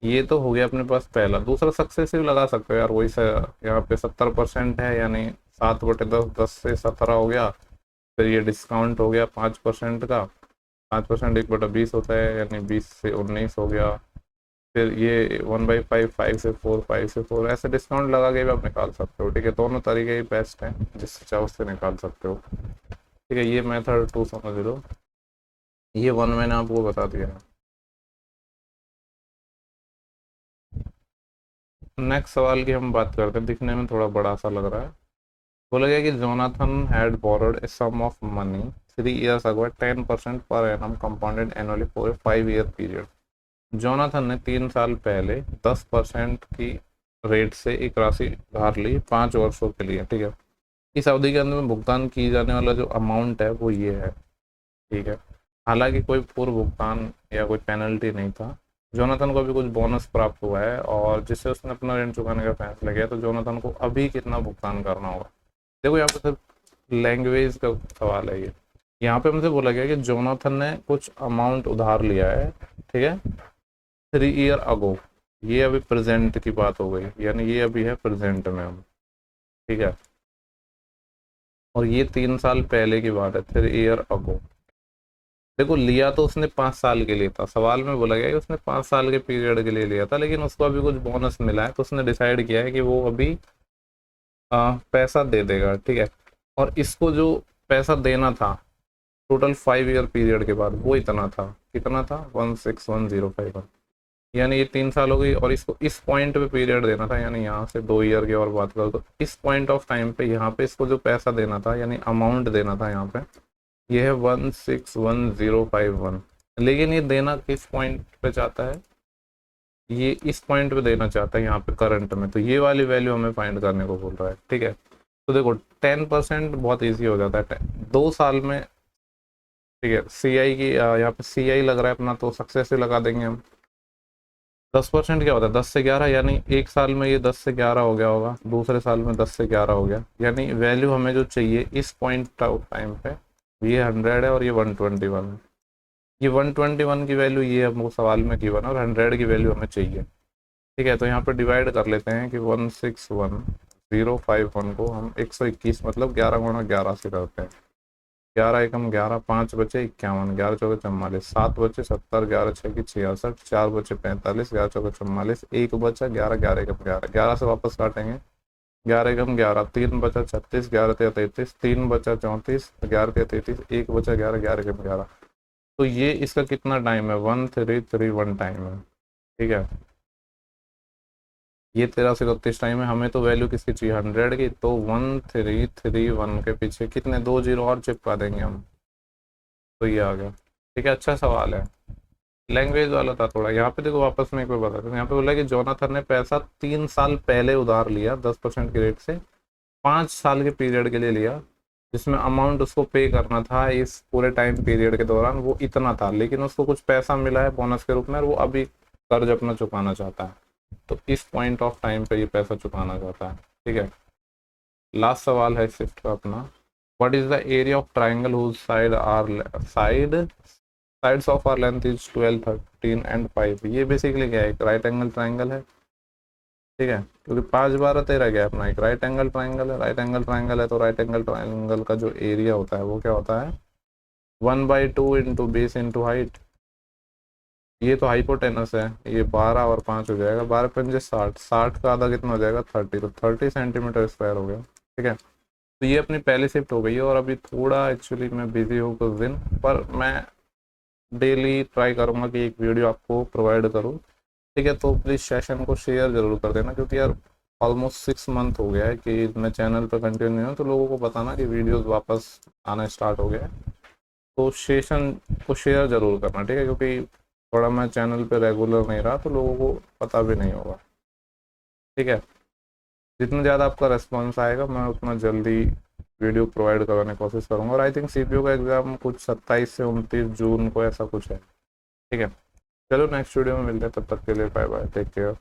ये तो हो गया अपने पास पहला। दूसरा सक्सेसिव लगा सकते हो यार, वही से यहाँ पे 70% है यानी 7/10, 10 से 17 हो गया। फिर ये डिस्काउंट हो गया 5% का, 5% 1/20 होता है यानी 20 से 19 हो गया। फिर ये 1/5, 5 से 4, 5 से 4, ऐसे डिस्काउंट लगा के भी आप निकाल सकते हो, ठीक है। दोनों तरीके ही बेस्ट हैं, जिससे चाहो उससे निकाल सकते हो, ठीक है। ये मेथड 2 समझ लो, ये 1 मैंने आपको बता दिया है। नेक्स्ट सवाल की हम बात करते हैं, दिखने में थोड़ा बड़ा सा लग रहा है। बोला गया कि Jonathan had borrowed a sum of money 3 years ago at 10% per annum compounded annually for a 5 year period. Jonathan ने 3 साल पहले 10% की रेट से एक राशि उधार ली 5 वर्षों के लिए, ठीक है। इस अवधि के अंदर में भुगतान की जाने वाला जो अमाउंट है वो ये है, ठीक है। हालांकि कोई पूर्व भुगतान या कोई पेनल्टी नहीं था। जोनाथन को अभी कुछ बोनस प्राप्त हुआ है और जिससे उसने अपना ऋण चुकाने का फैसला किया, तो जोनाथन को अभी कितना भुगतान करना होगा। देखो यहाँ पे सिर्फ लैंग्वेज का सवाल है ये। यहाँ पे हमसे बोला गया कि जोनाथन ने कुछ अमाउंट उधार लिया है, ठीक है, 3 year ago। ये अभी प्रेजेंट की बात हो गई, यानी ये अभी है प्रेजेंट में हम, ठीक है। और ये 3 साल पहले की बात है, 3 year ago। देखो लिया तो उसने 5 साल के लिए था, सवाल में बोला गया कि उसने 5 साल के पीरियड के लिए लिया था, लेकिन उसको अभी कुछ बोनस मिला है, तो उसने डिसाइड किया है कि वो अभी पैसा दे देगा, ठीक है। और इसको जो पैसा देना था टोटल 5 year पीरियड के बाद, वो इतना था, कितना था 161051। यानी ये 3 साल हो गई, और इसको इस पॉइंट पे पीरियड देना था, यानी यहाँ से 2 ईयर की और बात करो तो इस पॉइंट ऑफ टाइम पे यहाँ पे इसको जो पैसा देना था यानी अमाउंट देना था यहाँ पे, ये है 161051। लेकिन ये देना किस पॉइंट पे चाहता है, ये इस पॉइंट पे देना चाहता है यहाँ पे करंट में, तो ये वाली वैल्यू हमें फाइंड करने को बोल रहा है। ठीक है, तो देखो 10% बहुत ईजी हो जाता है 2 साल में। ठीक है, सी आई की यहाँ पे सी आई लग रहा है अपना, तो सक्सेस से लगा देंगे हम। 10% क्या होता है, 10 से 11, यानी एक साल में ये 10 से 11 हो गया होगा, दूसरे साल में 10 से 11 हो गया। यानी वैल्यू हमें जो चाहिए इस पॉइंट ऑफ टाइम पे, ये 100 है और ये 121 है। ये 121 की वैल्यू ये हमको सवाल में गिवन है, और 100 की वैल्यू हमें चाहिए। ठीक है, तो यहाँ पे डिवाइड कर लेते हैं कि 161051 को हम 121 मतलब 11 × 11 से करते हैं। 11 एकम 11, 5 बचे 51, 11 चौके 44, 7 बचे 70, 11 छः 66, 4 बचे 45, 11 चौके 44, 1 बचा 11, 11 एकम 11, 11 से वापस काटेंगे 11 एकम 11, 3 बचा 36, 11 तिया 33, 3 बचा 34, 11 तिया 33, 1 बचा 11, 11 एकम 11। तो ये इसका कितना टाइम है, 1331 टाइम है। ठीक है, ये 1331 टाइम है। हमें तो वैल्यू किसकी चाहिए, 100 की, तो 1331 के पीछे कितने 2 जीरो और चिपका देंगे हम, तो ये आ गया। ठीक है, अच्छा सवाल है, लैंग्वेज वाला था थोड़ा। यहाँ पे देखो वापस में एक बार बताते हैं, यहाँ पे बोला कि जोनाथन ने पैसा 3 साल पहले उधार लिया 10% के रेट से, 5 साल के पीरियड के लिए लिया, जिसमें अमाउंट उसको पे करना था इस पूरे टाइम पीरियड के दौरान वो इतना था, लेकिन उसको कुछ पैसा मिला है बोनस के रूप में और वो अभी कर्ज अपना चुकाना चाहता है, तो इस पॉइंट ऑफ टाइम पे ये पैसा चुकाना चाहता है। ठीक है, लास्ट सवाल है शिफ्ट का अपना, what is the area of triangle whose sides of are length is 12, 13 and 5। ये बेसिकली क्या है, एक राइट एंगल ट्राइंगल है। ठीक है, क्योंकि 5 12 13 क्या है अपना, एक राइट एंगल ट्राइंगल है। राइट एंगल ट्राइंगल है तो राइट एंगल ट्राइंगल का जो एरिया होता है वो क्या होता है, 1/2 इंटू बेस इंटू हाइट। ये तो हाइपोटेनस है, ये 12 और 5 हो जाएगा, 12 पंजे 60, 60 का आधा कितना हो जाएगा 30, तो 30 सेंटीमीटर स्क्वायर हो गया। ठीक है, तो ये अपनी पहली शिफ्ट हो गई है, और अभी थोड़ा एक्चुअली मैं बिजी हूँ कुछ दिन, पर मैं डेली ट्राई करूँगा कि एक वीडियो आपको प्रोवाइड करूँ। ठीक है, तो प्लीज़ सेशन को शेयर ज़रूर कर देना, क्योंकि यार ऑलमोस्ट 6 मंथ हो गया है कि मैं चैनल पर कंटिन्यू हूँ, तो लोगों को बताना कि वीडियोस वापस आना स्टार्ट हो गया है, तो सेशन को शेयर ज़रूर करना। ठीक है, क्योंकि थोड़ा मैं चैनल पे रेगुलर नहीं रहा तो लोगों को पता भी नहीं होगा। ठीक है, जितना ज़्यादा आपका रेस्पॉन्स आएगा मैं उतना जल्दी वीडियो प्रोवाइड करवाने की कोशिश करूँगा, और आई थिंक सीपीयू का एग्ज़ाम कुछ 27 से 29 जून को ऐसा कुछ है। ठीक है, चलो नेक्स्ट वीडियो में मिलते हैं, तब तक के लिए बाय बाय, टेक केयर।